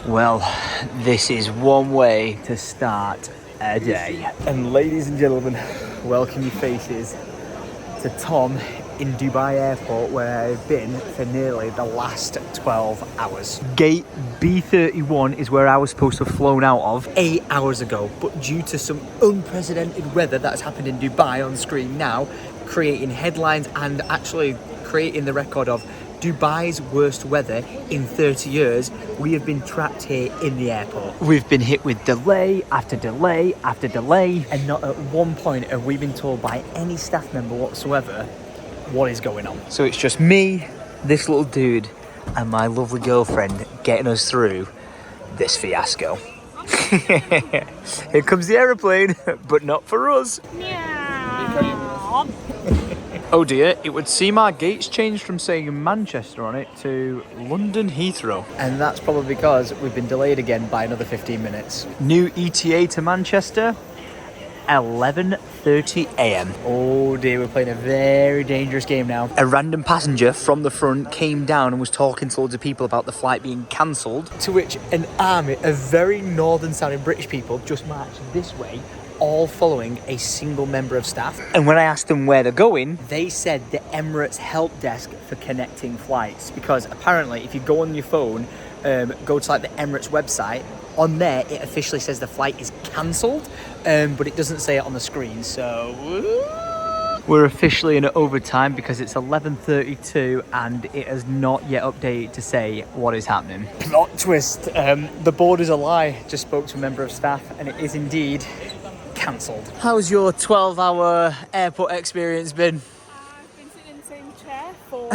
Well, this is one way to start a day. And ladies and gentlemen, welcome your faces to Tom in Dubai Airport, where I've been for nearly the last 12 hours. Gate B31 is where I was supposed to have flown out of 8 hours ago, but due to some unprecedented weather that's happened in Dubai on screen now, creating headlines and actually creating the record of Dubai's worst weather in 30 years, we have been trapped here in the airport. We've been hit with delay after delay after delay, and not at one point have we been told by any staff member whatsoever what is going on. So it's just me, this little dude, and my lovely girlfriend getting us through this fiasco. Here comes the aeroplane, but not for us. Oh dear, it would seem our gates changed from saying Manchester on it to London Heathrow. And that's probably because we've been delayed again by another 15 minutes. New ETA to Manchester, 11:30 a.m. Oh dear, we're playing a very dangerous game now. A random passenger from the front came down and was talking to loads of people about the flight being cancelled. To which an army of very northern sounding British people just marched this way, all following a single member of staff. And when I asked them where they're going, they said the Emirates help desk for connecting flights. Because apparently if you go on your phone, go to like the Emirates website, on there it officially says the flight is cancelled, but it doesn't say it on the screen. So we're officially in overtime because it's 11:32 and it has not yet updated to say what is happening. Plot twist, the board is a lie. Just spoke to a member of staff and it is indeed cancelled. How's your 12-hour airport experience been? I've been sitting in the same chair for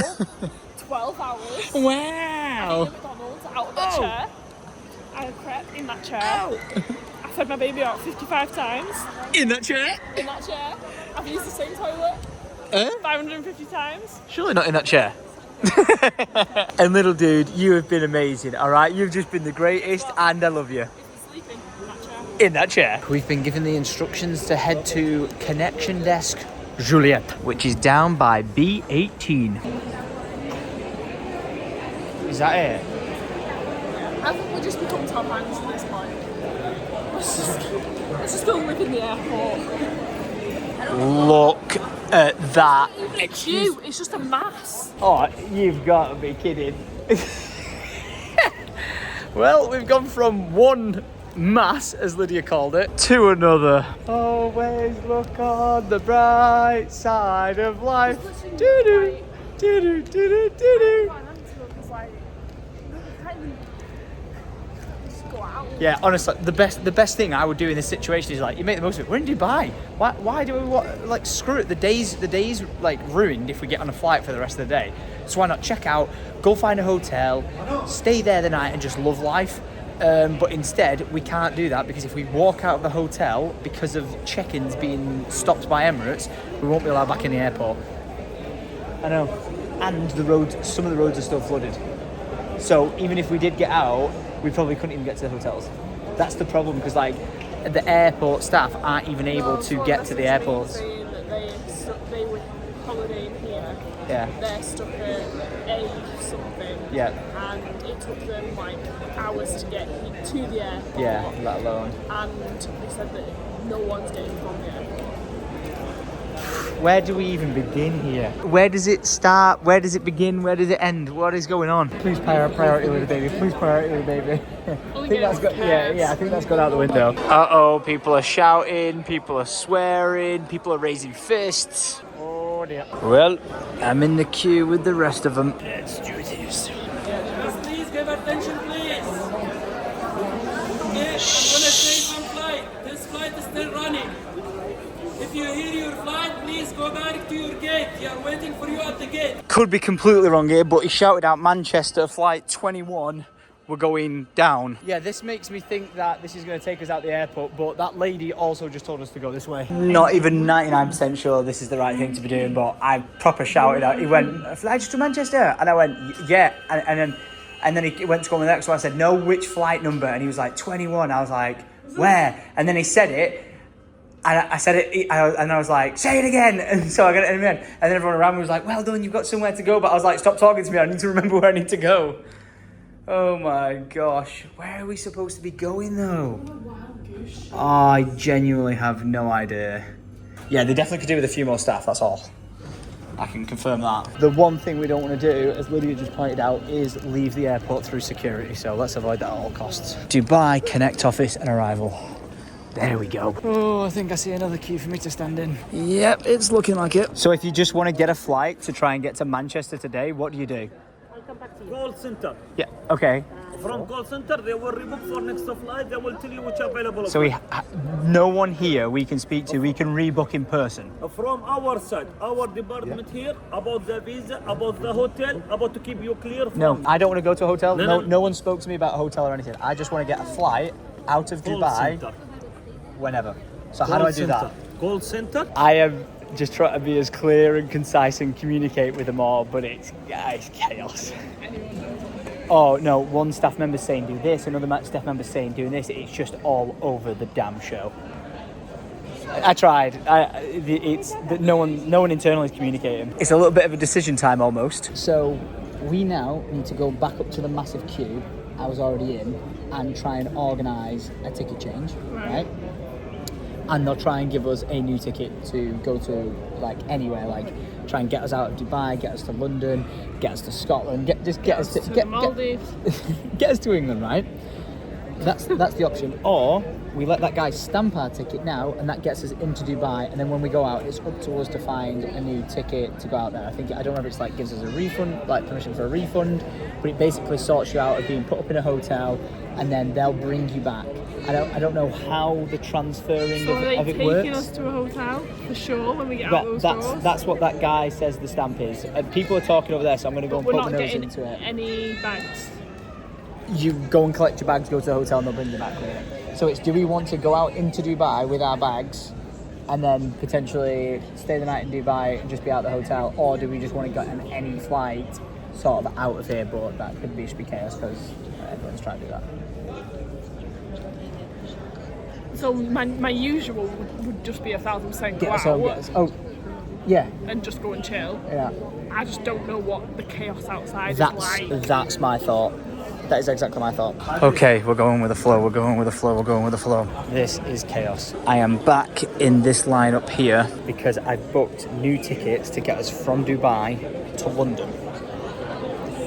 12 hours. Wow! I ate McDonald's out of the chair. I had crepe in that chair. I fed my baby out 55 times. In that chair? In that chair. I've used the same toilet 550 times. Surely not in that chair. And little dude, you have been amazing, alright? You've just been the greatest and I love you. Sleeping in that chair. In that chair. We've been given the instructions to head to connection desk Juliet, which is down by B18. Is that it? I think we just become top hands at this point. Let's just go live in the airport. Look at that. It's you, it's just a mass. Oh, you've got to be kidding. Well, we've gone from one mass, as Lydia called it, to another. Always look on the bright side of life. Do-do, do-do, do-do, do-do. Yeah, honestly, the best thing I would do in this situation is like, you make the most of it. We're in Dubai. Why do we like screw it? The day's like ruined if we get on a flight for the rest of the day. So why not check out, go find a hotel, stay there the night and just love life. But instead, we can't do that because if we walk out of the hotel because of check-ins being stopped by Emirates, we won't be allowed back in the airport. I know. And the roads, some of the roads are still flooded. So even if we did get out, we probably couldn't even get to the hotels. That's the problem because like the airport staff aren't even able to get to the airports. Saying that they were holidaying here. Yeah. They're stuck at A something. Yeah. And it took them like hours to get to the airport. Yeah, let alone. And they said that no one's getting from the airport. Where do we even begin here? Where does it start? Where does it begin? Where does it end? What is going on? Please priority with the baby. Please priority with the baby. I think that's got, yeah, I think that's gone out the window. Uh-oh, people are shouting, people are swearing, people are raising fists. Oh dear. Well, I'm in the queue with the rest of them. Let's do this. Please give attention, please. Okay, I'm gonna take one flight. This flight is still running. If you hear your flight, please go back to your gate. They are waiting for you at the gate. Could be completely wrong here, but he shouted out Manchester flight 21. We're going down. Yeah, this makes me think that this is going to take us out the airport, but that lady also just told us to go this way. Not even 99% sure this is the right thing to be doing, but I proper shouted out. He went, flight to Manchester? And I went, yeah. And then he went to go on the next one. I said, no, which flight number? And he was like, 21. I was like, where? And then he said it. And I said it, and I was like, say it again. And so I got it in the end. And then everyone around me was like, well done, you've got somewhere to go. But I was like, stop talking to me. I need to remember where I need to go. Oh my gosh. Where are we supposed to be going though? I genuinely have no idea. Yeah, they definitely could do with a few more staff, that's all. I can confirm that. The one thing we don't want to do, as Lydia just pointed out, is leave the airport through security, so let's avoid that at all costs. Dubai Connect office and arrival. There we go. Oh, I think I see another queue for me to stand in. Yep, it's looking like it. So if you just want to get a flight to try and get to Manchester today, what do you do? Call center. Yeah, okay. From call center, they will rebook for next flight. They will tell you which available. So no one here we can speak to. We can rebook in person. From our side, our department here, about the visa, about the hotel, about to keep you clear. No, I don't want to go to a hotel. No. No one spoke to me about a hotel or anything. I just want to get a flight out of Dubai whenever. So how do I do that? Call center. I am just trying to be as clear and concise and communicate with them all, but it's chaos. Oh no, one staff member's saying do this, another staff member's saying doing this. It's just all over the damn show. I tried. No one internally is communicating. It's a little bit of a decision time almost. So we now need to go back up to the massive queue I was already in and try and organise a ticket change, right? And they'll try and give us a new ticket to go to like anywhere, like try and get us out of Dubai, get us to London, get us to Scotland, get us to the Maldives. Get us to England, right? That's the option. Or we let that guy stamp our ticket now, and that gets us into Dubai. And then when we go out, it's up to us to find a new ticket to go out there. I don't know if it's like gives us a refund, like permission for a refund, but it basically sorts you out of being put up in a hotel, and then they'll bring you back. I don't know how the transferring So of are it they works. taking us to a hotel for sure when we get out those doors? That's what that guy says the stamp is. People are talking over there, so I'm going to go and We're poke not my nose getting into it. any bags. You go and collect your bags, go to the hotel, and they'll bring you back with it. So it's, do we want to go out into Dubai with our bags and then potentially stay the night in Dubai and just be out the hotel, or do we just want to get on any flight sort of out of here, but that could just be chaos because everyone's trying to do that. So my usual would just be 1,000% go Get us home, out get us, oh, yeah, and just go and chill. yeah. I just don't know what the chaos outside is like. That's my thought. That is exactly my thought. Okay, we're going with the flow, we're going with the flow, we're going with the flow. This is chaos. I am back in this line up here because I booked new tickets to get us from Dubai to London.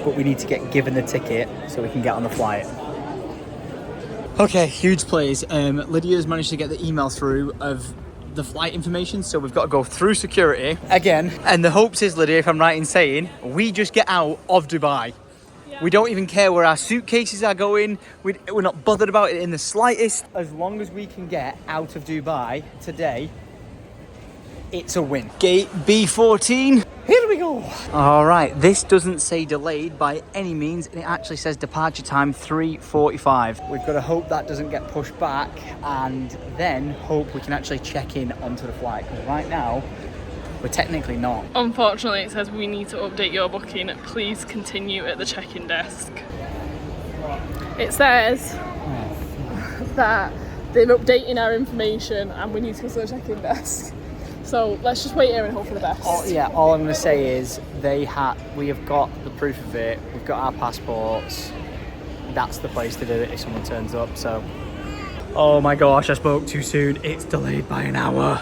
But we need to get given the ticket so we can get on the flight. Okay, huge plays. Lydia's managed to get the email through of the flight information, so we've got to go through security again. And the hopes is, Lydia, if I'm right in saying, we just get out of Dubai. Yeah. We don't even care where our suitcases are going. We're not bothered about it in the slightest. As long as we can get out of Dubai today, it's a win. Gate B14. Here we go. All right, this doesn't say delayed by any means, and it actually says departure time 3:45. We've got to hope that doesn't get pushed back, and then hope we can actually check in onto the flight, because right now, we're technically not. Unfortunately, it says we need to update your booking. Please continue at the check-in desk. It says that they're updating our information and we need to go to the check-in desk. So let's just wait here and hope for the best. All I'm going to say is we have got the proof of it. We've got our passports. That's the place to do it if someone turns up. So, oh my gosh, I spoke too soon. It's delayed by an hour.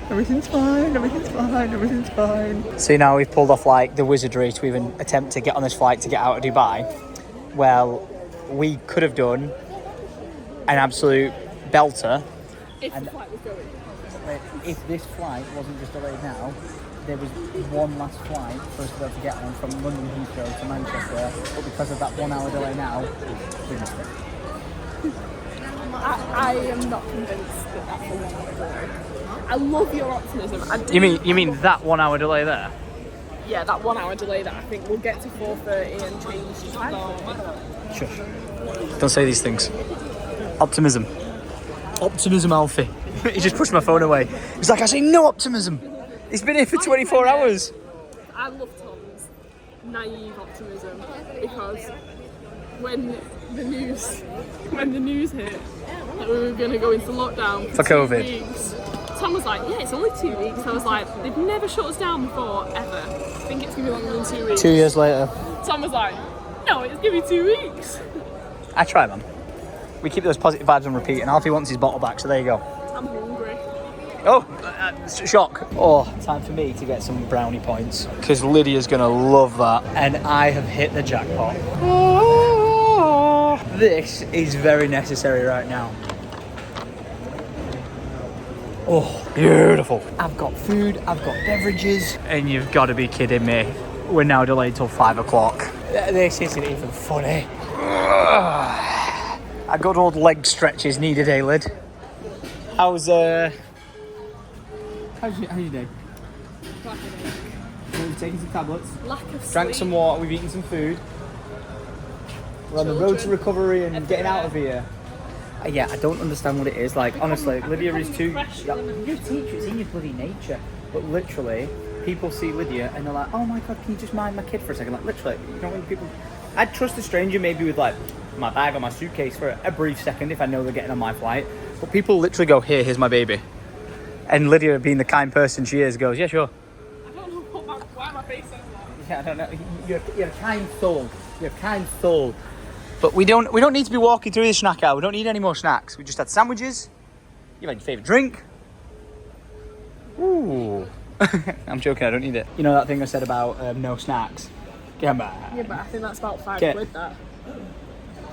Everything's fine, everything's fine, everything's fine. So now we've pulled off like the wizardry to even attempt to get on this flight to get out of Dubai. Well, we could have done an absolute belter. If the flight was going. If this flight wasn't just delayed now, there was one last flight for us to be able to get on from London Heathrow to Manchester, but because of that 1 hour delay now, we missed it. I am not convinced that that's a 1 hour delay. I love your optimism. You mean that 1 hour delay there? Yeah, that 1 hour delay that I think we'll get to 4:30 and change time. Shush. Don't say these things. Optimism, Alfie. He just pushed my phone away. He's like, I see no optimism. He's been here for 24 hours. I love Tom's naive optimism because when the news hit that we were going to go into lockdown for 2 COVID. weeks, Tom was like, yeah, it's only 2 weeks. I was like, they've never shut us down before, ever. I think it's going to be longer than 2 weeks. 2 years later. Tom was like, no, it's going to be 2 weeks. I try, man. We keep those positive vibes on repeat, and Alfie wants his bottle back, so there you go. I'm hungry. Oh, shock. Oh, time for me to get some brownie points, because Lydia's going to love that, and I have hit the jackpot. Oh, this is very necessary right now. Oh, beautiful. I've got food, I've got beverages, and you've got to be kidding me. We're now delayed till 5 o'clock. This isn't even funny. A good old leg stretch is needed, Aylid. How's your day? We've taken some tablets, Lack of sleep. drank some water, we've eaten some food. We're on the road to recovery and getting out of here. Yeah, I don't understand what it is. Like, honestly, Lydia is too... You teach, it's in your bloody nature. But literally, people see Lydia and they're like, oh my God, can you just mind my kid for a second? Like, literally, you know, when people... I'd trust a stranger maybe with, like, my bag or my suitcase for a brief second if I know they're getting on my flight. But people literally go, here's my baby. And Lydia, being the kind person she is, goes, yeah, sure. I don't know why my face says that. Yeah, I don't know. You're a kind soul. You're a kind soul. But we don't need to be walking through the snack aisle. We don't need any more snacks. We just had sandwiches. You've had your favourite drink. Ooh. I'm joking, I don't need it. You know that thing I said about no snacks? Come on. Yeah, but I think that's about £5 Okay. that.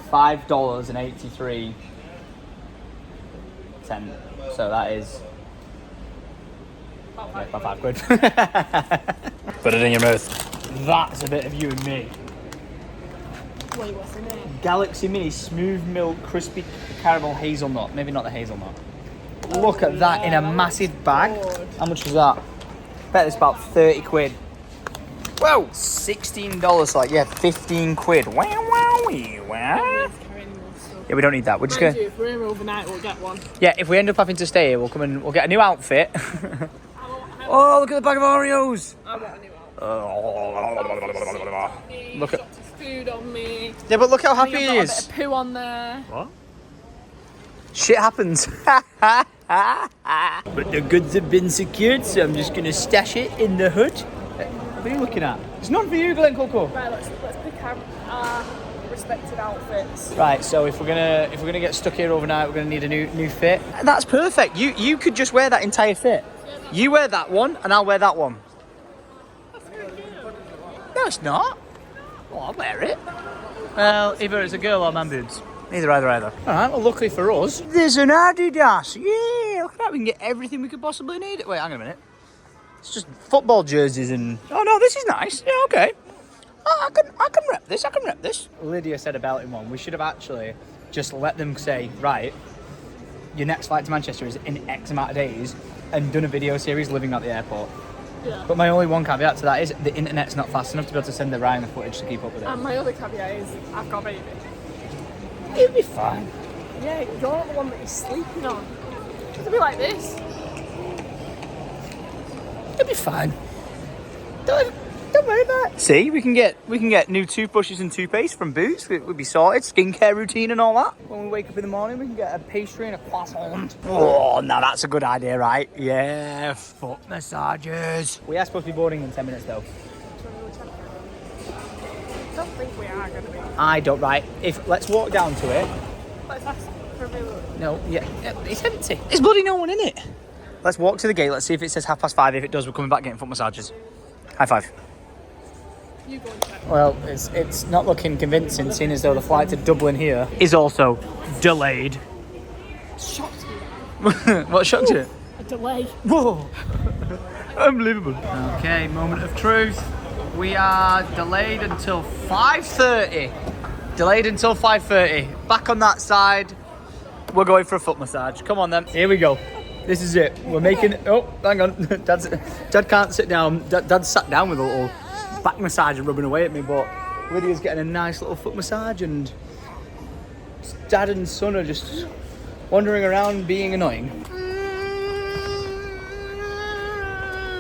$5.83. So that is about £5. Put it in your mouth. That's a bit of you and me. Wait, what's the name? Galaxy Mini Smooth Milk Crispy Caramel Hazelnut. Maybe not the hazelnut. Look at that in a massive bag. How much was that? I bet it's about 30 quid. Whoa! $16. So like, yeah, 15 quid. Wow, wow, wow. Yeah, we don't need that. We're just gonna... If we're here overnight, we'll get one. Yeah, if we end up having to stay here, we'll come and we'll get a new outfit. Oh, look at the bag of Oreos. I want a new outfit. Look at... Food on me. Yeah, but look how I happy think he I've got a bit is. of poo on there. What? Shit happens. But the goods have been secured, so I'm just gonna stash it in the hood. What are you looking at? It's not for you, Glen Coco. Right, let's pick our respective outfits. Right, so if we're gonna get stuck here overnight, we're gonna need a new fit. That's perfect. You could just wear that entire fit. You wear that one, and I'll wear that one. That's very cute. No, it's not. Well, I'll wear it. Well, either it's a girl or man boobs. Either. Alright, well, luckily for us, there's an Adidas. Yeah, look at that. We can get everything we could possibly need. Wait, hang on a minute. It's just football jerseys and... Oh, no, this is nice. Yeah, okay. Oh, I can rep this. Lydia said about in one. We should have actually just let them say, right, your next flight to Manchester is in X amount of days, and done a video series living at the airport. Yeah. But my only one caveat to that is the internet's not fast enough to be able to send the Ryan the footage to keep up with it. And my other caveat is I've got a baby. It'll be fine. Yeah, you're not the one that he's sleeping on. It'll be like this. It'll be fine. Don't worry about it. See, we can get new toothbrushes and toothpaste from Boots. We'll be sorted. Skincare routine and all that. When we wake up in the morning, we can get a pastry and a croissant. Oh, now that's a good idea, right? Yeah, foot massages. We are supposed to be boarding in 10 minutes, though. I don't think we are going to be. I don't. Right. Let's walk down to it. Let's ask for a reload. No, yeah, it's empty. There's bloody no one in it. Let's walk to the gate. Let's see if it says 5:30. If it does, we're coming back getting foot massages. High five. You go and check. Well, it's not looking convincing, seeing as though the flight to Dublin here is also delayed. Shocked me. What shocked you? A delay. Whoa! Unbelievable. Okay, moment of truth. We are delayed until 5:30. Delayed until 5:30. Back on that side. We're going for a foot massage. Come on then. Here we go. This is it. We're making... Oh, hang on. Dad can't sit down. Dad sat down with a little back massage and rubbing away at me, but Lydia's getting a nice little foot massage, and Dad and son are just wandering around being annoying.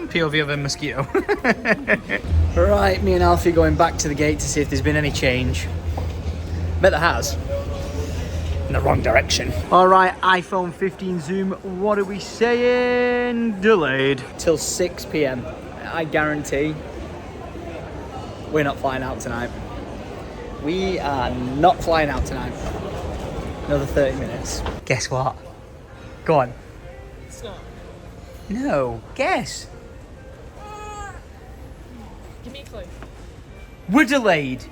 POV of a mosquito. Right, me and Alfie going back to the gate to see if there's been any change. Bet there has. in the wrong direction. All right, iPhone 15 zoom. What are we saying? Delayed till 6 p.m. I guarantee we're not flying out tonight. We are not flying out tonight. Another 30 minutes. Guess what? Go on. It's not. No, guess. Give me a clue. We're delayed.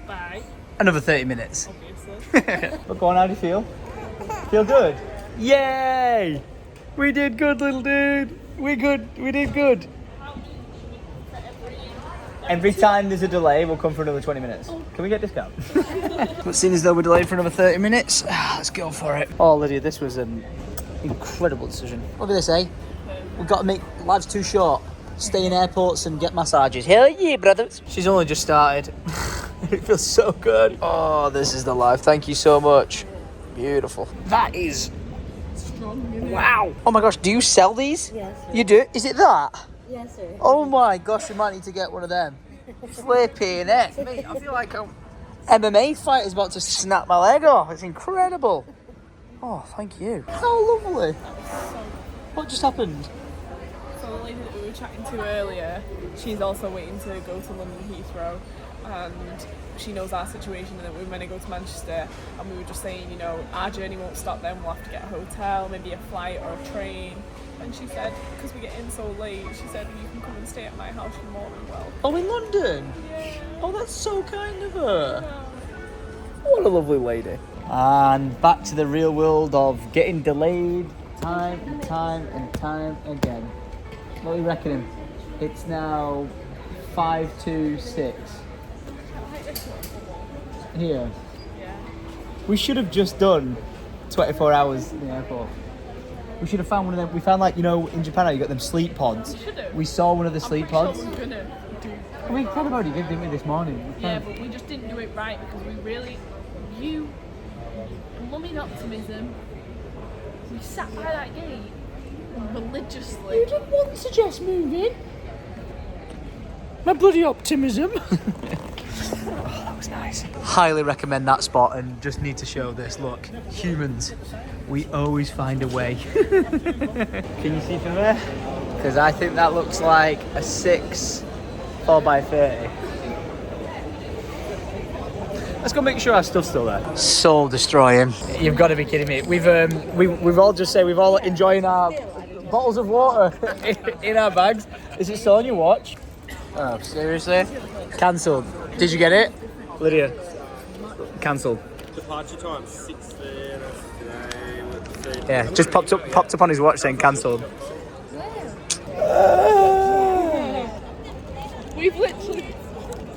Bye. Another 30 minutes. Obviously. But go on, how do you feel? Feel good? Yay! We did good, little dude. We did good. Every time there's a delay, we'll come for another 20 minutes. Can we get discount? But seeing as though we're delayed for another 30 minutes, let's go for it. Oh, Lydia, this was an incredible decision. Look at this, eh? We've got to make life's too short. Stay in airports and get massages. Hell yeah, brothers. She's only just started. It feels so good. Oh, this is the life. Thank you so much. Beautiful. That is... Strong, wow. Oh my gosh, do you sell these? Yes, sir. You do? Is it that? Yes, sir. Oh my gosh, we might need to get one of them. Flipping it. Mate, I feel like I'm... MMA fighter's about to snap my leg off. It's incredible. Oh, thank you. How lovely. What just happened? So the lady that we were chatting to earlier, she's also waiting to go to London Heathrow, and she knows our situation and that we were meant to go to Manchester, and we were just saying, you know, our journey won't stop then, we'll have to get a hotel, maybe a flight or a train. And she said, because we get in so late, she said, you can come and stay at my house, you're more than welcome. Oh, in London? Yeah. Oh, that's so kind of her. What a lovely lady. And back to the real world of getting delayed time and time and time again. What are you reckoning? It's now 5 to 6. Here. Yeah. We should have just done 24 hours in the airport. We should have found one of them. We found, like, you know, in Japan, how you got them sleep pods. We should have. We saw one of the sleep pods. Sure we're gonna do. We kind of already did, didn't we, this morning? Yeah, but we just didn't do it right because we really, you, blooming optimism, we sat by that gate religiously. You didn't want to suggest moving. My bloody optimism. Oh, that was nice. Highly recommend that spot, and just need to show this. Look, humans, we always find a way. Can you see from there? Because I think that looks like a 6 4x30. Let's go make sure our stuff's still there. Soul destroying. You've got to be kidding me. We've all just said we've all enjoying our bottles of water in our bags. Is it still on your watch? Oh, seriously? Cancelled. Did you get it? Lydia. Cancelled. Departure time 6 there. That's today. Yeah, just popped up on his watch saying cancelled.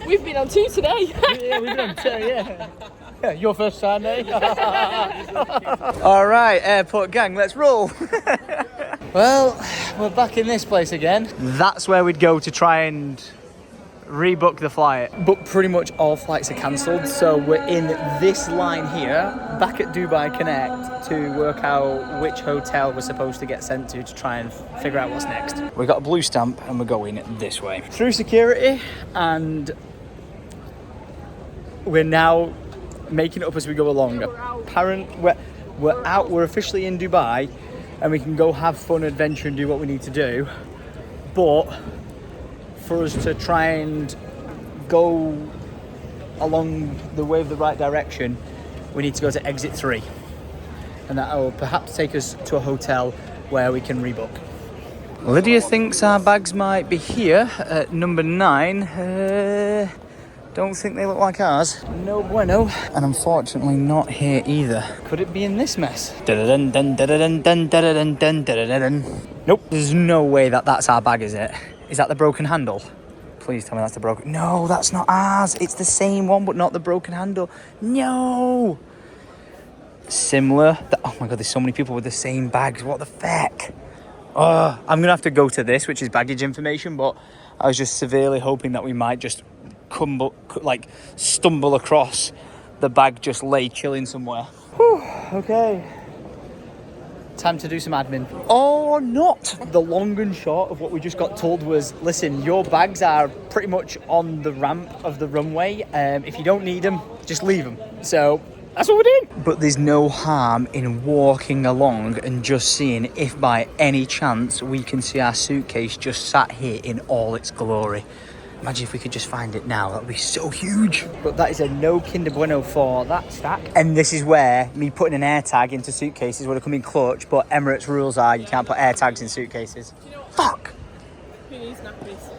We've been on 2 today. Yeah, we've been on 2, yeah. Yeah, your first time, eh? All right, airport gang, let's roll. Well, we're back in this place again. That's where we'd go to try and rebook the flight. But pretty much all flights are cancelled, so we're in this line here, back at Dubai Connect, to work out which hotel we're supposed to get sent to try and figure out what's next. We've got a blue stamp and we're going this way. Through security, and we're now making it up as we go along. We're officially in Dubai, and we can go have fun, adventure, and do what we need to do. But for us to try and go along the way of the right direction, we need to go to exit 3. And that will perhaps take us to a hotel where we can rebook. Lydia thinks our bags might be here at number 9. Don't think they look like ours. No bueno. And unfortunately not here either. Could it be in this mess? Nope. There's no way that's our bag, is it? Is that the broken handle? Please tell me that's the broken... No, that's not ours. It's the same one, but not the broken handle. No! Similar. Oh my God, there's so many people with the same bags. What the feck? I'm going to have to go to this, which is baggage information, but I was just severely hoping that we might just stumble across the bag just lay chilling somewhere. Whew, okay. Time to do some admin. Or not. The long and short of what we just got told was, listen, your bags are pretty much on the ramp of the runway. If you don't need them, just leave them. So That's what we're doing. But there's no harm in walking along and just seeing if by any chance we can see our suitcase just sat here in all its glory. Imagine if we could just find it now. That would be so huge. But that is a no Kinder Bueno for that stack. And this is where me putting an air tag into suitcases would have come in clutch, but Emirates rules are you can't put air tags in suitcases. Fuck! Who needs nappies?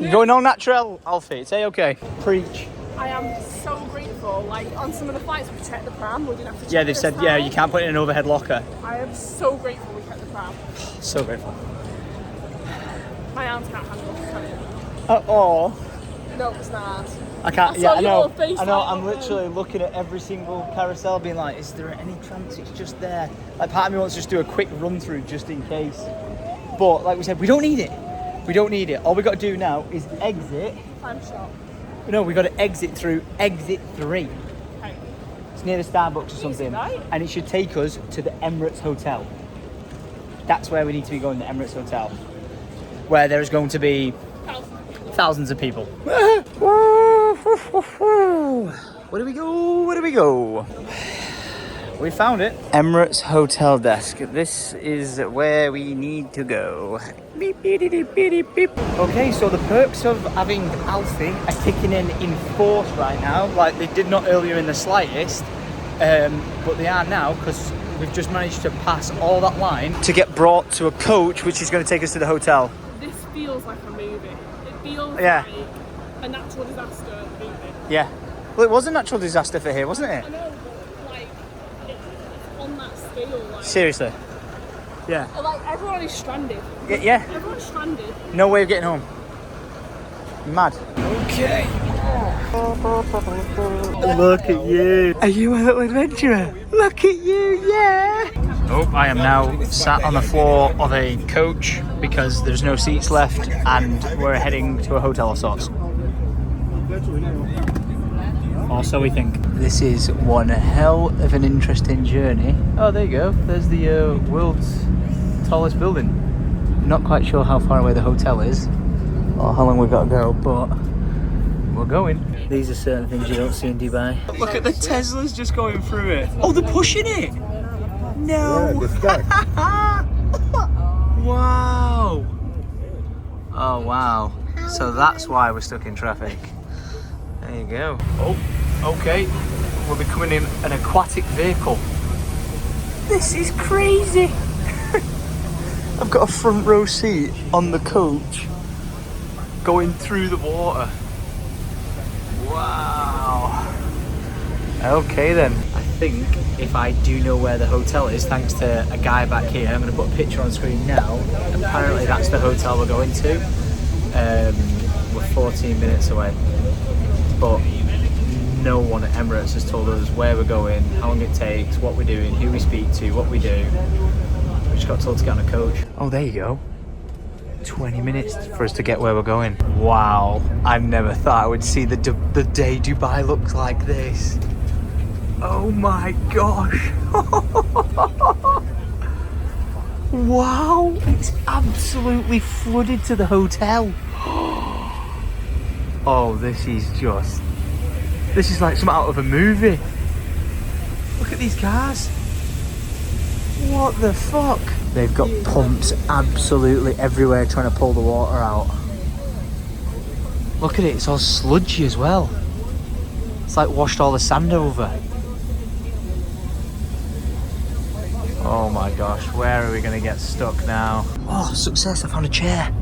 You're going all natural, Alfie. It's A-okay. Preach. I am so grateful. Like on some of the flights, we checked the pram. We didn't have to check Yeah, they've said, yeah, you can't put it in an overhead locker. I am so grateful we checked the pram. So grateful. My arms can't handle it. Oh. No, it's not. I can't, I yeah, saw I know. your face I know, light I'm up literally looking at every single carousel being like, is there any chance it's just there? Like part of me wants to just do a quick run through just in case. But like we said, we don't need it. We don't need it. All we got to do now is exit. I'm shocked. No, we got to exit through exit 3. Okay. It's near the Starbucks or something. right? And it should take us to the Emirates Hotel. That's where we need to be going, the Emirates Hotel. Where there is going to be thousands of people. Where do we go? Where do we go? We found it. Emirates Hotel Desk. This is where we need to go. Beep, beep, beep, beep, beep. Okay, so the perks of having Alfie are kicking in force right now, like they did not earlier in the slightest, but they are now because we've just managed to pass all that line to get brought to a coach, which is going to take us to the hotel. This feels like a movie. It feels Yeah. like a natural disaster movie. Yeah. Well, it was a natural disaster for here, wasn't it? I know, but like, it's on that scale. Like, Seriously. Yeah. like everyone is stranded. Yeah. Everyone's stranded. No way of getting home. Mad. Okay. Look at you. Are you a little adventurer? Look at you, yeah. Oh, I am now sat on the floor of a coach because there's no seats left and we're heading to a hotel of sorts. Or so we think. This is one hell of an interesting journey. Oh, there you go. There's the world's tallest building. Not quite sure how far away the hotel is or how long we've got to go, but we're going. These are certain things you don't see in Dubai. Look at the Teslas just going through it. Oh, they're pushing it. No. Wow. Oh, wow. So that's why we're stuck in traffic. There you go. Oh, okay. We're becoming an aquatic vehicle. This is crazy. I've got a front row seat on the coach going through the water. Wow. Okay then. I think if I do know where the hotel is, thanks to a guy back here, I'm going to put a picture on screen now. Apparently that's the hotel we're going to. We're 14 minutes away. But no one at Emirates has told us where we're going, how long it takes, what we're doing, who we speak to, what we do. We just got told to get on a coach. Oh, there you go. 20 minutes for us to get where we're going. Wow, I never thought I would see the day Dubai looks like this. Oh my gosh. Wow, it's absolutely flooded to the hotel. Oh, this is like something out of a movie. Look at these cars. What the fuck? They've got pumps absolutely everywhere trying to pull the water out. Look at it, it's all sludgy as well. It's like washed all the sand over. Oh my gosh, where are we gonna get stuck now? Oh, success, I found a chair.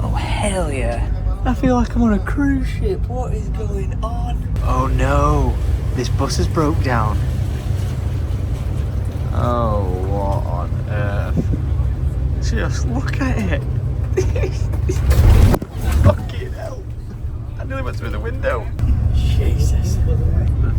Oh, hell yeah. I feel like I'm on a cruise ship. What is going on? Oh no, this bus has broke down. Oh, what on earth? Just look at it. Fucking hell. I nearly went through the window. Jesus.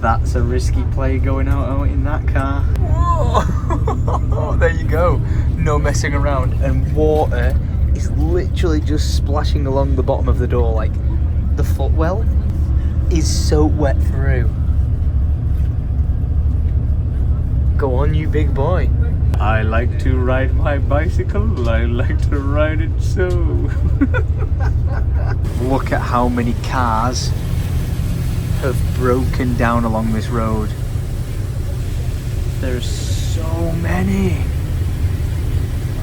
That's a risky play going out in that car. Whoa. There you go. No messing around. And water is literally just splashing along the bottom of the door. Like, the footwell is so wet through. Go on, you big boy. I like to ride my bicycle. I like to ride it so. Look at how many cars have broken down along this road. There's so many.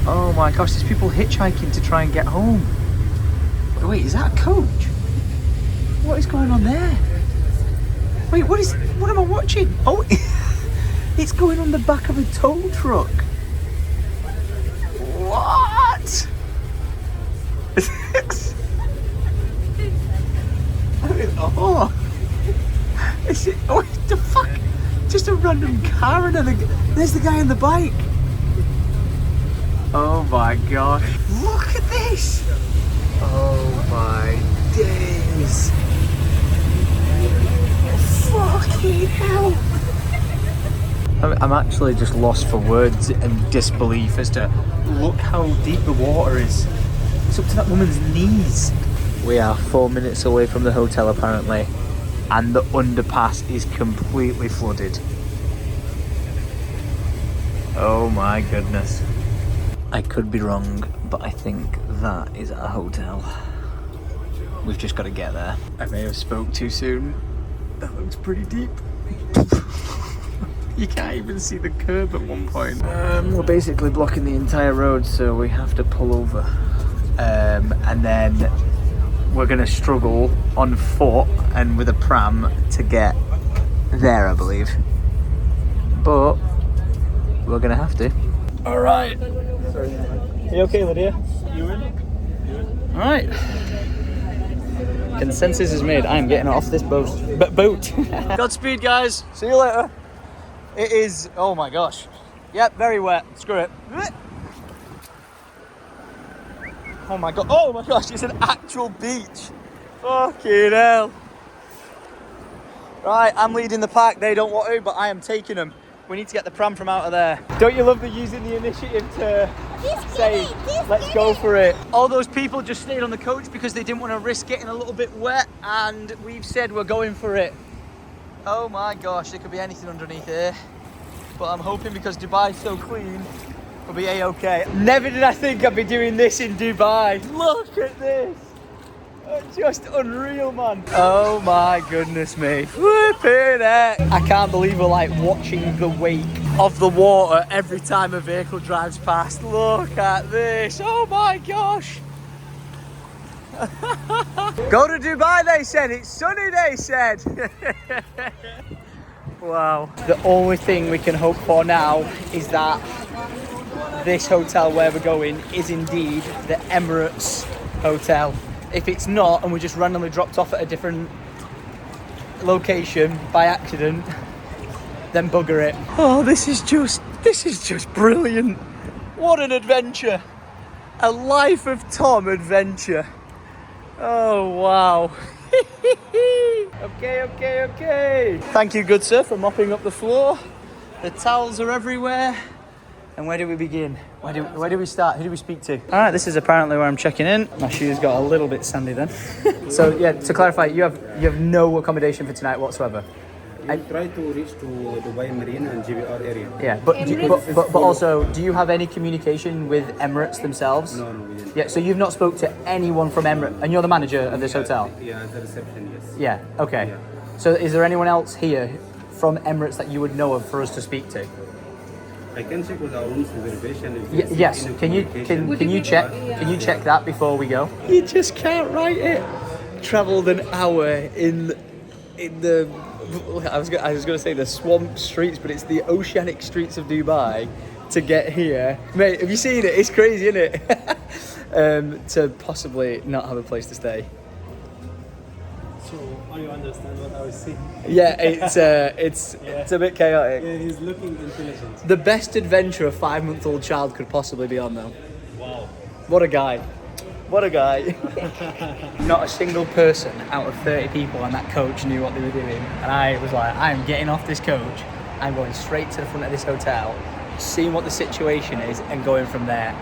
Oh my gosh, there's people hitchhiking to try and get home. Wait, is that a coach? What is going on there? Wait, what am I watching? Oh, it's going on the back of a tow truck. What? Oh, is it? Oh, what the fuck? Just a random car and there's the guy on the bike. Oh my gosh! Look at this! Oh my days! Fucking hell! I'm actually just lost for words and disbelief as to look how deep the water is. It's up to that woman's knees. We are 4 minutes away from the hotel apparently, and the underpass is completely flooded. Oh my goodness. I could be wrong, but I think that is our hotel. We've just got to get there. I may have spoke too soon. That looks pretty deep. You can't even see the curb at one point. We're basically blocking the entire road, so we have to pull over. And then we're gonna struggle on foot and with a pram to get there, I believe. But we're gonna have to. All right. You okay, Lydia? You in? All right. Consensus is made. I am getting off this boat. Godspeed, guys. See you later. It is. Oh my gosh. Yep, very wet. Screw it. Oh my god. Oh my gosh, it's an actual beach. Fucking hell. Right, I'm leading the pack. They don't want to, but I am taking them. We need to get the pram from out of there. Don't you love the using the initiative to say, let's go for it? All those people just stayed on the coach because they didn't want to risk getting a little bit wet, and we've said we're going for it. Oh my gosh, there could be anything underneath here. But I'm hoping because Dubai's so clean, we'll be a-okay. Never did I think I'd be doing this in Dubai. Look at this. Just unreal, man. Oh my goodness me. Flipping heck. I can't believe we're like watching the wake of the water every time a vehicle drives past. Look at this. Oh my gosh. Go to Dubai, they said. It's sunny, they said. Wow. The only thing we can hope for now is that this hotel where we're going is indeed the Emirates hotel. If it's not, and we just randomly dropped off at a different location by accident, then bugger it. Oh, this is just brilliant. What an adventure. A Life of Tom adventure. Oh, wow. Okay. Thank you, good sir, for mopping up the floor. The towels are everywhere. And where do we begin? Where do we start? Who do we speak to? All right, this is apparently where I'm checking in. My shoes got a little bit sandy then. So yeah, to clarify, you have no accommodation for tonight whatsoever. I try to reach to Dubai Marina and GBR area. Yeah, but also, do you have any communication with Emirates themselves? No, we didn't. Yeah, so you've not spoke to anyone from Emirates, and you're the manager of this hotel? Yeah, the reception, yes. Yeah, okay. Yeah. So is there anyone else here from Emirates that you would know of for us to speak to? I can check with our room reservation. Yes. Can you check that before we go? You just can't write it. Travelled an hour in the I was going to say the swamp streets, but it's the oceanic streets of Dubai to get here. Mate, have you seen it? It's crazy, isn't it? To possibly not have a place to stay. So, you understand what I was saying? Yeah, it's a bit chaotic. Yeah, he's looking intelligent. The best adventure a 5-month-old child could possibly be on, though. Wow. What a guy. What a guy. Not a single person out of 30 people on that coach knew what they were doing. And I was like, I'm getting off this coach. I'm going straight to the front of this hotel, seeing what the situation is, and going from there.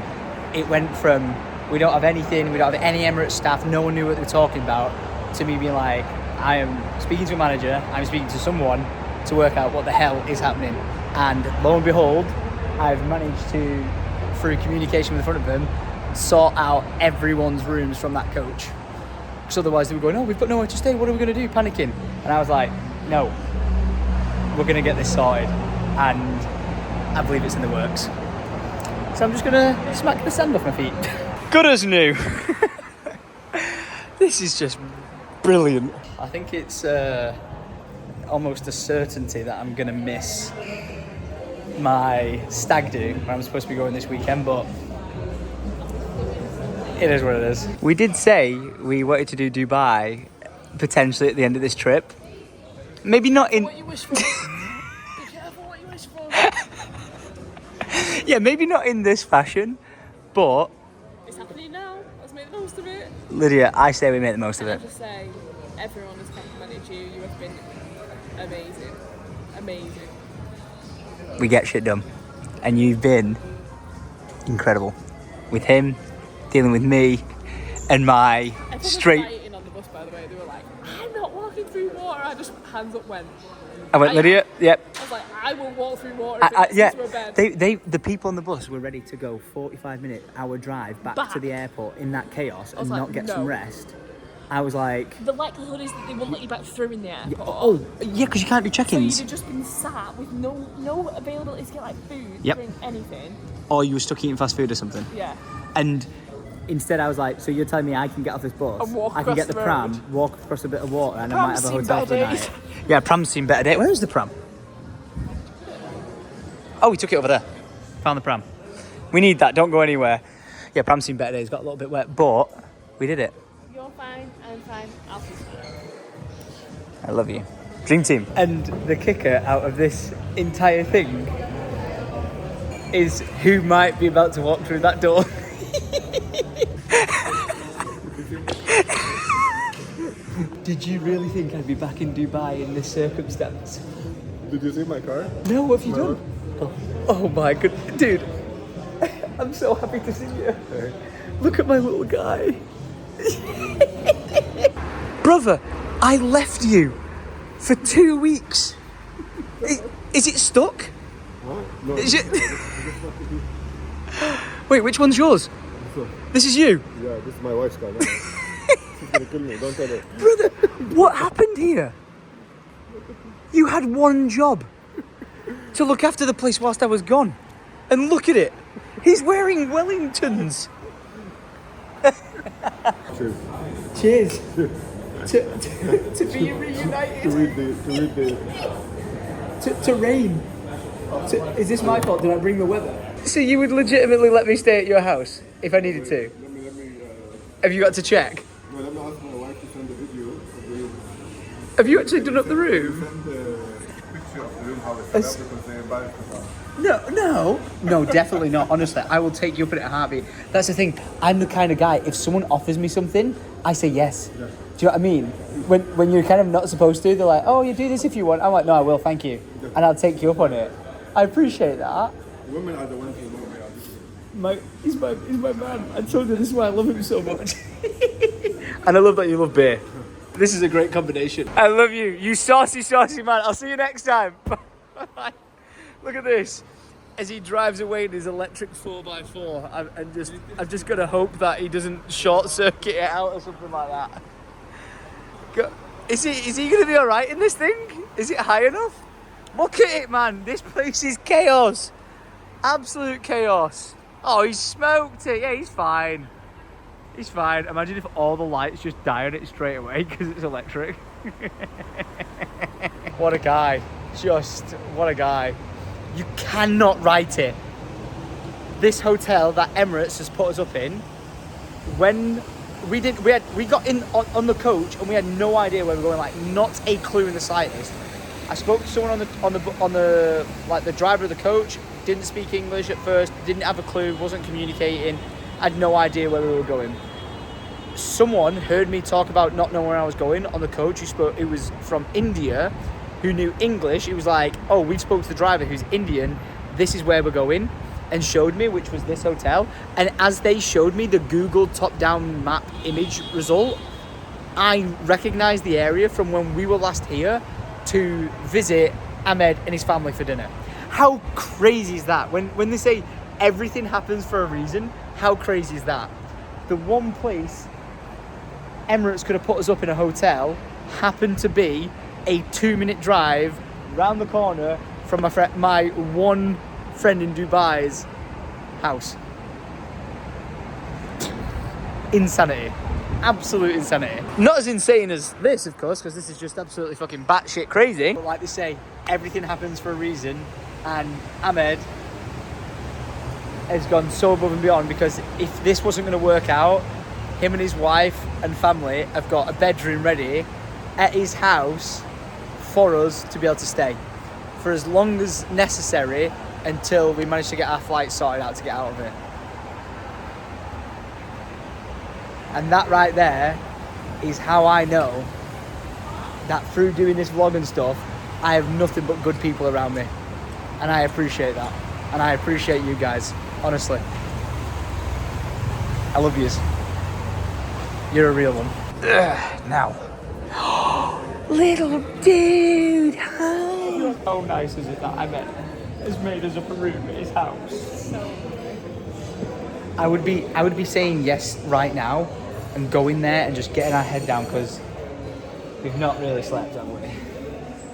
It went from, we don't have anything, we don't have any Emirates staff, no one knew what they were talking about, to me being like, I am speaking to a manager, I'm speaking to someone to work out what the hell is happening. And lo and behold, I've managed to, through communication with the front of them, sort out everyone's rooms from that coach. Because otherwise they were going, oh, we've got nowhere to stay, what are we going to do? Panicking. And I was like, no, we're going to get this sorted. And I believe it's in the works. So I'm just going to smack the sand off my feet. Good as new. This is just brilliant. I think it's almost a certainty that I'm going to miss my stag do where I'm supposed to be going this weekend, but it is what it is. We did say we wanted to do Dubai potentially at the end of this trip. Maybe not in... What you wish for. Be careful what you wish for. Yeah, maybe not in this fashion, but... It's happening now. Let's make the most of it. Lydia, I say we make the most of Can it. I just say, everyone has complimented you. You have been amazing. Amazing. We get shit done. And you've been incredible. With him, dealing with me, and my Everyone straight... was fighting on the bus, by the way. They were like, I'm not walking through water. I just, hands up went. I went, Lydia, yep. I was like, I will walk through water if it Yeah, gets into a bed. the people on the bus were ready to go 45-minute hour drive back to the airport in that chaos and like, not get no. some rest. I was like... The likelihood is that they won't let you back through in the airport. Oh, yeah, because you can't do So you'd check-ins. have just been sat with no availability to get like food, Yep. drink, anything. Or you were stuck eating fast food or something. Yeah. And instead I was like, so you're telling me I can get off this bus, And walk I can across get the the pram, road. walk across a bit of water, and I Pram's might have a seen hotel for the better night. days. Yeah, pram's seen better days. Where is the pram? Oh, we took it over there. Found the pram. We need that, don't go anywhere. Yeah, pram's seen better days, got a little bit wet, but we did it. You're fine, I'm fine, I'll be fine. I love you. Dream team. And the kicker out of this entire thing is who might be about to walk through that door. Did you really think I'd be back in Dubai in this circumstance? Did you see my car? No, what have you done? Oh my god, dude. I'm so happy to see you. Look at my little guy. Brother, I left you for 2 weeks. Is it stuck? What? No. Is it... Wait, which one's yours? This is you? Yeah, this is my wife's car. No? She's gonna kill me, don't tell her. Brother, what happened here? You had one job. To look after the place whilst I was gone. And look at it. He's wearing Wellingtons. Cheers. Cheers. To be reunited. To read the To rain. Is this my fault? Did I bring the weather? So you would legitimately let me stay at your house if I needed to? let me Have you got to check? no, let me ask my wife to send the video of the room. Have you actually done up the room? Send the picture of the room how it's set up because they're embarrassed about it. No, definitely not. Honestly, I will take you up in a heartbeat. That's the thing. I'm the kind of guy, if someone offers me something, I say yes. Yeah. Do you know what I mean? When you're kind of not supposed to, they're like, oh, you do this if you want. I'm like, no, I will, thank you. And I'll take you up on it. I appreciate that. Women are the ones who know me. He's my man. I told you this is why I love him so much. And I love that you love beer. This is a great combination. I love you. You saucy man. I'll see you next time. Bye. Look at this. As he drives away in his electric 4x4, I'm just gonna hope that he doesn't short circuit it out or something like that. Is he gonna be all right in this thing? Is it high enough? Look at it, man. This place is chaos. Absolute chaos. Oh, he smoked it. Yeah, he's fine. He's fine. Imagine if all the lights just die on it straight away because it's electric. What a guy. What a guy. You cannot write it. This hotel that Emirates has put us up in, when we got in on the coach and we had no idea where we were going, like not a clue in the slightest. I spoke to someone on the like the driver of the coach, didn't speak English at first, didn't have a clue, wasn't communicating, had no idea where we were going. Someone heard me talk about not knowing where I was going on the coach it was from India, who knew English. He was like, oh, we spoke to the driver who's Indian, this is where we're going, and showed me, which was this hotel. And as they showed me the Google top-down map image result, I recognized the area from when we were last here to visit Ahmed and his family for dinner. How crazy is that? When they say everything happens for a reason, how crazy is that? The one place Emirates could have put us up in a hotel happened to be a 2-minute drive round the corner from my one friend in Dubai's house. Insanity. Absolute insanity. Not as insane as this, of course, because this is just absolutely fucking batshit crazy. But like they say, everything happens for a reason, and Ahmed has gone so above and beyond, because if this wasn't going to work out, him and his wife and family have got a bedroom ready at his house for us to be able to stay for as long as necessary until we manage to get our flight sorted out to get out of it. And that right there is how I know that through doing this vlog and stuff, I have nothing but good people around me. And I appreciate that. And I appreciate you guys, honestly. I love yous. You're a real one. Now. Little dude, hi. How nice is it that Ahmed has made us up a room at his house? I would be saying yes right now and going there and just getting our head down, because we've not really slept, have we?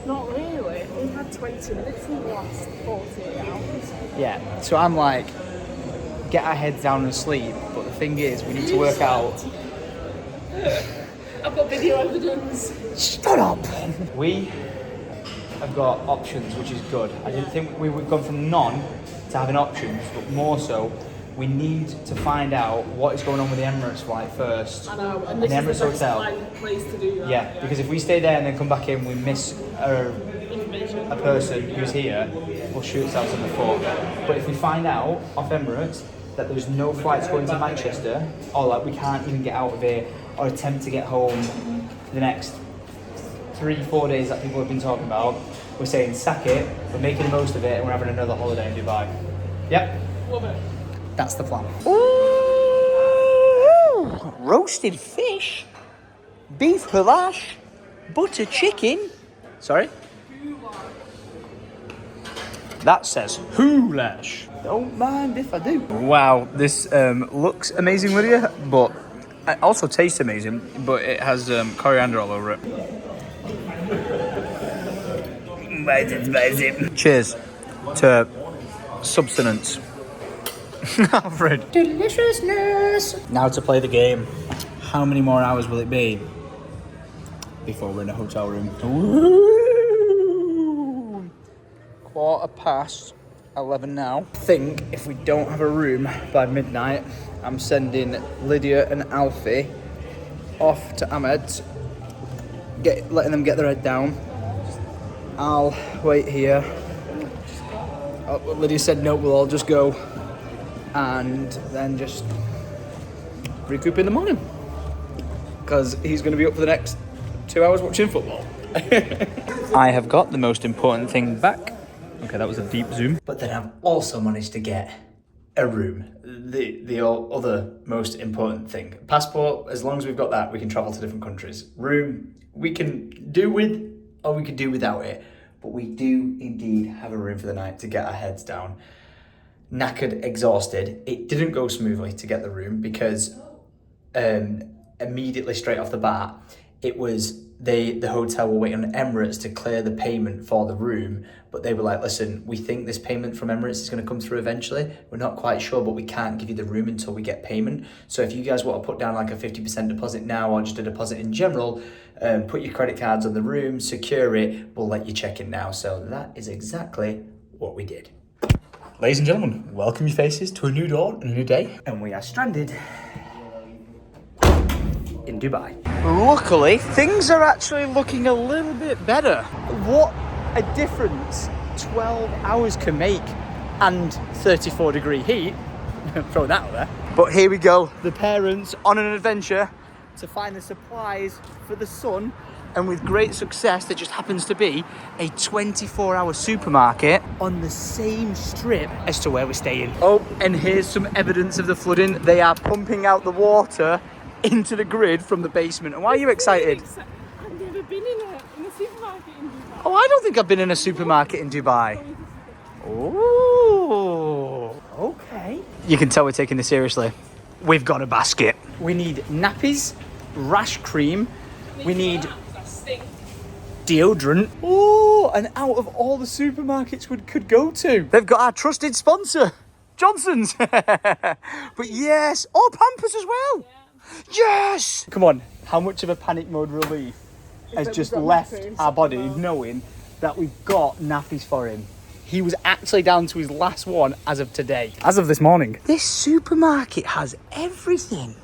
Not really. We had 20 minutes in the last 48 hours. Yeah, so I'm like, get our heads down and sleep, but the thing is, we need to work out. I've got video evidence. Shut up! We have got options, which is good. I didn't think we would go from none to having options, but more so, we need to find out what is going on with the Emirates flight first. I know, and this the is Emirates the best hotel. place to do that. Yeah, because if we stay there and then come back in, we miss a person who's here, we'll shoot ourselves in the foot. But if we find out off Emirates that there's no flights going to Manchester, or like we can't even get out of here or attempt to get home the next 3-4 days that people have been talking about, we're saying sack it, we're making the most of it, and we're having another holiday in Dubai. Yep. Love it. That's the plan. Ooh, roasted fish, beef goulash, butter chicken. Sorry? That says goulash. Don't mind if I do. Wow, this looks amazing, Lydia, but it also tastes amazing, but it has coriander all over it. Cheers to substance. Alfred. Deliciousness. Now to play the game. How many more hours will it be before we're in a hotel room? Ooh. 11:15 now. I think if we don't have a room by midnight, I'm sending Lydia and Alfie off to Ahmed, letting them get their head down. I'll wait here. Lydia said no, we'll all just go and then just recoup in the morning, because he's going to be up for the next 2 hours watching football. I have got the most important thing back. Okay, that was a deep zoom. But then I've also managed to get a room. The other most important thing. Passport, as long as we've got that, we can travel to different countries. Room, we can do with or we could do without it. But we do indeed have a room for the night to get our heads down. Knackered, exhausted. It didn't go smoothly to get the room because immediately straight off the bat, it was the hotel were waiting on Emirates to clear the payment for the room, but they were like, listen, we think this payment from Emirates is going to come through eventually. We're not quite sure, but we can't give you the room until we get payment. So if you guys want to put down like a 50% deposit now, or just a deposit in general, put your credit cards on the room, secure it, we'll let you check in now. So that is exactly what we did. Ladies and gentlemen, welcome your faces to a new dawn and a new day. And we are stranded in Dubai. Luckily, things are actually looking a little bit better. What a difference 12 hours can make, and 34-degree heat. Throw that out there. But here we go. The parents on an adventure to find the supplies for the son, and with great success, there just happens to be a 24-hour supermarket on the same strip as to where we're staying. Oh, and here's some evidence of the flooding. They are pumping out the water into the grid from the basement. And why are you excited? I've never been in a supermarket in Dubai. Oh, I don't think I've been in a supermarket in Dubai. Oh, okay. You can tell we're taking this seriously. We've got a basket. We need nappies, rash cream. We need deodorant. Oh, and out of all the supermarkets we could go to, they've got our trusted sponsor, Johnson's. But yes, oh, Pampers as well. Yes! Come on, how much of a panic mode relief has just left our body knowing that we've got nappies for him. He was actually down to his last one as of today. As of this morning. This supermarket has everything.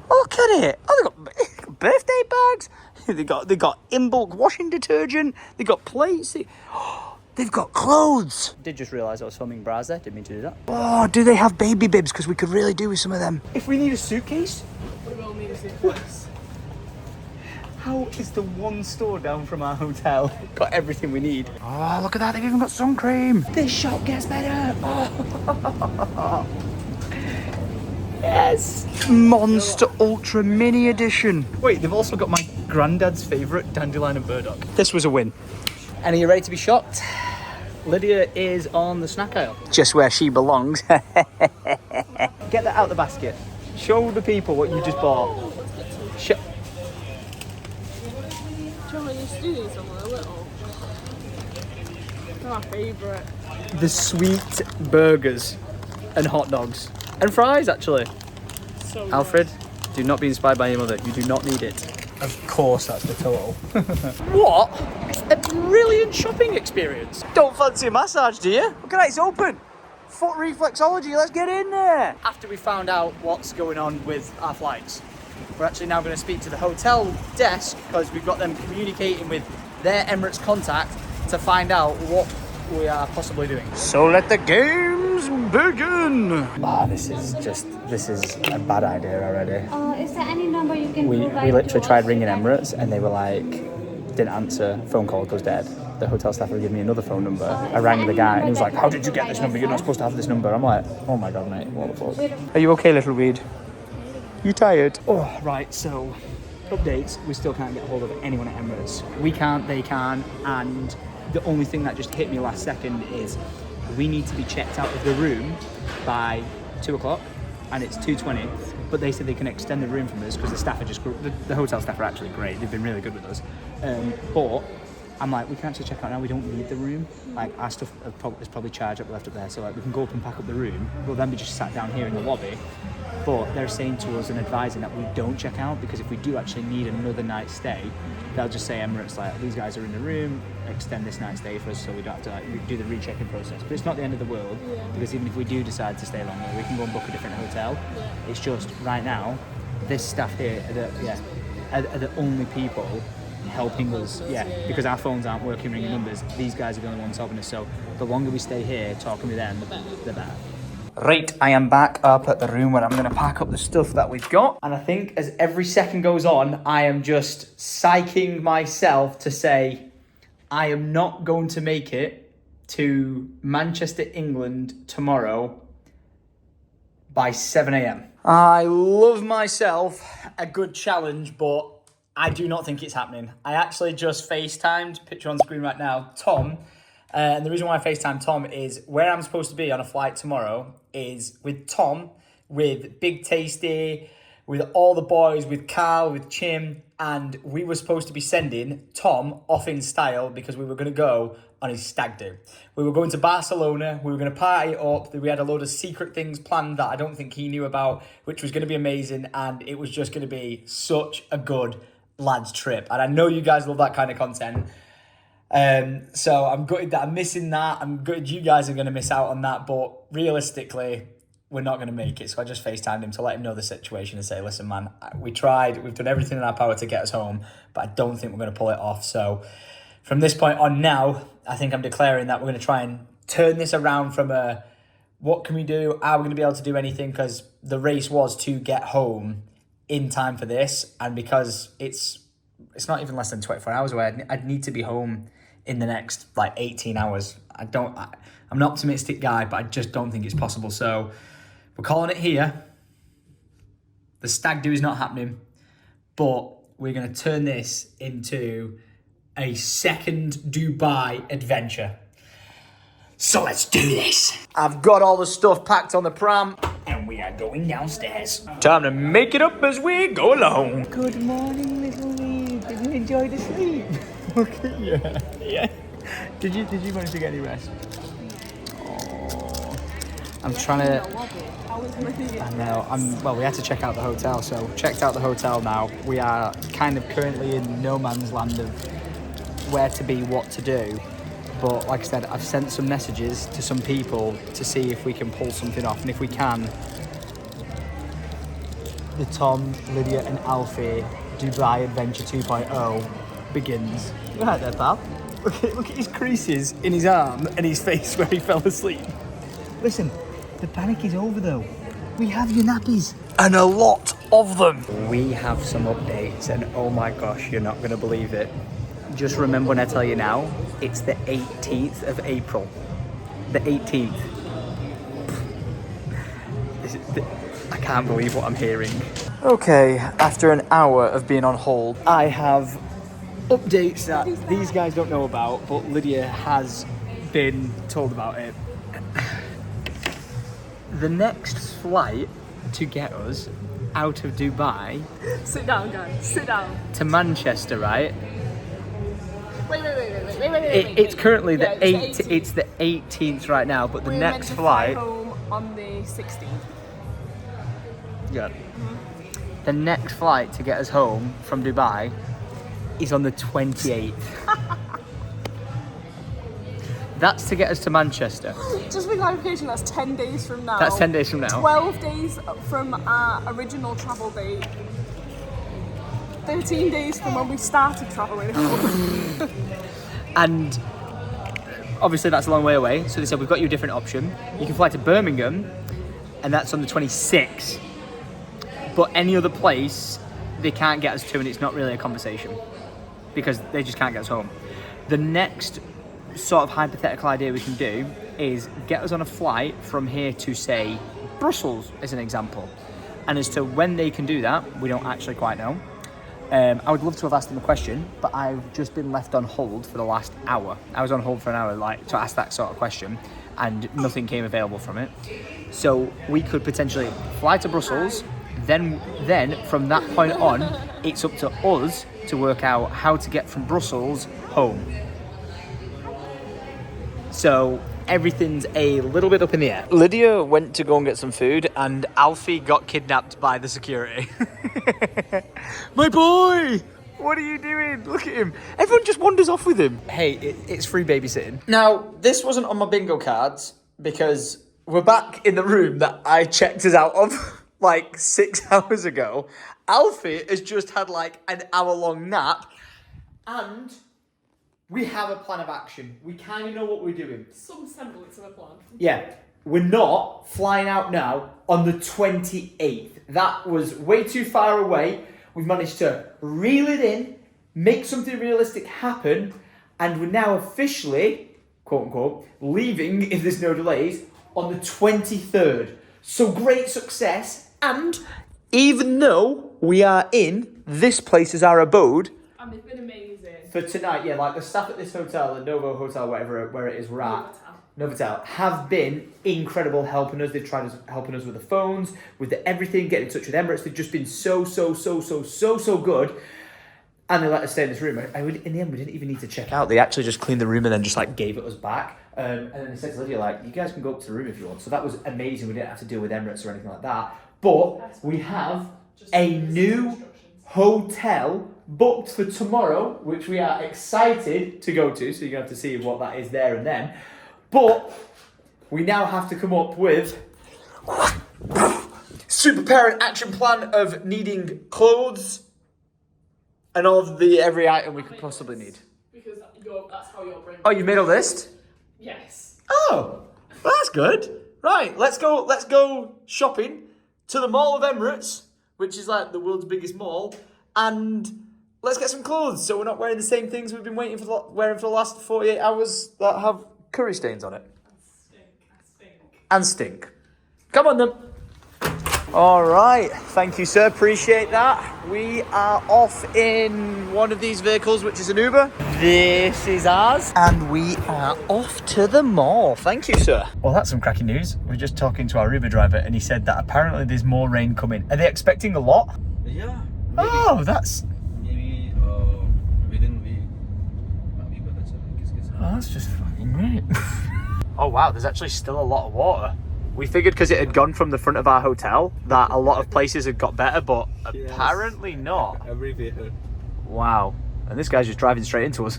Look at it. Oh, they've got birthday bags. They got in bulk washing detergent. They got plates. They've got clothes. Did just realise I was filming bras there. Didn't mean to do that. Oh, do they have baby bibs? Because we could really do with some of them. If we need a suitcase. We will need a suitcase. How is the one store down from our hotel got everything we need? Oh, look at that. They've even got sun cream. This shop gets better. Oh. Yes. Monster Ultra Mini Edition. Wait, they've also got my granddad's favourite dandelion and burdock. This was a win. And are you ready to be shocked? Lydia is on the snack aisle. Just where she belongs. Get that out the basket. Show the people what you just bought. Do you want to do these somewhere a little? They're my favourite. The sweet burgers and hot dogs. And fries, actually. So Alfred, do not be inspired by your mother. You do not need it. Of course, that's the total. What? A brilliant shopping experience. Don't fancy a massage, do you? Look at that, it's open. Foot reflexology, let's get in there. After we found out what's going on with our flights, we're actually now going to speak to the hotel desk because we've got them communicating with their Emirates contact to find out what we are possibly doing. So let the games begin. Ah, this is a bad idea already. Is there any number you can We provide literally to tried us? ringing Emirates and they were like, didn't answer, phone call goes dead. The hotel staff would give me another phone number. I rang the guy and he was like, how did you get this number? You're not supposed to have this number. I'm like, oh my God, mate, what the fuck? Are you okay, little weed? You tired? Oh, right, so updates, we still can't get hold of anyone at Emirates. We can't, they can, and the only thing that just hit me last second is we need to be checked out of the room by 2 o'clock and it's 2:20, but they said they can extend the room from us because the staff are just, the hotel staff are actually great. They've been really good with us. But I'm like, we can actually check out now. We don't need the room. Like our stuff is probably charged up left up there. So like we can go up and pack up the room. We'll then be just sat down here in the lobby. But they're saying to us and advising that we don't check out because if we do actually need another night's stay, they'll just say Emirates like, these guys are in the room, extend this night's stay for us so we don't have to like do the recheck-in process. But it's not the end of the world because even if we do decide to stay longer, we can go and book a different hotel. It's just right now, this staff here are the only people helping us, because our phones aren't working ringing numbers. These guys are the only ones helping us. So the longer we stay here talking with them, the better. Right, I am back up at the room where I'm going to pack up the stuff that we've got. And I think as every second goes on, I am just psyching myself to say, I am not going to make it to Manchester, England tomorrow by 7 a.m. I love myself a good challenge, but I do not think it's happening. I actually just FaceTimed, picture on screen right now, Tom. And the reason why I FaceTime Tom is where I'm supposed to be on a flight tomorrow is with Tom, with Big Tasty, with all the boys, with Carl, with Chim, and we were supposed to be sending Tom off in style because we were going to go on his stag do. We were going to Barcelona, we were going to party it up, we had a load of secret things planned that I don't think he knew about, which was going to be amazing, and it was just going to be such a good lads trip. And I know you guys love that kind of content. So I'm gutted that I'm missing that. I'm gutted you guys are going to miss out on that. But realistically, we're not going to make it. So I just FaceTimed him to let him know the situation and say, listen, man, we tried. We've done everything in our power to get us home. But I don't think we're going to pull it off. So from this point on now, I think I'm declaring that we're going to try and turn this around from a what can we do? Are we going to be able to do anything? Because the race was to get home in time for this. And because it's not even less than 24 hours away, I'd need to be home in the next 18 hours. I'm an optimistic guy, but I just don't think it's possible. So we're calling it here. The stag do is not happening, but we're going to turn this into a second Dubai adventure. So let's do this. I've got all the stuff packed on the pram and we are going downstairs. Time to make it up as we go along. Good morning, little weed. Did you enjoy the sleep? Look at you. Yeah. Did you manage to get any rest? Oh. I'm trying to. I know. Well, we had to check out the hotel, so checked out the hotel now. We are kind of currently in no man's land of where to be, what to do. But like I said, I've sent some messages to some people to see if we can pull something off, and if we can, the Tom, Lydia, and Alfie Dubai Adventure 2.0 begins. Right there, pal. Look at his creases in his arm and his face where he fell asleep. Listen, the panic is over though. We have your nappies. And a lot of them. We have some updates and oh my gosh, you're not gonna believe it. Just remember when I tell you now, it's the 18th of April. The 18th. I can't believe what I'm hearing. Okay, after an hour of being on hold, I have updates that these guys don't know about, but Lydia has been told about it. The next flight to get us out of Dubai... Sit down, guys. Sit down. ...to Manchester, right? Wait. It's currently the yeah, 8th. It's the 18th right now, but the We're next meant to flight... fly home on the 16th. Yeah. The next flight to get us home from Dubai is on the 28th. That's to get us to Manchester. Just for clarification, that's 10 days from now. That's 10 days from now. 12 days from our original travel date. 13 days from when we started travelling. And obviously that's a long way away. So they said, we've got you a different option. You can fly to Birmingham, and that's on the 26th. But any other place, they can't get us to, and it's not really a conversation because they just can't get us home. The next sort of hypothetical idea we can do is get us on a flight from here to, say, Brussels, as an example. And as to when they can do that, we don't actually quite know. I would love to have asked them a question, but I've just been left on hold for the last hour. I was on hold for an hour, to ask that sort of question, and nothing came available from it. So we could potentially fly to Brussels. Then from that point on, it's up to us to work out how to get from Brussels home. So everything's a little bit up in the air. Lydia went to go and get some food, and Alfie got kidnapped by the security. My boy! What are you doing? Look at him. Everyone just wanders off with him. Hey, it's free babysitting. Now, this wasn't on my bingo cards because we're back in the room that I checked us out of like 6 hours ago. Alfie has just had like an hour-long nap, and we have a plan of action. We kind of know what we're doing. Some semblance of a plan. Yeah, we're not flying out now on the 28th. That was way too far away. We've managed to reel it in, make something realistic happen, and we're now officially, quote unquote, leaving, if there's no delays, on the 23rd. So great success, and even though we are in this place as our abode, And they've been amazing. for tonight, yeah, like the staff at this hotel, the Novo Hotel, whatever where it is we're at, Novotel, have been incredible helping us. They've tried helping us with the phones, with the everything, getting in touch with Emirates. They've just been so good. And they let us stay in this room. In the end, we didn't even need to check out. They actually just cleaned the room and then just like gave it us back. And then they said to Lydia, like, you guys can go up to the room if you want. So that was amazing. We didn't have to deal with Emirates or anything like that. But we have a new hotel booked for tomorrow, which we are excited to go to. So you're going to have to see what that is there and then. But we now have to come up with super parent action plan of needing clothes and all of every item we could possibly need. Because that's how your brain. Oh, you made a list? Yes. Oh, well, that's good. Right, let's go shopping to the Mall of Emirates, which is like the world's biggest mall, and let's get some clothes so we're not wearing the same things we've been wearing for the last 48 hours that have curry stains on it. And stink. Come on then. All right, thank you, sir. Appreciate that. We are off in one of these vehicles, which is an Uber. This is ours, and we are off to the mall. Thank you, sir. Well, that's some cracking news. We're just talking to our Uber driver, and he said that apparently there's more rain coming. Are they expecting a lot? Yeah. Oh, that's... Maybe within week. that's just fucking great. Oh wow, there's actually still a lot of water. We figured because it had gone from the front of our hotel that a lot of places had got better, but apparently not. Everywhere. Wow. And this guy's just driving straight into us.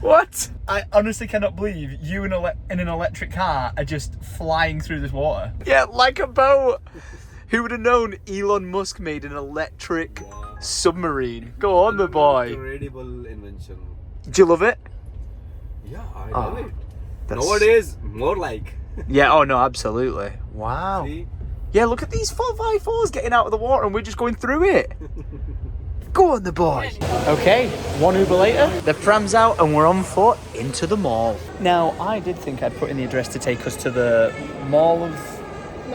What? I honestly cannot believe you in an electric car are just flying through this water. Yeah, like a boat. Who would have known Elon Musk made an electric submarine? Go on, my boy. Incredible invention. Do you love it? Yeah, I love it. That's- Nowadays, more like. Yeah, oh no, absolutely. Wow. See? Yeah, look at these 4x4s getting out of the water and we're just going through it. Go on, the boy. Okay, one Uber later, the pram's out and we're on foot into the mall. Now, I did think I'd put in the address to take us to the Mall of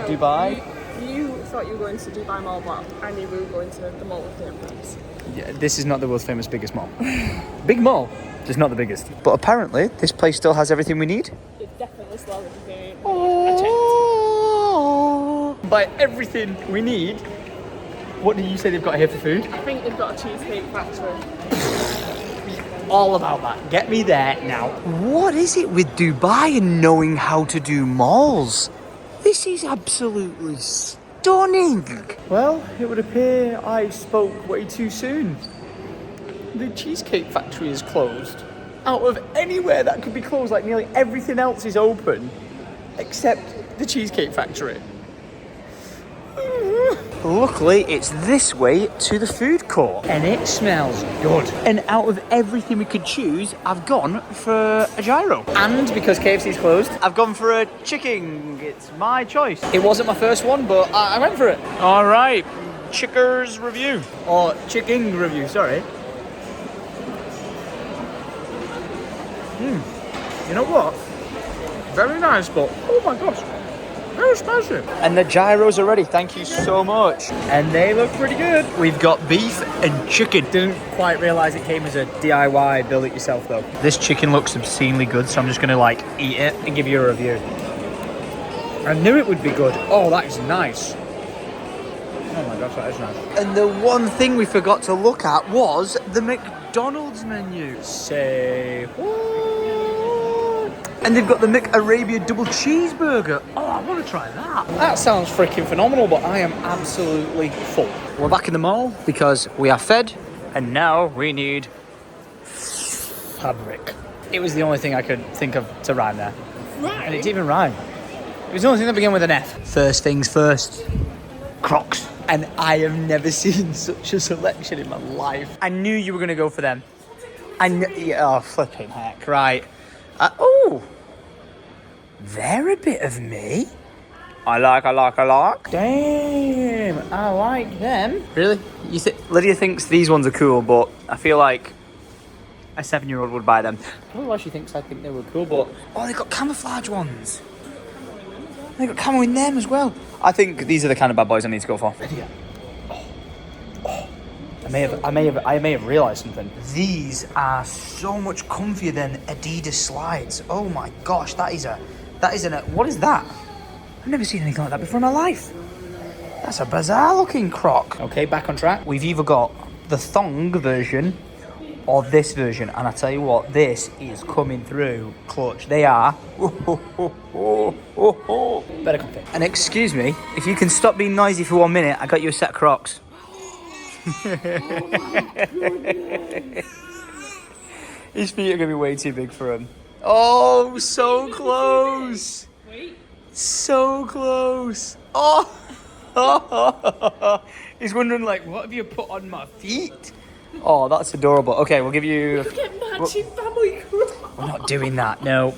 Dubai. You thought you were going to Dubai Mall, but I knew we were going to the Mall of the Emirates. Yeah, this is not the world's famous biggest mall. Big mall, just not the biggest. But apparently, this place still has everything we need. It definitely still has everything. By everything we need, what do you say they've got here for food? I think they've got a cheesecake factory. All about that. Get me there now. What is it with Dubai and knowing how to do malls? This is absolutely stunning. Well, it would appear I spoke way too soon. The Cheesecake Factory is closed. Out of anywhere that could be closed, like nearly everything else is open, except the Cheesecake Factory. Luckily, it's this way to the food court. And it smells good. And out of everything we could choose, I've gone for a gyro. And because KFC's closed, I've gone for a chicken. It's my choice. It wasn't my first one, but I went for it. All right, Chickers review. Or chicken review, sorry. You know what? Very nice, but oh my gosh. Very spicy. And the gyros are ready, thank you so much. And they look pretty good. We've got beef and chicken. Didn't quite realise it came as a DIY build it yourself though. This chicken looks obscenely good, so I'm just gonna like eat it and give you a review. I knew it would be good. Oh, that is nice. Oh my gosh, that is nice. And the one thing we forgot to look at was the McDonald's menu. Say what? And they've got the McArabia double cheeseburger. Oh, I want to try that. That sounds freaking phenomenal, but I am absolutely full. We're back in the mall because we are fed, and now we need fabric. It was the only thing I could think of to rhyme there. Right. And it didn't even rhyme. It was the only thing that began with an F. First things first, Crocs. And I have never seen such a selection in my life. I knew you were going to go for them. Oh, flipping heck, right. Oh, they're a bit of me. I like. Damn, I like them. Really? Lydia thinks these ones are cool, but I feel like a 7-year-old would buy them. I don't know why she thinks I think they were cool, but... Oh, they've got camouflage ones. They've got camo in them as well. I think these are the kind of bad boys I need to go for. Lydia. I may have realised something. These are so much comfier than Adidas slides. Oh my gosh, that is what is that? I've never seen anything like that before in my life. That's a bizarre looking Croc. Okay, back on track. We've either got the thong version or this version, and I tell you what, this is coming through clutch. They are. Better comfy. And excuse me, if you can stop being noisy for 1 minute, I got you a set of Crocs. His feet are gonna be way too big for him. Oh, so close. Wait. So close. Oh. He's wondering like, what have you put on my feet? Oh, that's adorable. Okay, we'll give you... You get matching family Crocs. We're not doing that. No.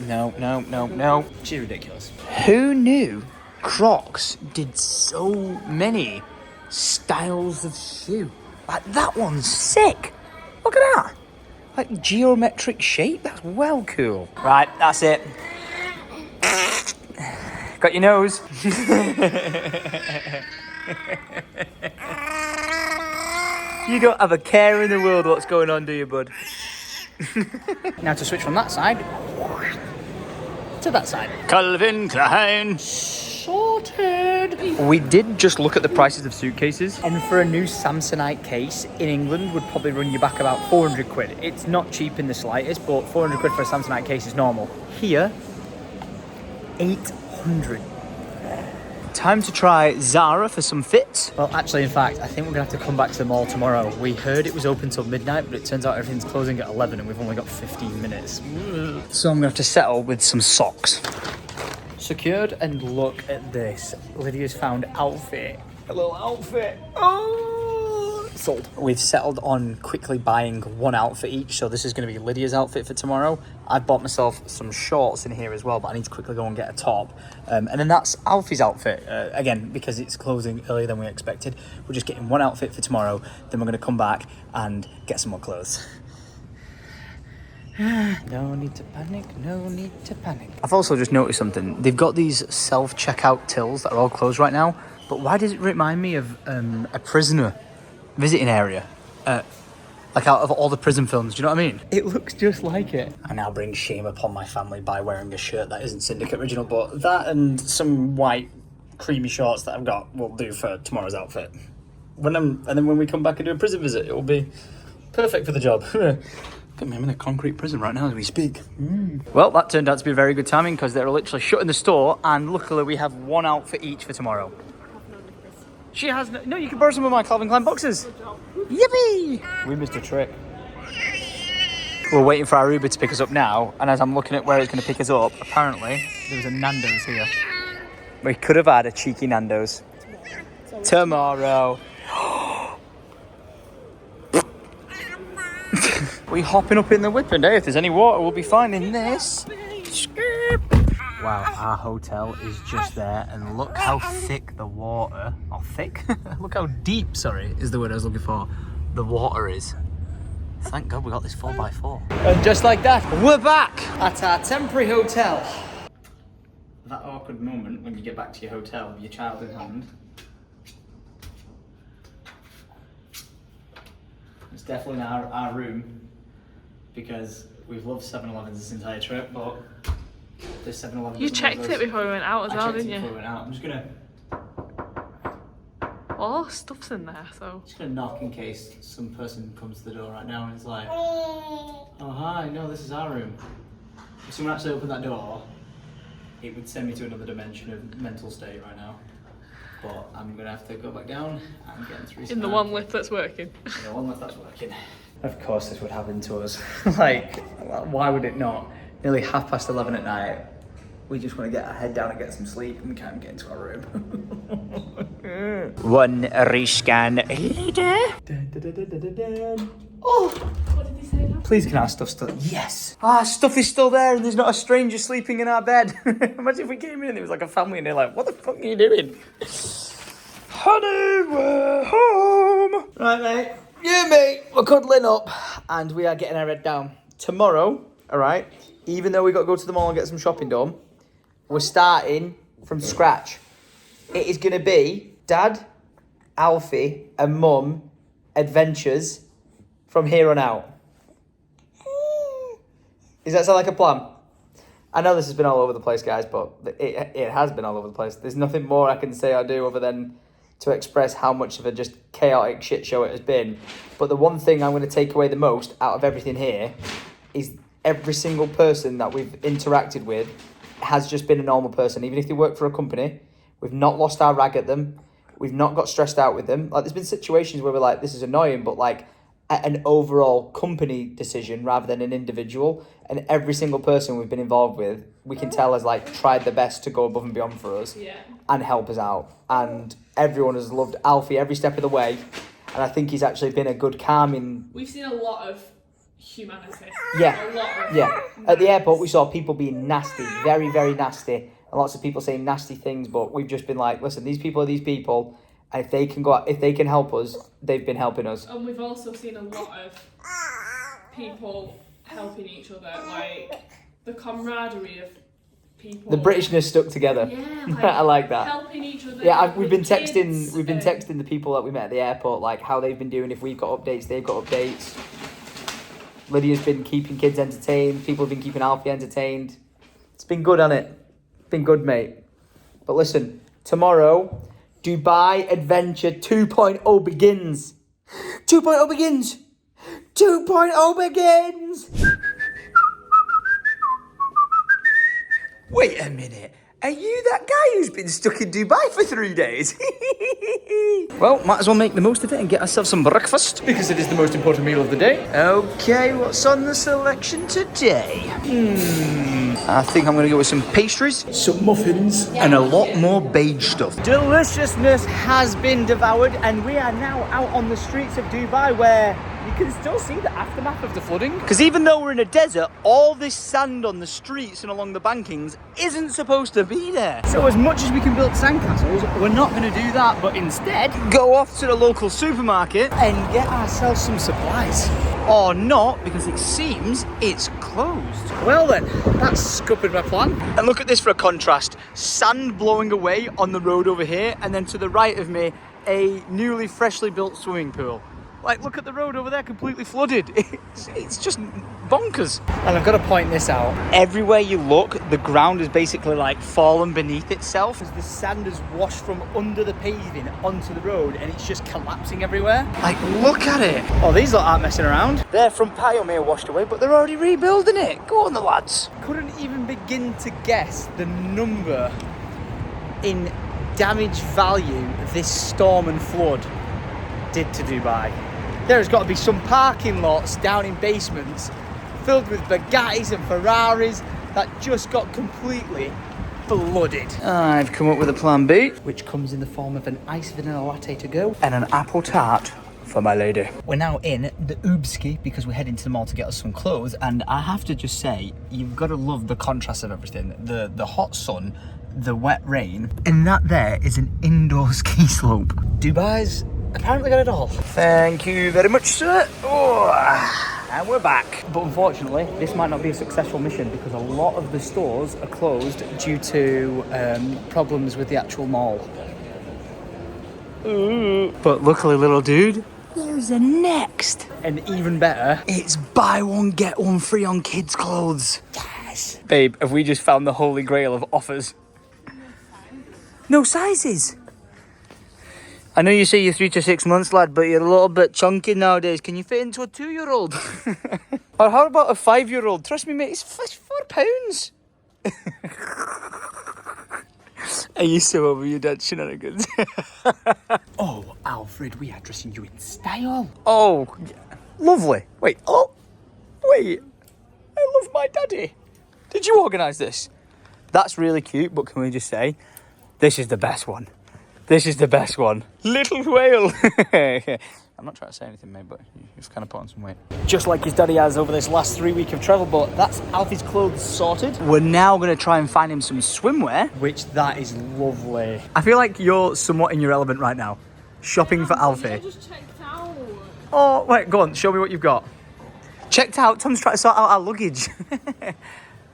She's ridiculous. Who knew Crocs did so many styles of shoe? Like, that one's sick. Look at that. Like, geometric shape. That's well cool. Right, that's it. Got your nose. You don't have a care in the world what's going on, do you, bud? Now to switch from that side to that side. Calvin Klein. sorted. We did just look at the prices of suitcases, and for a new Samsonite case in England would probably run you back about 400 quid. It's not cheap in the slightest, but 400 quid for a Samsonite case is normal. Here, 800. Time to try Zara for some fits. Well, actually, in fact, I think we're gonna have to come back to the mall tomorrow. We heard it was open till midnight, but it turns out everything's closing at 11 and we've only got 15 minutes. So I'm gonna have to settle with some socks. Secured, and look at this. Lydia's found outfit. A little outfit. Oh! Sold. We've settled on quickly buying one outfit each, so this is going to be Lydia's outfit for tomorrow. I've bought myself some shorts in here as well, but I need to quickly go and get a top. And then that's Alfie's outfit. Again, because it's closing earlier than we expected, we're just getting one outfit for tomorrow, then we're going to come back and get some more clothes. No need to panic, no need to panic. I've also just noticed something. They've got these self-checkout tills that are all closed right now, but why does it remind me of a prisoner visiting area? Like out of all the prison films, do you know what I mean? It looks just like it. I now bring shame upon my family by wearing a shirt that isn't Syndicate original, but that and some white creamy shorts that I've got will do for tomorrow's outfit. And then when we come back and do a prison visit, it will be perfect for the job. I'm in a concrete prison right now as we speak. Well, that turned out to be very good timing because they're literally shutting the store, and luckily we have one outfit each for tomorrow. She has no, you can borrow some of my Calvin Klein boxes. Yippee! We missed a trick. We're waiting for our Uber to pick us up now, and as I'm looking at where it's going to pick us up, apparently there was a Nando's here. We could have had a cheeky Nando's. Tomorrow. We hopping up in the whip, and if there's any water, we'll be fine in this. Wow, our hotel is just there, and look how thick the water, or thick? Look how deep, sorry, is the word I was looking for, the water is. Thank God we got this 4x4. And just like that, we're back at our temporary hotel. That awkward moment when you get back to your hotel with your child in hand. It's definitely not our room, because we've loved 7-Elevens this entire trip, but this 7-Eleven. You checked it before we went out as well, didn't you? Before we went out. I'm just gonna. All stuff's in there, so. Just gonna knock in case some person comes to the door right now and is like, "Oh hi, no, this is our room." If someone actually opened that door, it would send me to another dimension of mental state right now. But I'm gonna have to go back down and get into in the one lift that's working. In the one lift that's working. Of course this would happen to us. Like, why would it not? Nearly 11:30 at night. We just want to get our head down and get some sleep, and we can't get into our room. One rescan later. Oh! What did he say now? Please, can our stuff still? Yes! Our stuff is still there, and there's not a stranger sleeping in our bed. Imagine if we came in and there was like a family, and they're like, "What the fuck are you doing?" Honey, we're home! Right, mate. You, mate. We're cuddling up, and we are getting our head down. Tomorrow, alright, even though we got to go to the mall and get some shopping done, we're starting from scratch. It is going to be Dad, Alfie, and Mum adventures from here on out. Does that sound like a plan? I know this has been all over the place, guys, but it has been all over the place. There's nothing more I can say or do other than to express how much of a just chaotic shit show it has been. But the one thing I'm going to take away the most out of everything here is every single person that we've interacted with has just been a normal person. Even if they work for a company, we've not lost our rag at them. We've not got stressed out with them. Like, there's been situations where we're like, this is annoying, but like an overall company decision rather than an individual. And every single person we've been involved with, we can tell has like tried their best to go above and beyond for us and help us out. And everyone has loved Alfie every step of the way. And I think he's actually been a good calming. We've seen a lot of humanity. Yeah. A lot of Yeah. At the airport, we saw people being nasty, very, very nasty. And lots of people saying nasty things, but we've just been like, listen, these people are these people. And if they can go out, if they can help us, they've been helping us. And we've also seen a lot of people helping each other, like the camaraderie of people. The Britishness stuck together. Yeah, like, I like that. Helping each other. Yeah, we've been with texting. kids, We've been texting the people that we met at the airport, like how they've been doing. If we've got updates, they've got updates. Lydia's been keeping kids entertained. People have been keeping Alfie entertained. It's been good, hasn't it? Been good, mate. But listen, tomorrow, Dubai Adventure 2.0 begins. 2.0 begins. 2.0 begins. Wait a minute. Are you that guy who's been stuck in Dubai for 3 days? Well, might as well make the most of it and get ourselves some breakfast, because it is the most important meal of the day. Okay, what's on the selection today? I think I'm going to go with some pastries, some muffins, and a lot more beige stuff. Deliciousness has been devoured, and we are now out on the streets of Dubai where you can still see the aftermath of the flooding. Because even though we're in a desert, all this sand on the streets and along the bankings isn't supposed to be there. So as much as we can build sandcastles, we're not going to do that, but instead go off to the local supermarket and get ourselves some supplies. Or not, because it seems it's closed. Well then, that's scuppered my plan. And look at this for a contrast. Sand blowing away on the road over here, and then to the right of me, a newly freshly built swimming pool. Like, look at the road over there, completely flooded. It's just bonkers. And I've got to point this out. Everywhere you look, the ground is basically like fallen beneath itself as the sand has washed from under the paving onto the road, and it's just collapsing everywhere. Like, look at it. Oh, these lot aren't messing around. Their front patio may have washed away, but they're already rebuilding it. Go on, the lads. Couldn't even begin to guess the number in damage value this storm and flood did to Dubai. There's got to be some parking lots down in basements filled with Bugattis and Ferraris that just got completely flooded. I've come up with a plan B, which comes in the form of an iced vanilla latte to go and an apple tart for my lady. We're now in the Ubski because we're heading to the mall to get us some clothes, and I have to just say, you've got to love the contrast of everything. The hot sun, the wet rain, and that there is an indoor ski slope. Dubai's apparently got it all. Thank you very much, sir. Oh, and we're back. But unfortunately, this might not be a successful mission because a lot of the stores are closed due to problems with the actual mall. Ooh. But luckily, little dude, there's a next. And even better, it's buy one, get one free on kids' clothes. Yes. Babe, have we just found the holy grail of offers? No sizes. I know you say you're 3 to 6 months, lad, but you're a little bit chunky nowadays. Can you fit into a 2-year-old? Or how about a 5-year-old? Trust me, mate, it's £4. Are you so over your dad's shenanigans? Oh, Alfred, we are dressing you in style. Oh, lovely. Wait, I love my daddy. Did you organise this? That's really cute, but can we just say, this is the best one. This is the best one. Little whale. I'm not trying to say anything, mate, but you've kind of put on some weight. Just like his daddy has over this last 3 weeks of travel, but that's Alfie's clothes sorted. We're now going to try and find him some swimwear, which that is lovely. I feel like you're somewhat in your element right now. Shopping for Alfie. I just checked out. Oh, wait, go on, show me what you've got. Checked out, Tom's trying to sort out our luggage.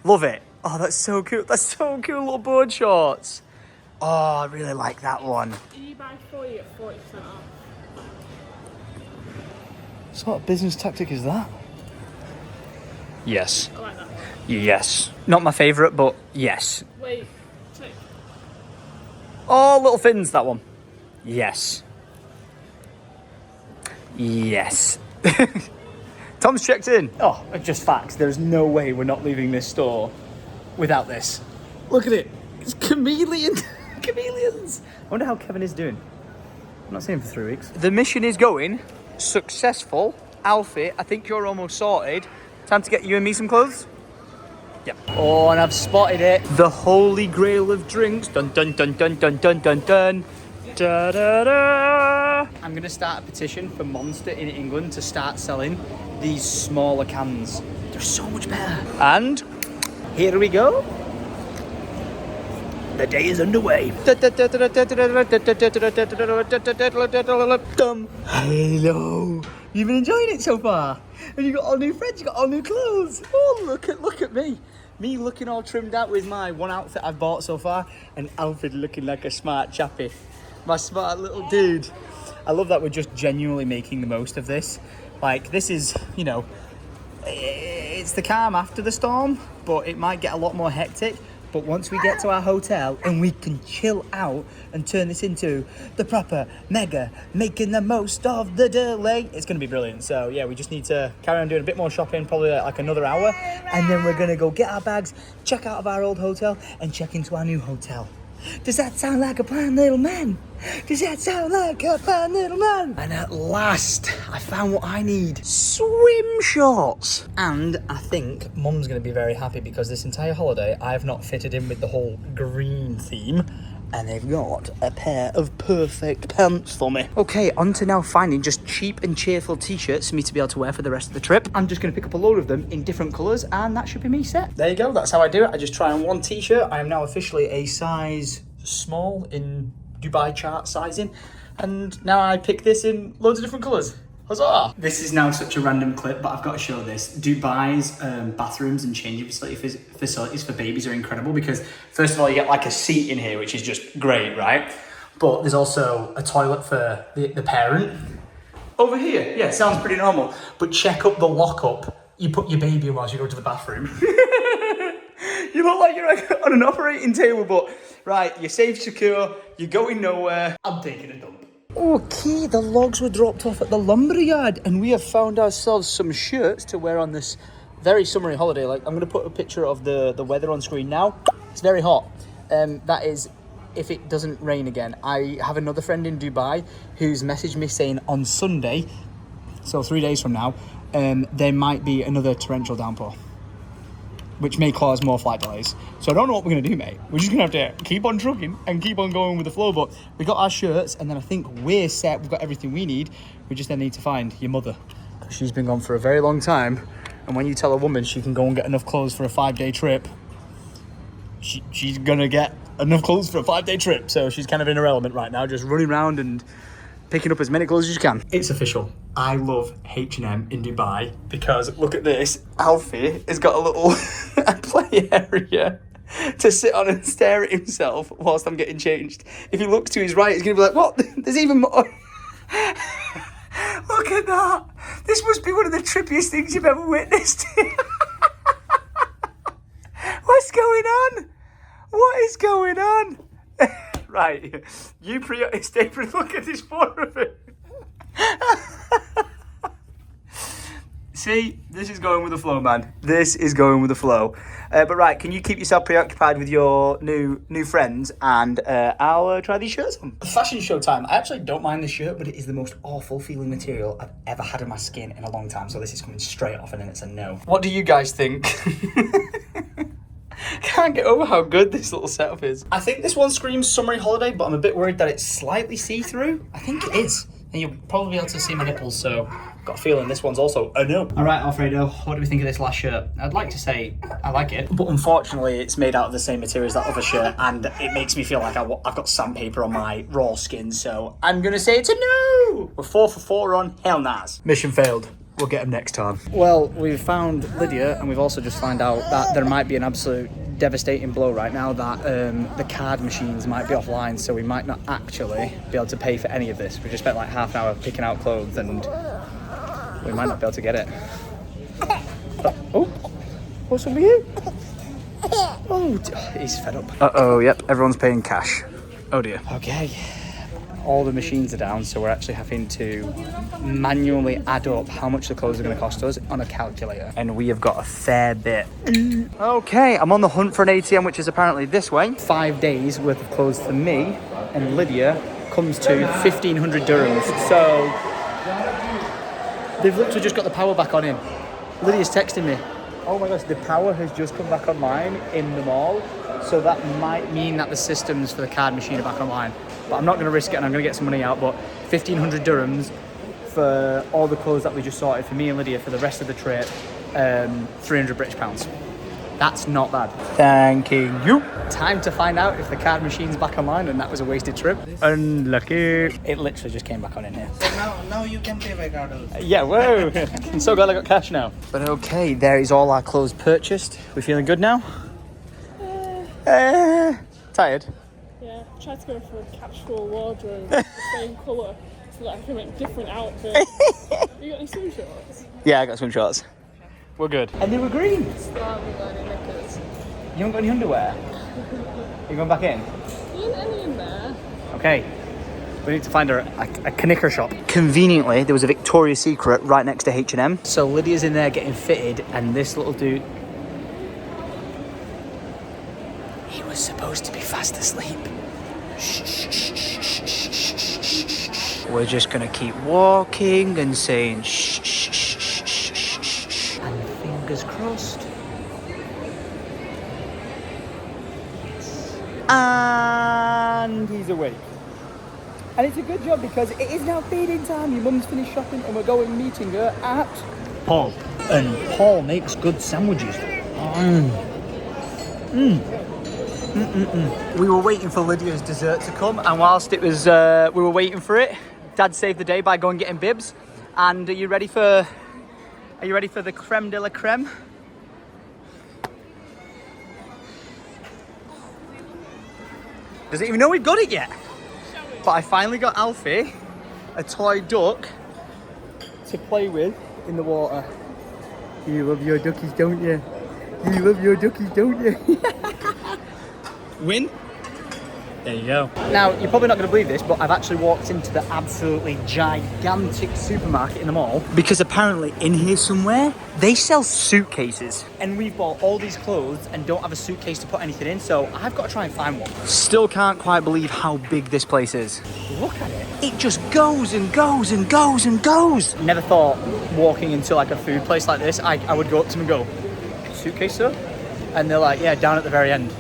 Love it. Oh, that's so cool. That's so cool, little board shorts. Oh, I really like that one. You buy 40 at 40% off. What sort of business tactic is that? Yes. I like that. Yes. Not my favourite, but yes. Wait, check. Oh, little fins, that one. Yes. Yes. Tom's checked in. Oh, just facts. There's no way we're not leaving this store without this. Look at it. It's chameleon. Chameleons. I wonder how Kevin is doing. I'm not seeing him for 3 weeks. The mission is going successful. Alfie, I think you're almost sorted. Time to get you and me some clothes? Yep. Oh, and I've spotted it. The holy grail of drinks. Dun dun dun dun dun dun dun dun. Da da da. I'm going to start a petition for Monster in England to start selling these smaller cans. They're so much better. And here we go. The day is underway. Hello. You've been enjoying it so far? And you got all new friends, you got all new clothes. Oh, look at me. Me looking all trimmed out with my one outfit I've bought so far, and Alfred looking like a smart chappy. My smart little dude. I love that we're just genuinely making the most of this. Like, this is, you know, it's the calm after the storm, but it might get a lot more hectic. But once we get to our hotel and we can chill out and turn this into the proper mega making the most of the delay, it's going to be brilliant. So yeah, we just need to carry on doing a bit more shopping, probably like another hour, and then we're going to go get our bags, check out of our old hotel and check into our new hotel. Does that sound like a plan, little man? Does that sound like a plan, little man? And at last, I found what I need. Swim shorts. And I think Mum's going to be very happy because this entire holiday, I have not fitted in with the whole green theme. And they've got a pair of perfect pants for me. Okay, on to now finding just cheap and cheerful t-shirts for me to be able to wear for the rest of the trip. I'm just going to pick up a load of them in different colours and that should be me set. There you go, that's how I do it. I just try on one t-shirt. I am now officially a size small in Dubai chart sizing. And now I pick this in loads of different colours. Huzzah! This is now such a random clip, but I've got to show this. Dubai's bathrooms and changing facilities for babies are incredible because, first of all, you get like a seat in here, which is just great, right? But there's also a toilet for the parent. Over here, yeah, sounds pretty normal. But check up the lockup. You put your baby in whilst you go to the bathroom. You look like you're like on an operating table, but right, you're safe, secure, you're going nowhere. I'm taking a dump. Okay, the logs were dropped off at the lumberyard and we have found ourselves some shirts to wear on this very summery holiday. Like, I'm going to put a picture of the weather on screen now. It's very hot. That is if it doesn't rain again. I have another friend in Dubai who's messaged me saying on Sunday, so 3 days from now, there might be another torrential downpour, which may cause more flight delays. So I don't know what we're gonna do, mate. We're just gonna have to keep on trucking and keep on going with the flow, but we got our shirts and then I think we're set, we've got everything we need. We just then need to find your mother. She's been gone for a very long time, and when you tell a woman she can go and get enough clothes for a 5-day trip, she's gonna get enough clothes for a 5-day trip. So she's kind of in her element right now, just running around and picking up as many clothes as you can. It's official. I love H&M in Dubai because look at this. Alfie has got a little play area to sit on and stare at himself whilst I'm getting changed. If he looks to his right, he's going to be like, what? There's even more. Look at that. This must be one of the trippiest things you've ever witnessed. What's going on? What is going on? Right, you stay look at this photo of it. See, this is going with the flow, man. This is going with the flow. But right, can you keep yourself preoccupied with your new friends and I'll try these shirts on. Fashion show time. I actually don't mind this shirt, but it is the most awful feeling material I've ever had on my skin in a long time. So this is coming straight off and then it's a no. What do you guys think? Can't get over how good this little setup is. I think this one screams summery holiday, but I'm a bit worried that it's slightly see-through. I think it is. And you'll probably be able to see my nipples, so I've got a feeling this one's also a no. All right, Alfredo, what do we think of this last shirt? I'd like to say I like it, but unfortunately it's made out of the same material as that other shirt, and it makes me feel like I've got sandpaper on my raw skin, so I'm gonna say it's a no. We're 4 for 4 on hell nas. Mission failed. We'll get them next time. Well, we've found Lydia, and we've also just found out that there might be an absolute devastating blow right now that the card machines might be offline, so we might not actually be able to pay for any of this. We just spent like half an hour picking out clothes and we might not be able to get it. Oh, what's up with you? Oh, he's fed up. Uh-oh, yep, everyone's paying cash. Oh dear. Okay. All the machines are down, so we're actually having to manually add up how much the clothes are going to cost us on a calculator. And we have got a fair bit. Okay, I'm on the hunt for an ATM, which is apparently this way. 5 days worth of clothes for me, and Lydia comes to 1,500 dirhams. So they've literally just got the power back on in. Lydia's texting me. Oh my gosh, the power has just come back online in the mall. So that might mean that the systems for the card machine are back online. But I'm not going to risk it and I'm going to get some money out. But 1,500 dirhams for all the clothes that we just sorted for me and Lydia for the rest of the trip, 300 British pounds. That's not bad. Thank you. Time to find out if the card machine's back online and that was a wasted trip. Unlucky. It literally just came back on in here. So now you can pay by card also. Yeah, whoa. I'm so glad I got cash now. But okay, there is all our clothes purchased. We feeling good now? Tired? Yeah, I tried to go for a capsule wardrobe, the same colour, so that I can make different outfits. You got any swim shorts? Yeah, I got swim shorts. We're good. And they were green. Still haven't got any knickers. You haven't got any underwear? You going back in? Ain't any in there. Okay. We need to find a knicker shop. Conveniently, there was a Victoria's Secret right next to H&M. So Lydia's in there getting fitted, and this little dude... He was supposed to be fast asleep. Shh, shh, shh, shh, shh, shh, shh, shh. We're just gonna keep walking and saying shh, shh, shh, shh, shh, shh, shh. And fingers crossed. And he's awake. And it's a good job because it is now feeding time. Your mum's finished shopping and we're going meeting her at Paul. And Paul makes good sandwiches. We were waiting for Lydia's dessert to come, and whilst it was we were waiting for it, Dad saved the day by going getting bibs. And are you ready for the creme de la creme? Doesn't even know we've got it yet. But I finally got Alfie a toy duck to play with in the water. You love your duckies, don't you? You love your duckies, don't you? Win? There you go. Now, you're probably not going to believe this, but I've actually walked into the absolutely gigantic supermarket in the mall because apparently in here somewhere, they sell suitcases. And we've bought all these clothes and don't have a suitcase to put anything in, so I've got to try and find one. Still can't quite believe how big this place is. Look at it. It just goes and goes and goes and goes. Never thought walking into like a food place like this, I would go up to them and go, suitcase, sir? And they're like, yeah, down at the very end.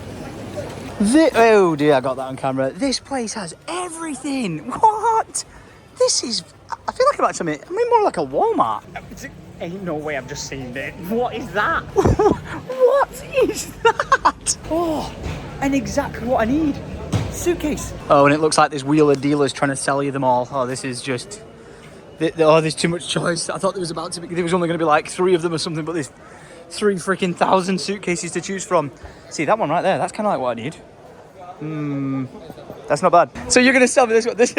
Oh dear, I got that on camera. This place has everything. What? This is... I feel like I'm actually... I mean, more like a Walmart. Ain't no way I've just seen it. What is that? What is that? Oh, and exactly what I need. Suitcase. Oh, and it looks like this wheeler dealer's trying to sell you them all. Oh, this is just... Oh, there's too much choice. I thought there was only going to be like 3 of them or something, but there's 3 freaking thousand suitcases to choose from. See, that one right there, that's kind of like what I need. That's not bad. So you're going to sell me this one? This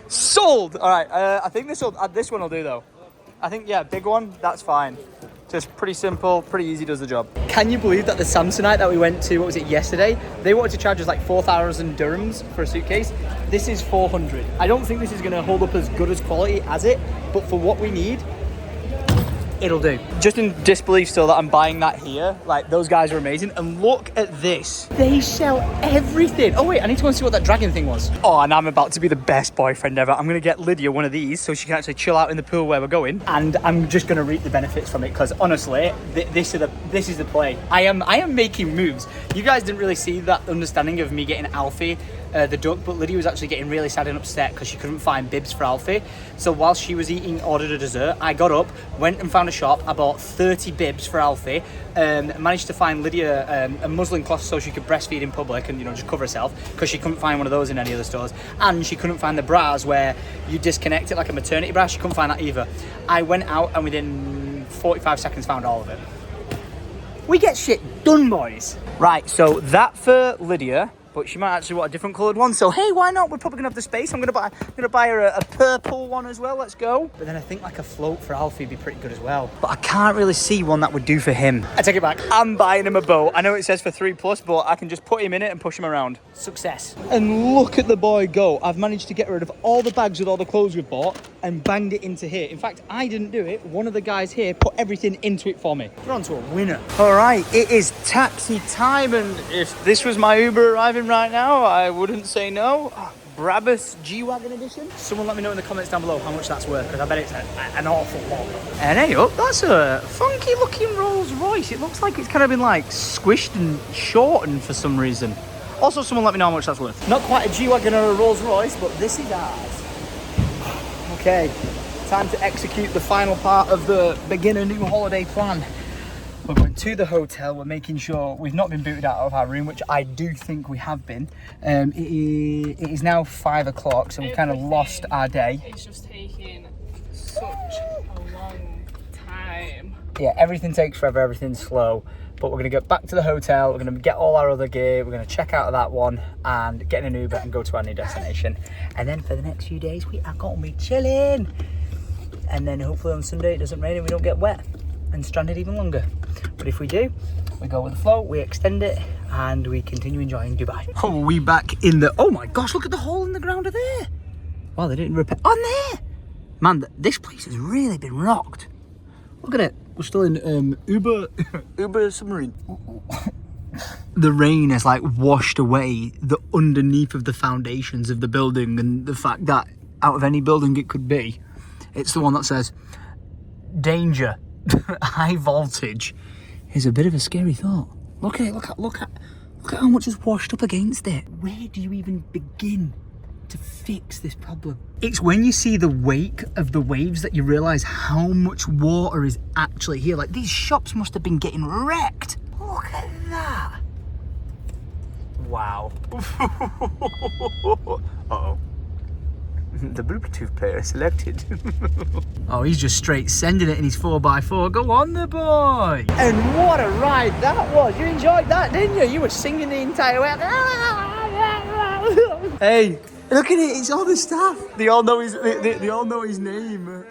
sold! All right, I think this one will do, though. I think, yeah, big one, that's fine. Just pretty simple, pretty easy, does the job. Can you believe that the Samsonite that we went to, what was it, yesterday? They wanted to charge us like 4,000 dirhams for a suitcase. This is 400. I don't think this is going to hold up as good as quality as it, but for what we need, it'll do. Just in disbelief still that I'm buying that here. Like, those guys are amazing. And look at this. They sell everything. Oh wait, I need to go and see what that dragon thing was. Oh, and I'm about to be the best boyfriend ever. I'm gonna get Lydia one of these so she can actually chill out in the pool where we're going. And I'm just gonna reap the benefits from it because honestly, this is the play. I am making moves. You guys didn't really see that understanding of me getting Alfie the duck, but Lydia was actually getting really sad and upset because she couldn't find bibs for Alfie. So while she was eating, ordered a dessert, I got up, went and found a shop. I bought 30 bibs for Alfie, managed to find Lydia a muslin cloth so she could breastfeed in public and, you know, just cover herself because she couldn't find one of those in any other stores. And she couldn't find the bras where you disconnect it like a maternity bra. She couldn't find that either. I went out and within 45 seconds found all of it. We get shit done, boys. Right, so that for Lydia. But she might actually want a different coloured one. So hey, why not? We're probably gonna have the space. I'm gonna buy her a purple one as well. Let's go. But then I think like a float for Alfie would be pretty good as well. But I can't really see one that would do for him. I take it back. I'm buying him a boat. I know it says for 3+, but I can just put him in it and push him around. Success. And look at the boy go. I've managed to get rid of all the bags with all the clothes we've bought and banged it into here. In fact, I didn't do it. One of the guys here put everything into it for me. We're on to a winner. All right, it is taxi time. And if this was my Uber arriving right now, I wouldn't say no. Brabus G-Wagon edition. Someone let me know in the comments down below how much that's worth, because I bet it's an awful lot. And hey up, that's a funky looking Rolls Royce. It looks like it's kind of been like squished and shortened for some reason. Also, someone let me know how much that's worth. Not quite a G-Wagon or a Rolls Royce, but this is ours. Okay, time to execute the final part of the beginner new holiday plan. We're going to the hotel. We're making sure we've not been booted out of our room, which I do think we have been. It is now 5 o'clock, so we've kind of lost our day. It's just taking such a long time. Yeah, everything takes forever, everything's slow. But we're going to get back to the hotel. We're going to get all our other gear. We're going to check out of that one and get in an Uber and go to our new destination. And then for the next few days, we are going to be chilling. And then hopefully on Sunday it doesn't rain and we don't get wet and stranded even longer. But if we do, we go with the flow, we extend it, and we continue enjoying Dubai. Oh, we back in the... Oh my gosh, look at the hole in the ground of there. Wow, they didn't repair... On there! Man, this place has really been rocked. Look at it. We're still in Uber submarine. The rain has like washed away the underneath of the foundations of the building, and the fact that out of any building it could be, it's the one that says danger, high voltage, is a bit of a scary thought. Look at how much is washed up against it. Where do you even begin to fix this problem? It's when you see the wake of the waves that you realise how much water is actually here. Like, these shops must have been getting wrecked. Look at that. Wow. Uh-oh. The Bluetooth player selected. Oh, he's just straight sending it in his 4x4. Go on, the boy. And what a ride that was. You enjoyed that, didn't you? You were singing the entire way. Hey, look at it. It's all the staff. They all know his name.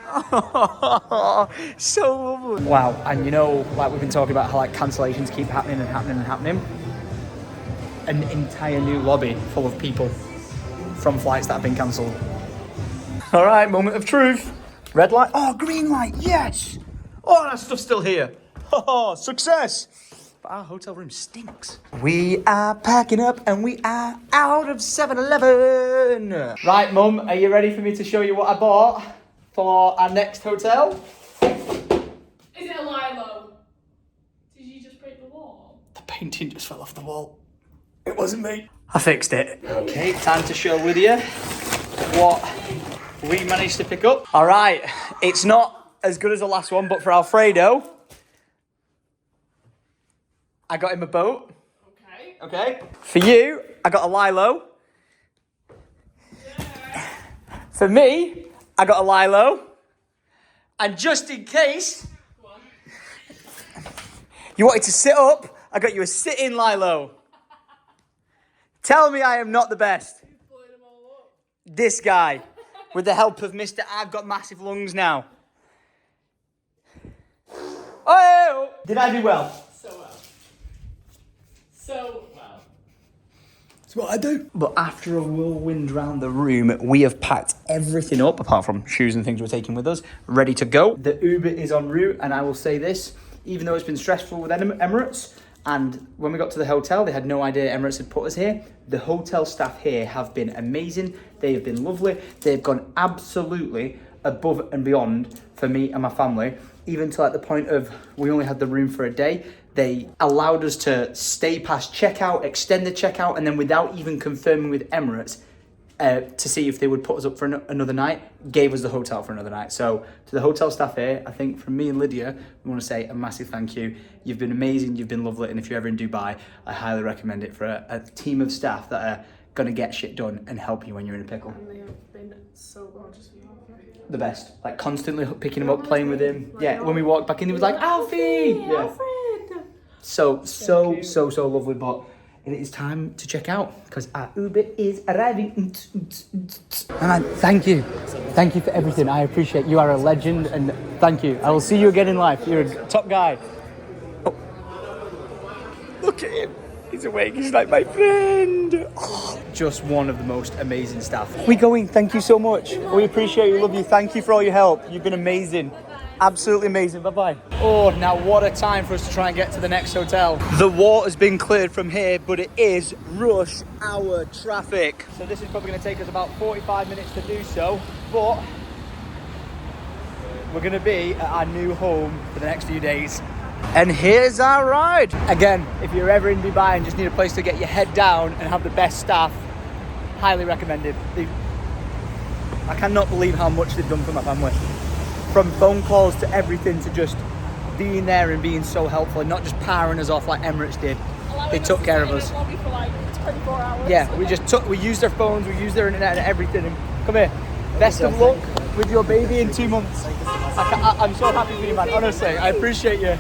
So lovely. Wow. And you know, like we've been talking about how like cancellations keep happening and happening and happening. An entire new lobby full of people from flights that have been cancelled. All right, moment of truth. Red light. Oh, green light. Yes. Oh, that stuff's still here. Oh, success. But our hotel room stinks. We are packing up and we are out of 7-Eleven. Right, Mum, are you ready for me to show you what I bought for our next hotel? Is it a Lilo? Did you just break the wall? The painting just fell off the wall. It wasn't me. I fixed it. Okay, time to share with you what we managed to pick up. All right, it's not as good as the last one, but for Alfredo, I got him a boat. Okay. For you, I got a Lilo. Yeah. For me, I got a Lilo. And just in case you wanted to sit up, I got you a sit-in Lilo. Tell me I am not the best. This guy, with the help of Mr. I've got massive lungs now. Oh! Did I do well? So well. So well. That's what I do. But after a whirlwind round the room, we have packed everything up, apart from shoes and things we're taking with us, ready to go. The Uber is en route, and I will say this, even though it's been stressful with Emirates, and when we got to the hotel, they had no idea Emirates had put us here. The hotel staff here have been amazing. They have been lovely. They've gone absolutely above and beyond for me and my family, even to like the point of we only had the room for a day. They allowed us to stay past checkout, extend the checkout, and then without even confirming with Emirates to see if they would put us up for another night, gave us the hotel for another night. So to the hotel staff here, I think from me and Lydia, we want to say a massive thank you. You've been amazing, you've been lovely, and if you're ever in Dubai, I highly recommend it for a team of staff that are going to get shit done and help you when you're in a pickle. And they have been so gorgeous. The best. Like constantly picking him up, playing with him. Yeah, when we walked back in, he was like, Alfie! Yeah. Alfred! So lovely, but it is time to check out because our Uber is arriving. And thank you for everything. I appreciate you. Are a legend, and thank you. I will see you again in life. You're a top guy. Oh. Look at him. He's awake. He's like my friend. Oh. Just one of the most amazing staff. We going. Thank you so much. We appreciate you. Love you. Thank you for all your help. You've been amazing. Absolutely amazing. Bye-bye. Oh, now what a time for us to try and get to the next hotel. The water's been cleared from here, but it is rush hour traffic. So this is probably going to take us about 45 minutes to do so, but we're going to be at our new home for the next few days. And here's our ride. Again, if you're ever in Dubai and just need a place to get your head down and have the best staff, highly recommended. I cannot believe how much they've done for my family. From phone calls to everything, to just being there and being so helpful and not just powering us off like Emirates did. They took care of us. For like 24 hours. Yeah, we used their phones, we used their internet and everything. And come here. Best of luck with your baby in 2 months. I'm so happy for you, man. Honestly, I appreciate you.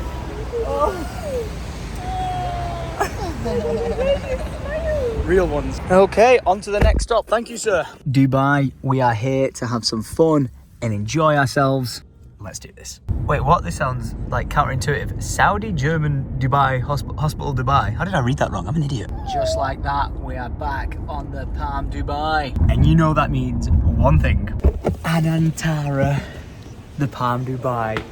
Real ones. Okay, on to the next stop. Thank you, sir. Dubai, we are here to have some fun and enjoy ourselves. Let's do this. Wait, what? This sounds like counterintuitive. Saudi, German, Dubai, hospital Dubai. How did I read that wrong? I'm an idiot. Just like that, we are back on the Palm Dubai. And you know that means one thing. Anantara, the Palm Dubai.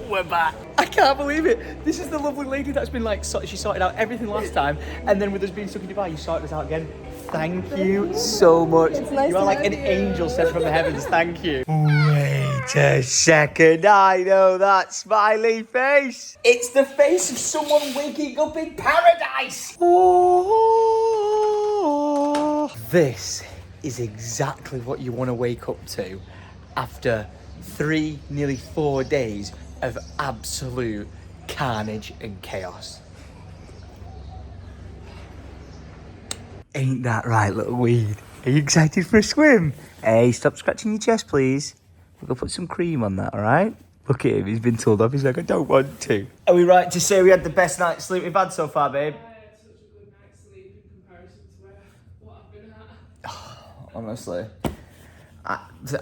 We're back. I can't believe it. This is the lovely lady that's been like, she sorted out everything last time. And then with us being stuck in Dubai, you sorted us out again. Thank you so much. You are like an angel sent from the heavens. Thank you. Wait a second. I know that smiley face. It's the face of someone waking up in paradise. Oh. This is exactly what you want to wake up to after 3, nearly 4 days of absolute carnage and chaos. Ain't that right, little weed? Are you excited for a swim? Hey, stop scratching your chest, please. We're gonna put some cream on that, all right? Look at him, he's been told off. He's like, I don't want to. Are we right to say we had the best night's sleep we've had so far, babe? Such a good night's sleep in comparison to what I've been at. Honestly.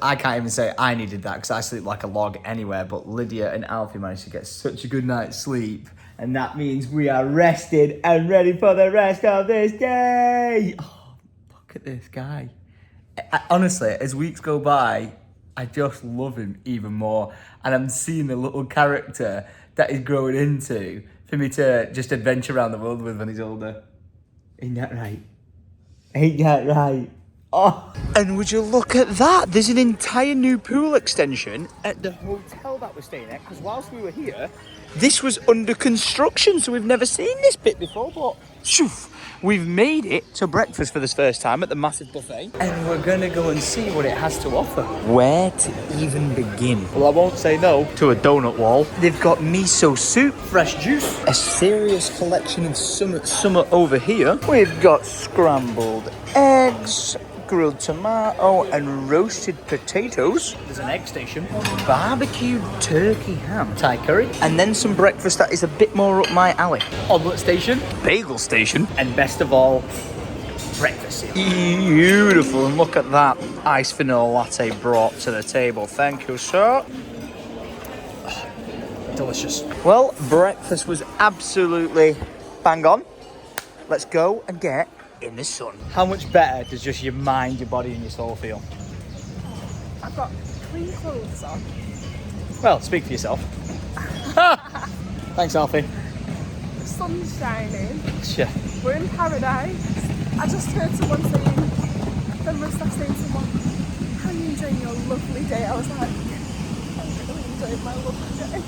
I can't even say I needed that because I sleep like a log anywhere, but Lydia and Alfie managed to get such a good night's sleep. And that means we are rested and ready for the rest of this day. Oh, look at this guy. Honestly, as weeks go by, I just love him even more. And I'm seeing the little character that he's growing into for me to just adventure around the world with when he's older. Ain't that right? Ain't that right? Oh. And would you look at that? There's an entire new pool extension at the hotel that we're staying at, because whilst we were here, this was under construction, so we've never seen this bit before, but shoof, we've made it to breakfast for this first time at the massive buffet, and we're gonna go and see what it has to offer. Where to even begin? Well, I won't say no to a donut wall. They've got miso soup, fresh juice, a serious collection of summer over here. We've got scrambled eggs, grilled tomato and roasted potatoes. There's an egg station. Barbecued turkey ham, Thai curry, and then some breakfast that is a bit more up my alley. Omelette station, bagel station, and best of all, breakfast cereal. Beautiful, and look at that iced vanilla latte brought to the table. Thank you, sir. Oh, delicious. Well, breakfast was absolutely bang on. Let's go and get in the sun. How much better does just your mind, your body and your soul feel? I've got clean clothes on. Well, speak for yourself. Thanks, Alfie. The sun's shining. Yeah. We're in paradise. I just heard someone saying, them was saying to someone, how are you enjoying your lovely day? I was like, I'm really enjoying my lovely day.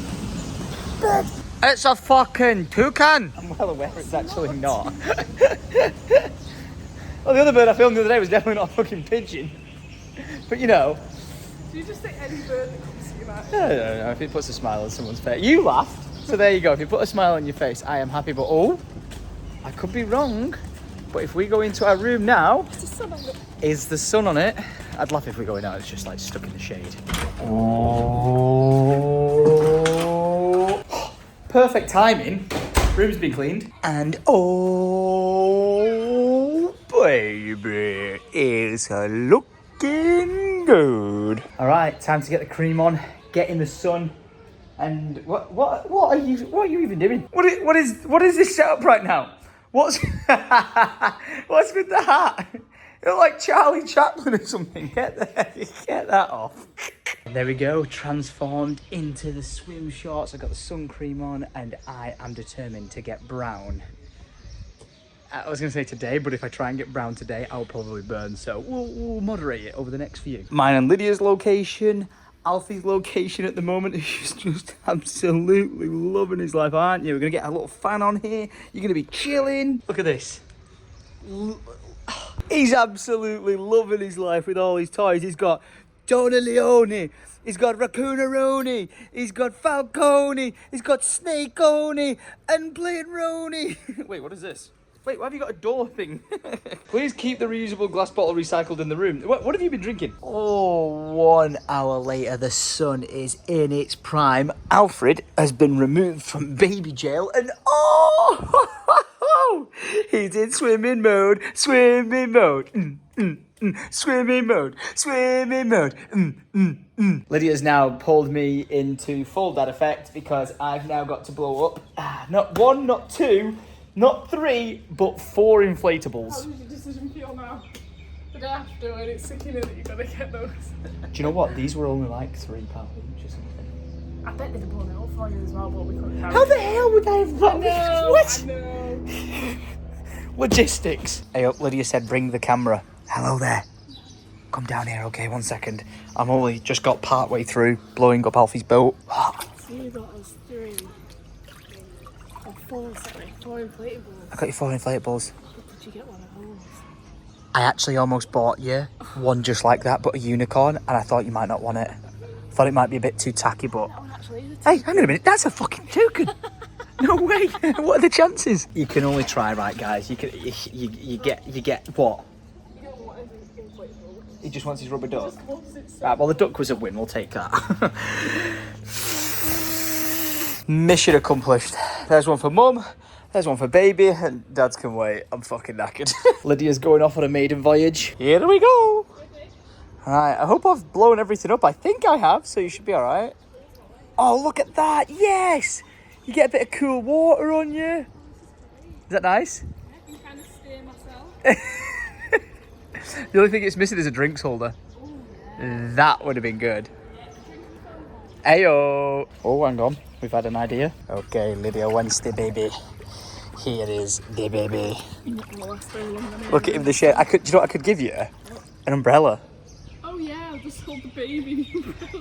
But It's a fucking toucan. I'm well aware it's actually not. Well, the other bird I filmed the other day was definitely not a fucking pigeon. But you know. do you just say any bird that comes to your mind? I don't know, if it puts a smile on someone's face. You laughed, so there you go. If you put a smile on your face, I am happy. But oh, I could be wrong. But if we go into our room now, Is the sun on it? is the sun on it? I'd laugh if we go in out, it's just like stuck in the shade. Oh. Perfect timing. Room's been cleaned. And oh, baby, it's looking good. All right, time to get the cream on, get in the sun. And what are you even doing? What is this setup right now? What's with the hat? You look like Charlie Chaplin or something. Get that off. And there we go, transformed into the swim shorts. I've got the sun cream on and I am determined to get brown. I was going to say today, but if I try and get brown today, I'll probably burn. So we'll moderate it over the next few. Mine and Lydia's location, Alfie's location at the moment. He's just absolutely loving his life, aren't you? We're going to get a little fan on here. You're going to be chilling. Look at this. He's absolutely loving his life with all his toys. He's got Donna Leone, he's got Raccoonaroni, he's got Falcone, he's got Snakeoni, and Bladroni. Wait, what is this? Wait, why have you got a door thing? Please keep the reusable glass bottle recycled in the room. What have you been drinking? Oh, 1 hour later, the sun is in its prime. Alfred has been removed from baby jail and oh, he's in swimming mode, swimming mode. Swimming mode, swimming mode. Lydia's now pulled me into full dad effect because I've now got to blow up not 1, not 2, not 3, but 4 inflatables. How does your decision feel now? The day after, when it's sickening that you've got to get those. Do you know what? These were only like £3 each or something. I bet they'd have blown it up for you as well, but we couldn't carry How it. the hell would I have got I know. Logistics. Hey up, Lydia said bring the camera. Hello there. Come down here, okay, 1 second. I'm only just got part way through blowing up Alfie's boat. So you got us 3. Or 4, sorry. 4 inflatables. I got you 4 inflatables. But did you get one of those? I actually almost bought you one just like that, but a unicorn, and I thought you might not want it. Thought it might be a bit too tacky, but... That one actually is Hey, hang on a minute, that's a fucking token! No way! What are the chances? You can only try, right, guys? You can, you get what? You don't want anything inflatable. He just wants his rubber duck. Just loves it so Right, well, the duck was a win. We'll take that. Mission accomplished. There's one for mum. There's one for baby. And dad's can wait. I'm fucking knackered. Lydia's going off on a maiden voyage. Here we go. Alright, I hope I've blown everything up. I think I have, so you should be alright. Oh, look at that. Yes. You get a bit of cool water on you. Is that nice? I can kind of steer myself. The only thing it's missing is a drinks holder. That would have been good. Ayo! Oh, hang on. We've had an idea. Okay, Lydia wants the baby. Here is the baby. Not gonna last very long anyway. Look at him, the shade. Do you know what I could give you? An umbrella. Oh yeah, I'll just hold the baby.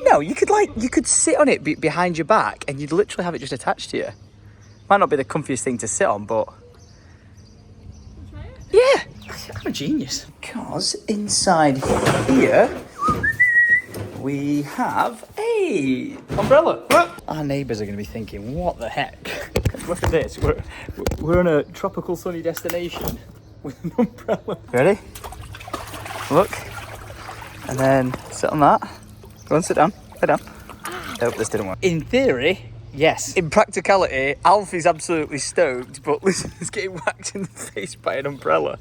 No, you could sit on it behind your back and you'd literally have it just attached to you. Might not be the comfiest thing to sit on, but... Try it? Yeah! I'm a genius. Because inside here... we have a umbrella. Our neighbours are going to be thinking, what the heck? Look at this. We're on a tropical sunny destination with an umbrella. Ready? Look. And then sit on that. Go on, sit down. Sit down. Nope, this didn't work. In theory, yes. In practicality, Alfie's absolutely stoked, but listen, he's getting whacked in the face by an umbrella.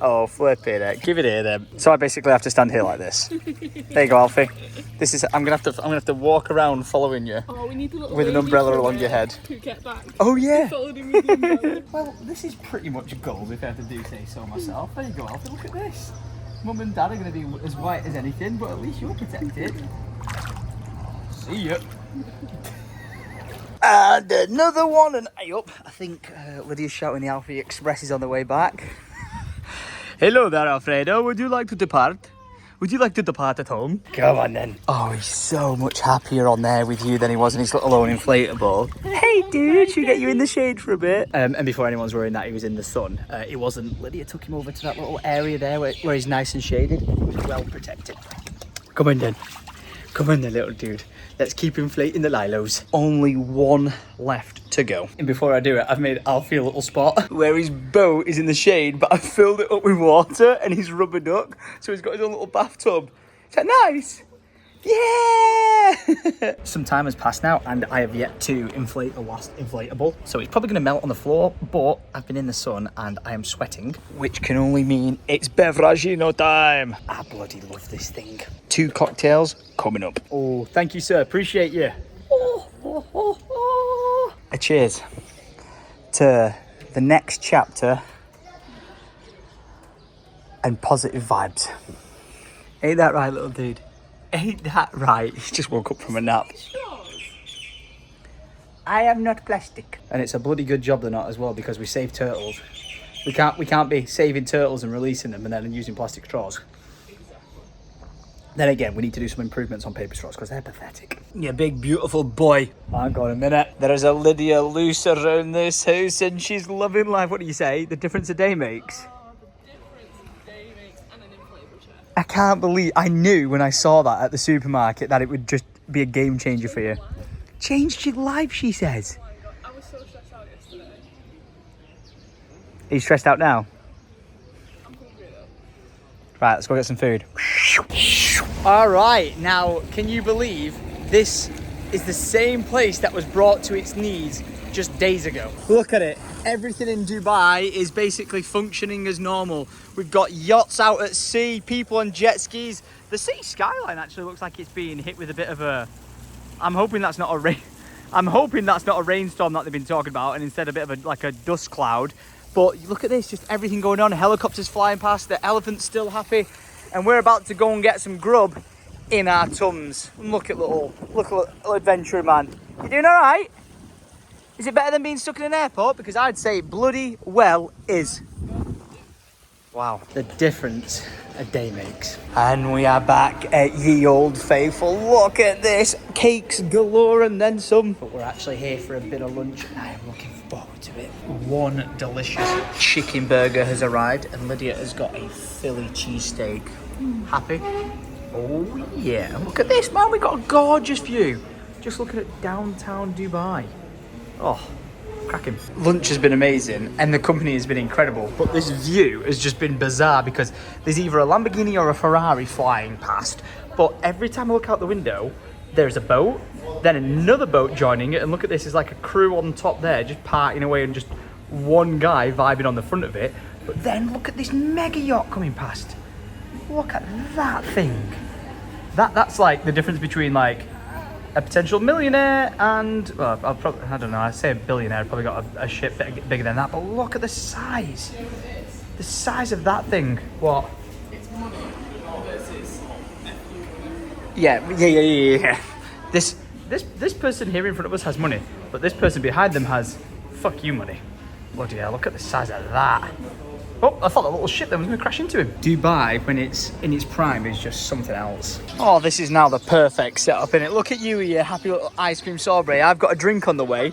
Oh, flipping it. Give it here then. So I basically have to stand here like this. There you go, Alfie. This is. I'm gonna have to walk around following you. Oh, we need a little with an lady umbrella for along it your head. To get back. Oh yeah. Followed him with the umbrella. Well, this is pretty much gold if I have to do say so myself. There you go, Alfie. Look at this. Mum and Dad are gonna be as white as anything, but at least you're protected. See ya. And another one, and up. I think Lydia's shouting the Alfie Express is on the way back. Hello there, Alfredo. Would you like to depart? Would you like to depart at home? Come on then. Oh, he's so much happier on there with you than he was in his little own inflatable. Hey, dude, should we get you in the shade for a bit? And before anyone's worrying that he was in the sun, it wasn't. Lydia took him over to that little area there where he's nice and shaded. He was well protected. Come on then. Come on then, little dude. Let's keep inflating the lilos. Only one left to go. And before I do it, I've made Alfie a little spot where his boat is in the shade, but I've filled it up with water and he's rubber duck. So he's got his own little bathtub. Is that nice? Yeah! Some time has passed now and I have yet to inflate the last inflatable. So it's probably going to melt on the floor, but I've been in the sun and I am sweating, which can only mean it's beveragino time. I bloody love this thing. 2 cocktails coming up. Oh, thank you, sir. Appreciate you. A cheers to the next chapter and positive vibes. Ain't that right, little dude? Ain't that right? He just woke up from a nap. I am not plastic. And it's a bloody good job they're not as well, because we save turtles. We can't be saving turtles and releasing them and then using plastic straws. Then again, we need to do some improvements on paper straws because they're pathetic. You big beautiful boy. Hang on a minute. There is a Lydia loose around this house and she's loving life. What do you say? The difference a day makes? I can't believe, I knew when I saw that at the supermarket that it would just be a game changer for you. Changed your life, she says. Oh my God, I was so stressed out yesterday. Are you stressed out now? I'm hungry though. Right, let's go get some food. All right, now, can you believe this is the same place that was brought to its knees just days ago. Look at it. Everything in Dubai is basically functioning as normal. We've got yachts out at sea, people on jet skis. The city skyline actually looks like it's being hit with a bit of a... I'm hoping that's not a rainstorm that they've been talking about, and instead a bit of like a dust cloud. But look at this, just everything going on. Helicopters flying past, the elephant's still happy, and we're about to go and get some grub in our tums. Look at little adventurer man. You doing all right? Is it better than being stuck in an airport? Because I'd say it bloody well is. Wow, the difference a day makes. And we are back at Ye Old Faithful. Look at this, cakes galore and then some. But we're actually here for a bit of lunch and I am looking forward to it. One delicious chicken burger has arrived and Lydia has got a Philly cheesesteak. Happy? Oh yeah, look at this man, we got a gorgeous view. Just looking at downtown Dubai. Oh, cracking. Lunch has been amazing and the company has been incredible, but this view has just been bizarre because there's either a Lamborghini or a Ferrari flying past, but every time I look out the window, there's a boat, then another boat joining it, and look at this, there's like a crew on top there just partying away and just one guy vibing on the front of it. But then look at this mega yacht coming past. Look at that thing. That's like the difference between like a potential millionaire and, well, I don't know, I say a billionaire, I've probably got a ship bigger than that, but look at the size. The size of that thing. What? It's money versus Yeah. This person here in front of us has money, but this person behind them has fuck you money. Bloody hell, look at the size of that. Oh, I thought that little ship there was going to crash into him. Dubai, when it's in its prime, is just something else. Oh, this is now the perfect setup, innit? Look at you with your happy little ice cream sorbet. I've got a drink on the way.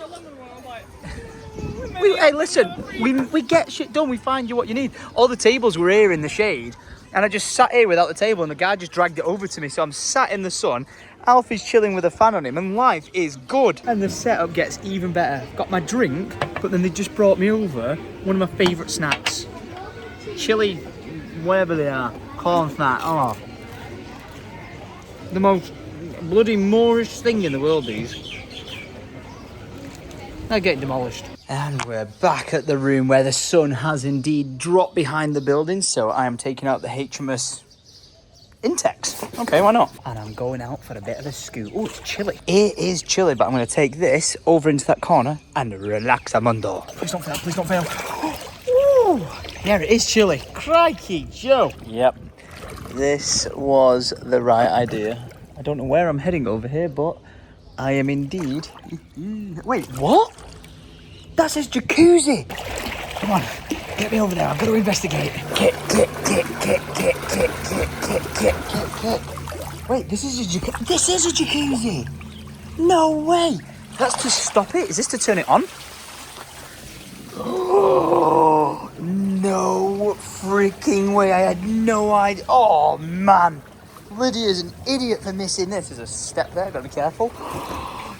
Hey, listen, we get shit done. We find you what you need. All the tables were here in the shade, and I just sat here without the table, and the guy just dragged it over to me. So I'm sat in the sun. Alfie's chilling with a fan on him, and life is good. And the setup gets even better. Got my drink, but then they just brought me over one of my favourite snacks. Chili, whatever they are, corn snack. Oh, the most bloody Moorish thing in the world, these. They're getting demolished. And we're back at the room where the sun has indeed dropped behind the building, so I am taking out the HMS Intex. Okay, why not? And I'm going out for a bit of a scoot. Oh, it's chilly. It is chilly, but I'm going to take this over into that corner and relax a mundo. Please don't fail, please don't fail. Ooh, yeah, it is chilly. Crikey, Joe. Yep, this was the right idea. I don't know where I'm heading over here, but I am indeed... Wait, what? That says jacuzzi. Come on, get me over there. I've got to investigate. Get. Wait, this is a jacuzzi. This is a jacuzzi. No way. That's to stop it. Is this to turn it on? Oh, no freaking way. I had no idea. Oh, man. Lydia's an idiot for missing this. There's a step there. Got to be careful.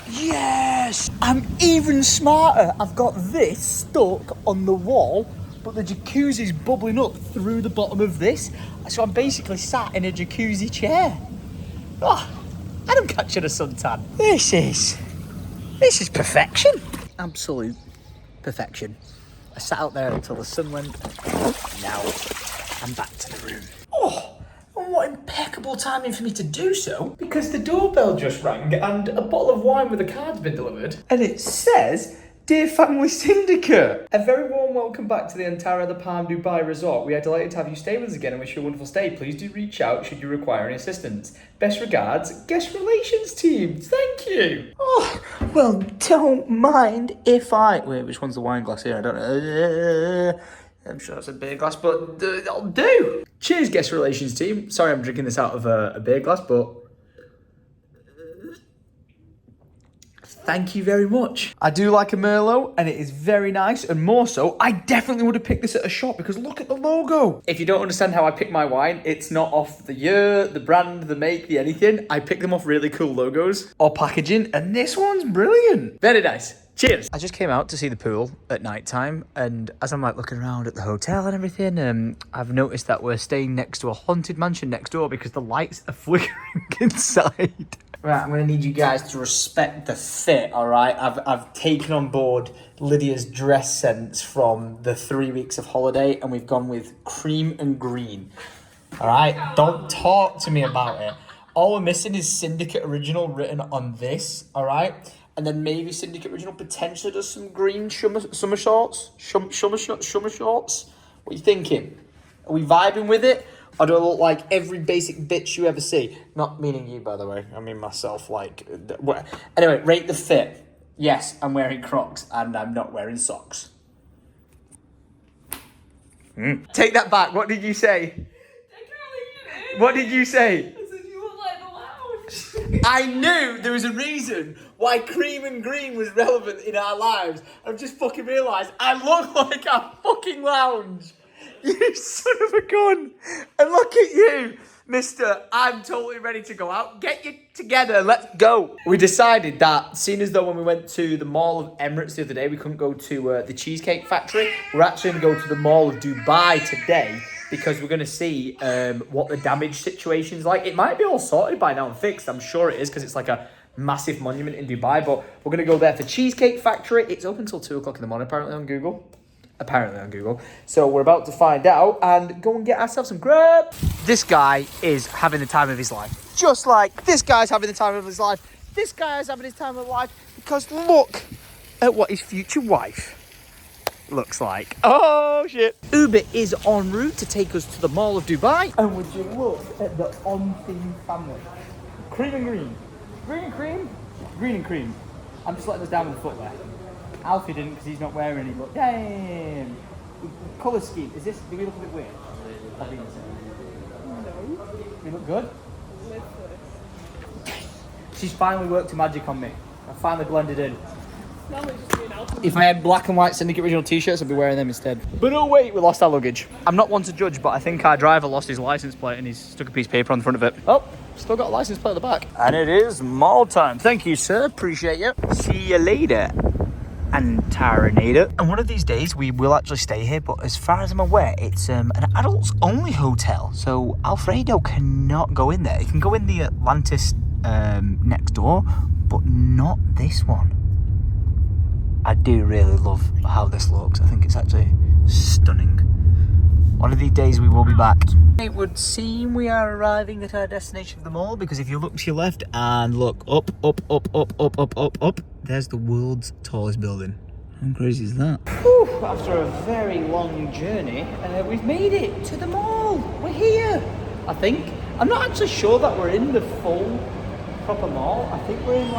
Yes! I'm even smarter. I've got this stuck on the wall, but the jacuzzi's bubbling up through the bottom of this. So I'm basically sat in a jacuzzi chair. Oh, and I'm catching a suntan. This is perfection. Absolute perfection. I sat out there until the sun went. Now I'm back to the room. Oh! And what impeccable timing for me to do so, because the doorbell just rang and a bottle of wine with a card's been delivered. And it says, Dear Family Syndicate, a very warm welcome back to the Antara the Palm Dubai Resort. We are delighted to have you stay with us again and wish you a wonderful stay. Please do reach out should you require any assistance. Best regards, Guest Relations Team. Thank you. Oh, well, don't mind if I... Wait, which one's the wine glass here? I don't know. I'm sure that's a beer glass, but I'll do. Cheers, Guest Relations Team. Sorry I'm drinking this out of a beer glass, but thank you very much. I do like a Merlot, and it is very nice, and more so, I definitely would have picked this at a shop, because look at the logo. If you don't understand how I pick my wine, it's not off the year, the brand, the make, the anything. I pick them off really cool logos or packaging, and this one's brilliant. Very nice. Cheers. I just came out to see the pool at night time, and as I'm like looking around at the hotel and everything, I've noticed that we're staying next to a haunted mansion next door because the lights are flickering inside. Right, I'm gonna need you guys to respect the fit, all right? I've taken on board Lydia's dress sense from the 3 weeks of holiday, and we've gone with cream and green. All right, don't talk to me about it. All we're missing is Syndicate Original written on this, all right? And then maybe Syndicate Original potentially does some green summer shorts. Summer shorts. What are you thinking? Are we vibing with it? Or do I look like every basic bitch you ever see? Not meaning you, by the way. I mean myself, like... Anyway, rate the fit. Yes, I'm wearing Crocs, and I'm not wearing socks. Take that back. What did you say? What did you say? I said you look like the lounge. I knew there was a reason why cream and green was relevant in our lives. I've just fucking realised I look like a fucking lounge. You son of a gun. And look at you, mister. I'm totally ready to go out. Get you together. Let's go. We decided that, seeing as though when we went to the Mall of Emirates the other day, we couldn't go to the Cheesecake Factory. We're actually going to go to the Mall of Dubai today because we're going to see what the damage situation's like. It might be all sorted by now and fixed. I'm sure it is because it's like a massive monument in Dubai. But we're going to go there for Cheesecake Factory. It's open until 2 o'clock in the morning, apparently on Google. So we're about to find out and go and get ourselves some grub. This guy is having the time of his life. Just like this guy's having the time of his life. This guy is having his time of life because look at what his future wife looks like. Oh shit. Uber is en route to take us to the Mall of Dubai. And would you look at the on-theme family. Cream and green. Green and cream. Green and cream. I'm just letting us down with the footwear. Alfie didn't because he's not wearing any, but damn! Colour scheme, do we look a bit weird? No. We look good? She's finally worked a magic on me. I finally blended in. If I had black and white Syndicate Original t-shirts, I'd be wearing them instead. But oh wait, we lost our luggage. I'm not one to judge, but I think our driver lost his license plate and he's stuck a piece of paper on the front of it. Oh, still got a license plate at the back. And it is mall time. Thank you, sir. Appreciate you. See you later. And Taranada. And one of these days we will actually stay here, but as far as I'm aware, it's an adults only hotel. So Alfredo cannot go in there. He can go in the Atlantis next door, but not this one. I do really love how this looks. I think it's actually stunning. One of these days we will be back. It would seem we are arriving at our destination of the mall, because if you look to your left and look up, there's the world's tallest building. How crazy is that? Whew, after a very long journey, we've made it to the mall. We're here, I think. I'm not actually sure that we're in the full proper mall. I think we're in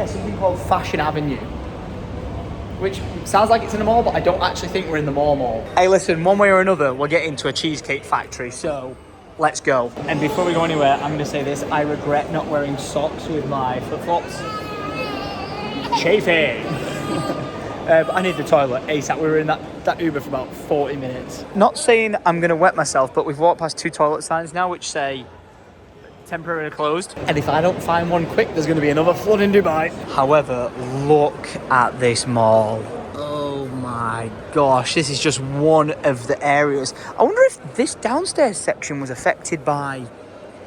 something called Fashion Avenue, which sounds like it's in a mall, but I don't actually think we're in the mall. Hey, listen, one way or another, we'll get into a Cheesecake Factory, so let's go. And before we go anywhere, I'm going to say this. I regret not wearing socks with my flip-flops. Chafing! But I need the toilet ASAP. We were in that Uber for about 40 minutes. Not saying I'm going to wet myself, but we've walked past 2 toilet signs now, which say temporarily closed. And if I don't find one quick, there's going to be another flood in Dubai. However, look at this mall. Oh my gosh, this is just one of the areas. I wonder if this downstairs section was affected by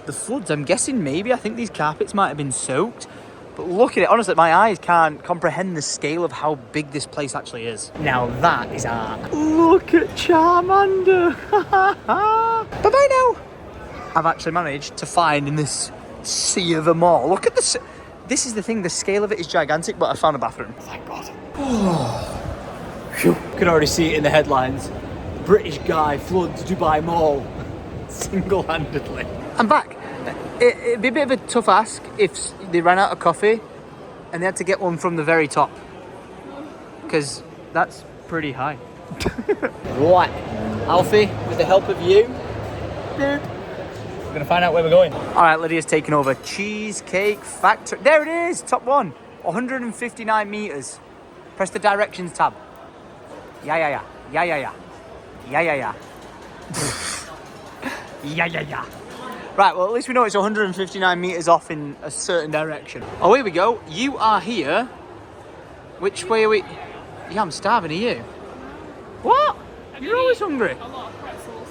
the floods. I'm guessing maybe. I think these carpets might have been soaked. But look at it. Honestly, my eyes can't comprehend the scale of how big this place actually is. Now that is art. Look at Charmander. Bye-bye now. I've actually managed to find in this sea of a mall. Look at this. This is the thing. The scale of it is gigantic, but I found a bathroom. Thank God. You can already see it in the headlines. British guy floods Dubai Mall single-handedly. I'm back. It'd be a bit of a tough ask if they ran out of coffee and they had to get one from the very top, because that's pretty high. Right, Alfie, with the help of you, we're gonna find out where we're going. All right, Lydia's taking over. Cheesecake Factory. There it is, top one. 159 meters. Press the directions tab. Yeah. Right, well, at least we know it's 159 meters off in a certain direction. Oh, here we go. You are here. Which way are we? Yeah, I'm starving. Are you? What? You're always hungry. A lot of pretzels.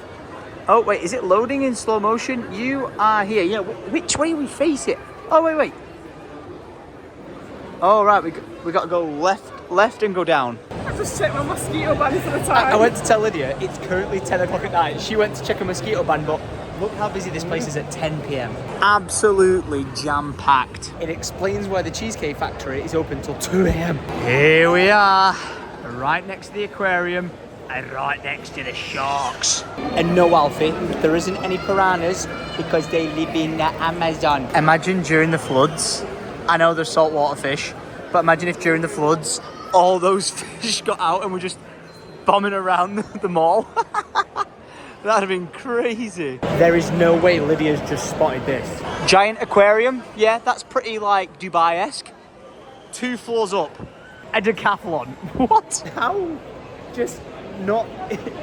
Oh, wait, is it loading in slow motion? You are here. Yeah, which way are we facing? Oh, wait. Oh, right, we got to go left and go down. I just checked my mosquito ban for the time. I went to tell Lydia, it's currently 10 o'clock at night. She went to check a mosquito ban, but look how busy this place is at 10 p.m. Absolutely jam-packed. It explains why the Cheesecake Factory is open till 2 a.m. Here we are, right next to the aquarium and right next to the sharks. And no, Alfie, there isn't any piranhas because they live in the Amazon. Imagine during the floods, I know there's saltwater fish, but imagine if during the floods, all those fish got out and were just bombing around the mall. That'd have been crazy. There is no way Lydia's just spotted this. Giant aquarium, yeah, that's pretty like Dubai-esque. 2 floors up, a decathlon. What? How? Just not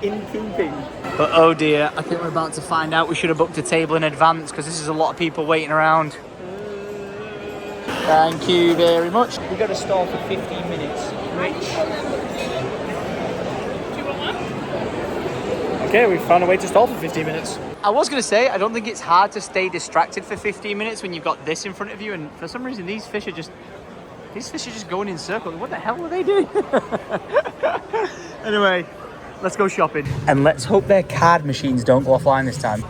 in keeping. But oh dear, I think we're about to find out. We should have booked a table in advance because this is a lot of people waiting around. Thank you very much. We got to stall for 15 minutes. Rich. Do you want one? Okay, we found a way to stall for 15 minutes. I was going to say, I don't think it's hard to stay distracted for 15 minutes when you've got this in front of you, and for some reason these fish are just going in circles. What the hell are they doing? Anyway, let's go shopping. And let's hope their card machines don't go offline this time.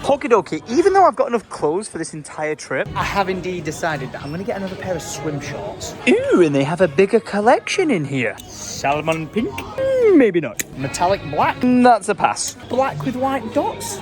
Okie dokie, even though I've got enough clothes for this entire trip, I have indeed decided that I'm going to get another pair of swim shorts. Ooh, and they have a bigger collection in here. Salmon pink? Maybe not. Metallic black? That's a pass. Black with white dots?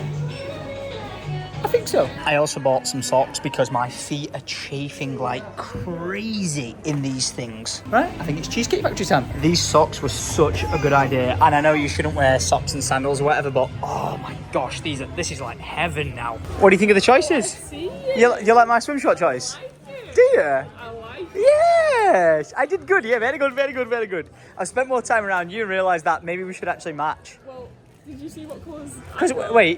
I think so. I also bought some socks because my feet are chafing like crazy in these things. Right, I think it's Cheesecake Factory time. These socks were such a good idea. And I know you shouldn't wear socks and sandals or whatever, but oh my gosh, this is like heaven now. What do you think of the choices? See? You like my swim short choice? Do you? I like it. Yes, I did good. Yeah, very good. I spent more time around you and realised that maybe we should actually match. Well, did you see what colours?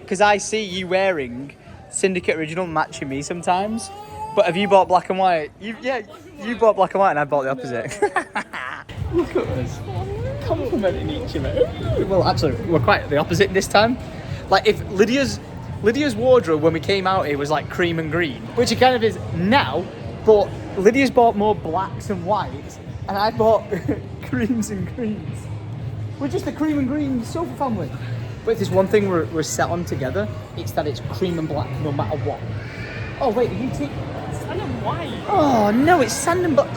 Because I see you wearing Syndicate Original matching me sometimes. But have you bought black and white? You bought black and white and I bought the opposite. Look at us, complimenting each other. Well, actually, we're quite the opposite this time. Like if Lydia's wardrobe when we came out here was like cream and green, which it kind of is now, but Lydia's bought more blacks and whites, and I bought creams and greens. We're just a cream and green sofa family. But if there's one thing we're set on together, it's that it's cream and black no matter what. Oh wait, you take Sand and white. Oh no, it's sand and black.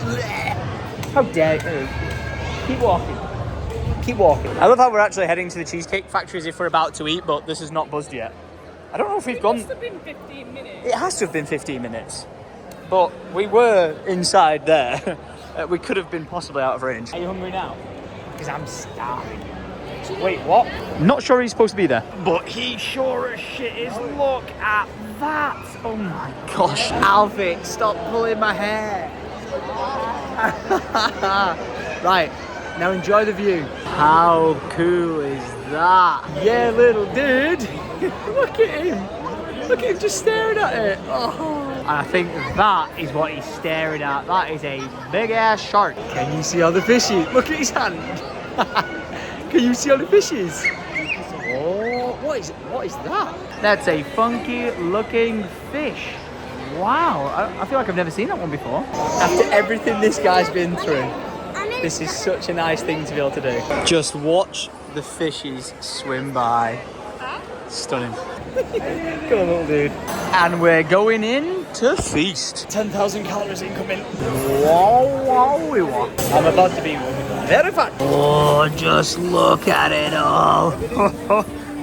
How dare you? Keep walking. I love how we're actually heading to the Cheesecake Factory as if we're about to eat, but this is not buzzed yet. I don't know if we've gone. It must have been 15 minutes. It has to have been 15 minutes. But we were inside there. We could have been possibly out of range. Are you hungry now? Because I'm starving. Wait, what? Not sure he's supposed to be there. But he sure as shit is. Look at that. Oh my gosh. Alfie, stop pulling my hair. Right, now enjoy the view. How cool is that? Yeah, little dude. Look at him. Look at him just staring at it. Oh. And I think that is what he's staring at. That is a big ass shark. Can you see all the fishes? Look at his hand. Can you see all the fishes? Oh, what is that? That's a funky looking fish. Wow, I feel like I've never seen that one before. After everything this guy's been through, this is such a nice thing to be able to do. Just watch the fishes swim by. Stunning. Come on, little dude. And we're going in to feast. 10,000 calories incoming. Wow. I'm about to be very fat. Oh, just look at it all.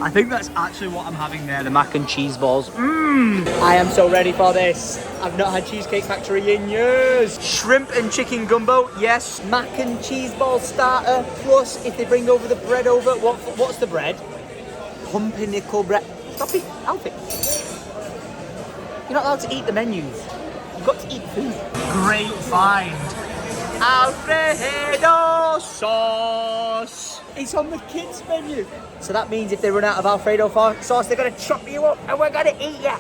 I think that's actually what I'm having there, the mac and cheese balls. I am so ready for this. I've not had Cheesecake Factory in years. Shrimp and chicken gumbo, yes. Mac and cheese ball starter. Plus, if they bring over the bread over, what's the bread? Pumpernickel bread. Stop it, Alfie. You're not allowed to eat the menus. You've got to eat food. Great find. Alfredo sauce. It's on the kids menu. So that means if they run out of Alfredo sauce, they're gonna chop you up and we're gonna eat you.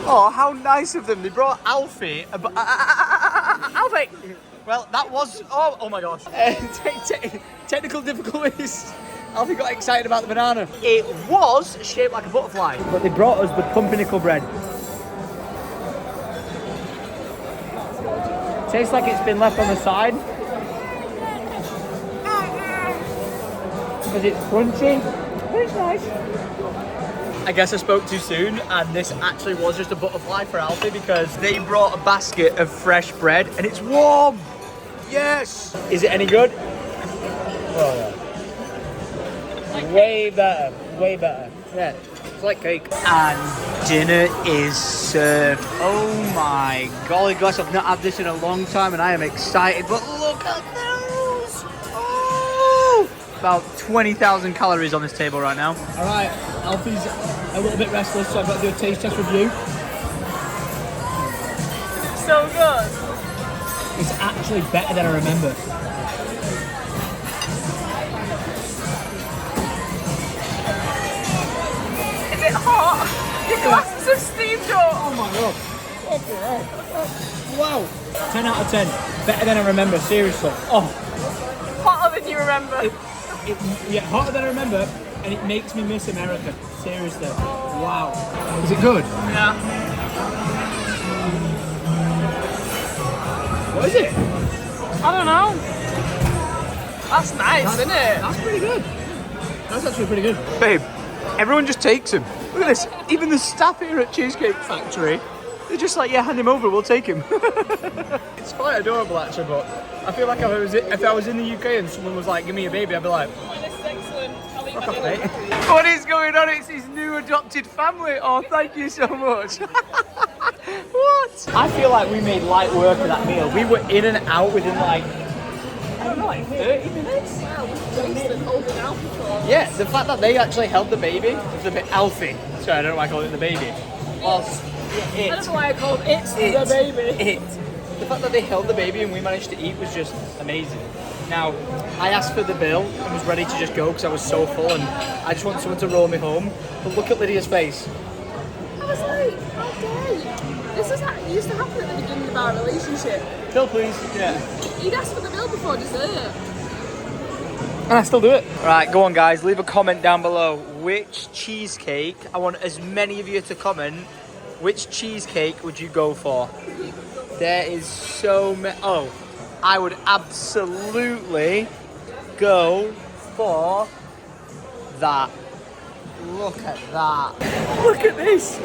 Oh, how nice of them. They brought Alfie. Alfie! Well, that was, oh my gosh. Technical difficulties. Alfie got excited about the banana. It was shaped like a butterfly. But they brought us the pumpernickel bread. Tastes like it's been left on the side. Because it's crunchy. But it's nice. I guess I spoke too soon, and this actually was just a butterfly for Alfie because they brought a basket of fresh bread and it's warm. Yes. Is it any good? Oh yeah. Way better. Way better. Yeah. It's like cake. And dinner is served. Oh my golly gosh, I've not had this in a long time and I am excited, but look at those! Oh! About 20,000 calories on this table right now. Alright, Alfie's a little bit restless, so I've got to do a taste test review. So good. It's actually better than I remember. Is it hot? Your glasses have steamed up. Oh my god. Wow. 10 out of 10. Better than I remember, seriously. Oh. Hotter than you remember. Yeah, hotter than I remember, and it makes me miss America. Seriously. Wow. Is it good? Yeah. What is it? I don't know. That's nice, isn't it? That's pretty good. That's actually pretty good. Babe, everyone just takes him. Look at this. Even the staff here at Cheesecake Factory, they're just like, yeah, hand him over, we'll take him. It's quite adorable actually, but I feel like if I was in the UK and someone was like, give me a baby, I'd be like, Oh, this is excellent. I'll eat fuck my off, dinner. mate. What is going on? It's his new adopted family. Oh, thank you so much. What? I feel like we made light work of that meal. We were in and out within like, I don't know, like 30 minutes? Wow, Jason holding Alfie for. Yeah, the fact that they actually held the baby was a bit Alfie. Sorry, I don't know why I call it the baby. Whilst I don't know why I called it the baby. The fact that they held the baby and we managed to eat was just amazing. Now, I asked for the bill and was ready to just go because I was so full and I just want someone to roll me home. But look at Lydia's face. I was like, how dare you? This is it used to happen at the beginning of our relationship. Bill, please. Yeah. You'd ask for the bill before dessert. And I still do it. Right, go on guys, leave a comment down below. Which cheesecake, I want as many of you to comment, which cheesecake would you go for? There is so many, oh, I would absolutely go for that. Look at that. Look at this.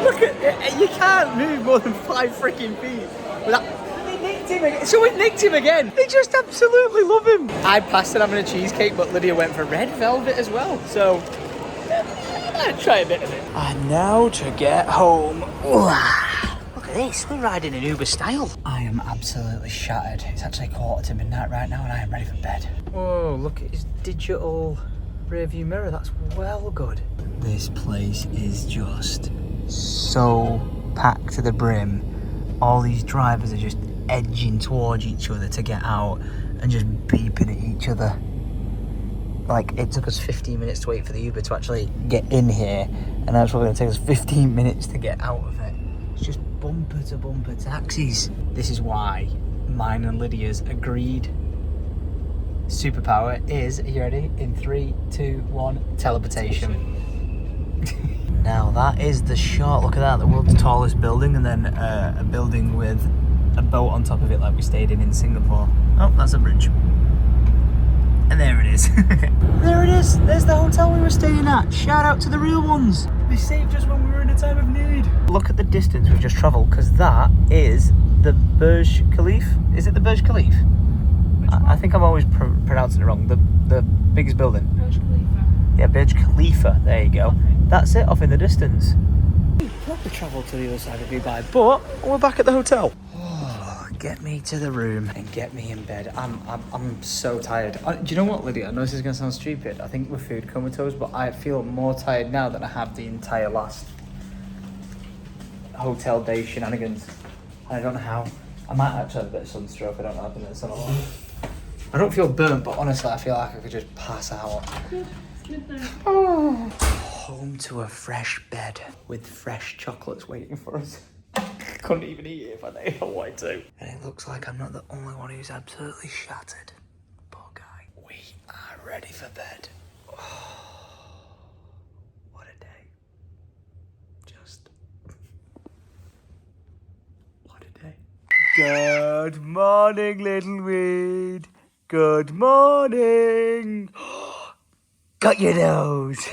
Look at it. You can't move more than 5 freaking feet without. They nicked him again. So it nicked him again. They just absolutely love him. I passed it having a cheesecake, but Lydia went for red velvet as well. So I'd try a bit of it. And now to get home. Look at this. We're riding in Uber style. I am absolutely shattered. It's actually 1:45 right now, and I am ready for bed. Whoa! Look at his digital rearview mirror. That's well good. This place is just so packed to the brim. All these drivers are just edging towards each other to get out and just beeping at each other. Like, it took us 15 minutes to wait for the Uber to actually get in here, and now it's probably going to take us 15 minutes to get out of it. It's just bumper to bumper taxis. This is why mine and Lydia's agreed superpower is, are you ready? In 3, 2, 1, teleportation. Now that is the shot. Look at that, the world's tallest building, and then a building with a boat on top of it like we stayed in Singapore. Oh, that's a bridge. And there it is. There it is. There's the hotel we were staying at. Shout out to the real ones. They saved us when we were in a time of need. Look at the distance we've just travelled, because that is the Burj Khalifa. Is it the Burj Khalifa? I think I'm always pronouncing it wrong. The biggest building. Burj Khalifa. Yeah, Burj Khalifa. There you go. That's it, off in the distance. We probably travelled to the other side of Dubai, but we're back at the hotel. Oh, get me to the room and get me in bed. I'm so tired. Do you know what, Lydia? I know this is going to sound stupid. I think we're food comatose, but I feel more tired now than I have the entire last hotel day shenanigans. I don't know how. I might actually have a bit of sunstroke. I don't know. I've been in the sun a lot. I don't feel burnt, but honestly, I feel like I could just pass out. Oh. Home to a fresh bed with fresh chocolates waiting for us. Couldn't even eat it if I wanted to. And it looks like I'm not the only one who's absolutely shattered. Poor guy. We are ready for bed. Oh, what a day. Just... what a day. Good morning, little weed. Good morning. Got your nose.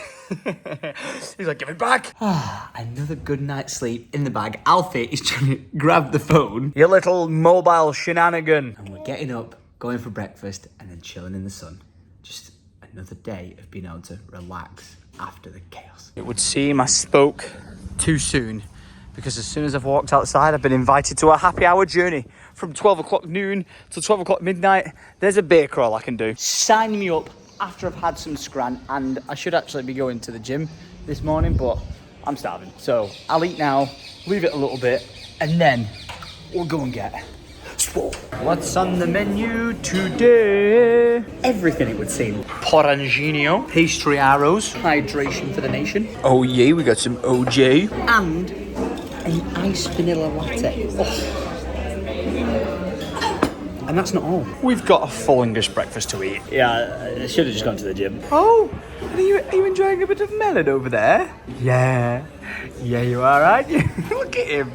He's like, give it back. Another good night's sleep in the bag. Alfie is trying to grab the phone. Your little mobile shenanigan. And we're getting up, going for breakfast, and then chilling in the sun. Just another day of being able to relax after the chaos. It would seem I spoke too soon, because as soon as I've walked outside, I've been invited to a happy hour journey from 12 o'clock noon till 12 o'clock midnight. There's a beer crawl I can do. Sign me up after I've had some scran, and I should actually be going to the gym this morning, but I'm starving. So I'll eat now, leave it a little bit, and then we'll go and get swole. What's on the menu today? Everything, it would seem. Porangino, pastry arrows, hydration for the nation. Oh yeah, we got some OJ. And an iced vanilla latte. Oh. And that's not all. We've got a full English breakfast to eat. Yeah, I should have just gone to the gym. Oh, are you enjoying a bit of melon over there? Yeah. Yeah, you are, aren't you? Look at him.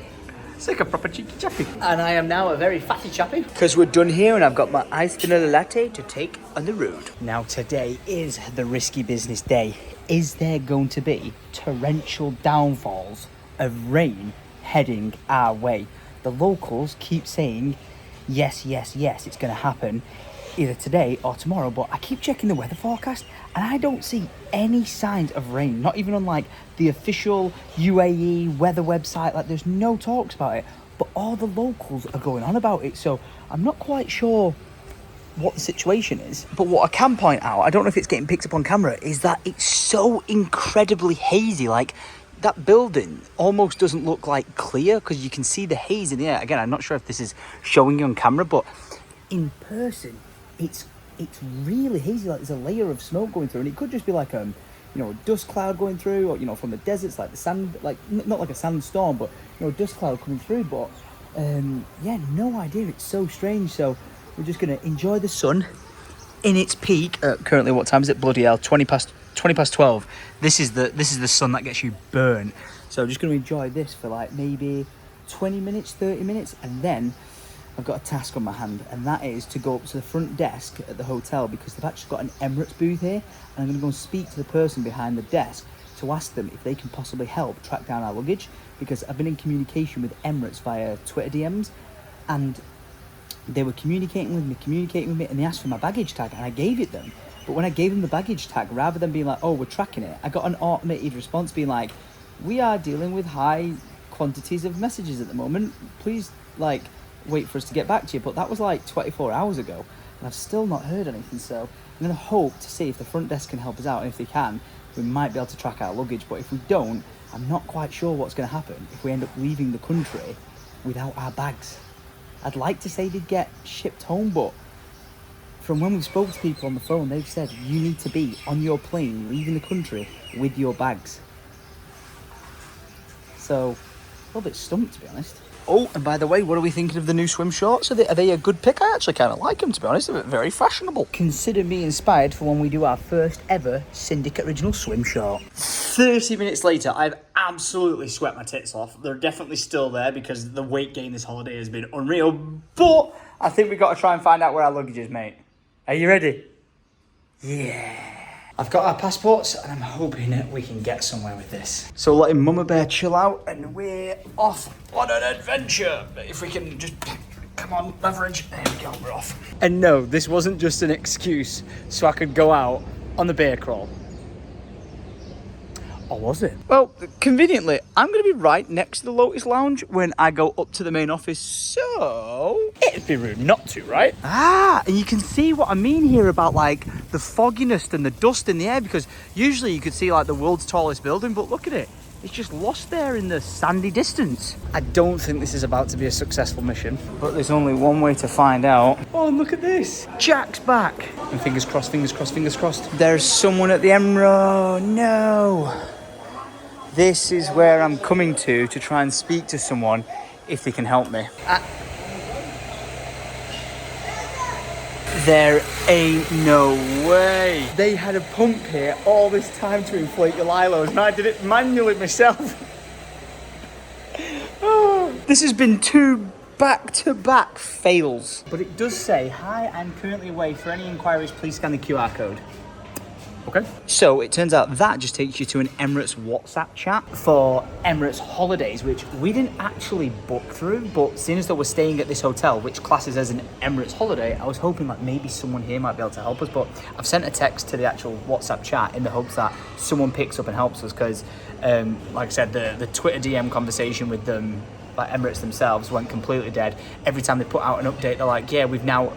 It's like a proper cheeky chappy. And I am now a very fatty chappy. Because we're done here and I've got my iced vanilla latte to take on the road. Now today is the risky business day. Is there going to be torrential downfalls of rain heading our way? The locals keep saying, yes, yes, yes, it's going to happen either today or tomorrow, but I keep checking the weather forecast and I don't see any signs of rain, not even on like the official UAE weather website. Like, there's no talks about it, but all the locals are going on about it, so I'm not quite sure what the situation is. But what I can point out, I don't know if it's getting picked up on camera, is that it's so incredibly hazy. Like, that building almost doesn't look like clear because you can see the haze in the air. Again, I'm not sure if this is showing you on camera, but in person, it's really hazy. Like, there's a layer of smoke going through, and it could just be like a dust cloud going through, or from the deserts, like the sand, like not like a sandstorm, but a dust cloud coming through. But yeah, no idea. It's so strange. So we're just gonna enjoy the sun in its peak. Currently, what time is it? Bloody hell, 20 past 12. This is the sun that gets you burnt. So I'm just going to enjoy this for like maybe 20 minutes, 30 minutes, and then I've got a task on my hand, and that is to go up to the front desk at the hotel, because they've actually got an Emirates booth here, and I'm going to go and speak to the person behind the desk to ask them if they can possibly help track down our luggage, because I've been in communication with Emirates via Twitter DMs, and they were communicating with me, and they asked for my baggage tag, and I gave it them. But when I gave them the baggage tag, rather than being like, oh, we're tracking it, I got an automated response being like, we are dealing with high quantities of messages at the moment. Please, wait for us to get back to you. But that was like 24 hours ago, and I've still not heard anything. So I'm going to hope to see if the front desk can help us out. And if they can, we might be able to track our luggage. But if we don't, I'm not quite sure what's going to happen if we end up leaving the country without our bags. I'd like to say they'd get shipped home, but from when we spoke to people on the phone, they've said you need to be on your plane leaving the country with your bags. So, a little bit stumped, to be honest. Oh, and by the way, what are we thinking of the new swim shorts? Are they a good pick? I actually kind of like them, to be honest. They're very fashionable. Consider me inspired for when we do our first ever Syndicate original swim short. 30 minutes later, I've absolutely sweat my tits off. They're definitely still there because the weight gain this holiday has been unreal. But I think we've got to try and find out where our luggage is, mate. Are you ready? Yeah. I've got our passports and I'm hoping that we can get somewhere with this. So letting Mama Bear chill out and we're off on an adventure. If we can just, come on, leverage. There we go, we're off. And no, this wasn't just an excuse so I could go out on the bear crawl. Or was it? Well, conveniently, I'm going to be right next to the Lotus Lounge when I go up to the main office, so it'd be rude not to, right? Ah, and you can see what I mean here about the fogginess and the dust in the air, because usually you could see the world's tallest building, but look at it. It's just lost there in the sandy distance. I don't think this is about to be a successful mission, but there's only one way to find out. Oh, look at this. Jack's back. And fingers crossed, fingers crossed, fingers crossed. There's someone at the Emerald. No. This is where I'm coming to try and speak to someone if they can help me. There ain't no way. They had a pump here all this time to inflate your lilos, and I did it manually myself. Oh, this has been 2 back-to-back fails. But it does say, hi, I'm currently away. For any inquiries, please scan the QR code. Okay. So it turns out that just takes you to an Emirates WhatsApp chat for Emirates holidays, which we didn't actually book through, but seeing as though we're staying at this hotel, which classes as an Emirates holiday, I was hoping like maybe someone here might be able to help us, but I've sent a text to the actual WhatsApp chat in the hopes that someone picks up and helps us, because like I said, the Twitter DM conversation with them, like Emirates themselves, went completely dead. Every time they put out an update, they're like, yeah, we've now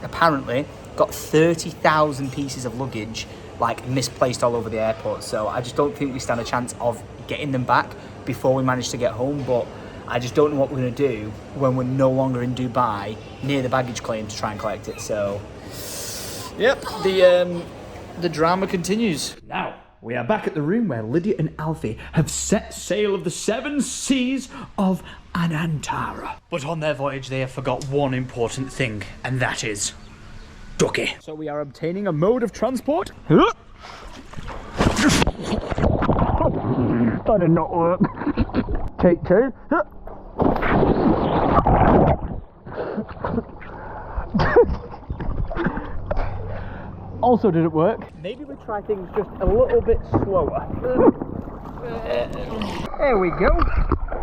apparently got 30,000 pieces of luggage like misplaced all over the airport, so I just don't think we stand a chance of getting them back before we manage to get home. But I just don't know what we're going to do when we're no longer in Dubai near the baggage claim to try and collect it. So yep, the drama continues. Now we are back at the room where Lydia and Alfie have set sail of the 7 seas of Anantara, but on their voyage they have forgot one important thing, and that is Ducky. So we are obtaining a mode of transport. That did not work. Take 2. Also didn't work. Maybe we try things just a little bit slower. There we go.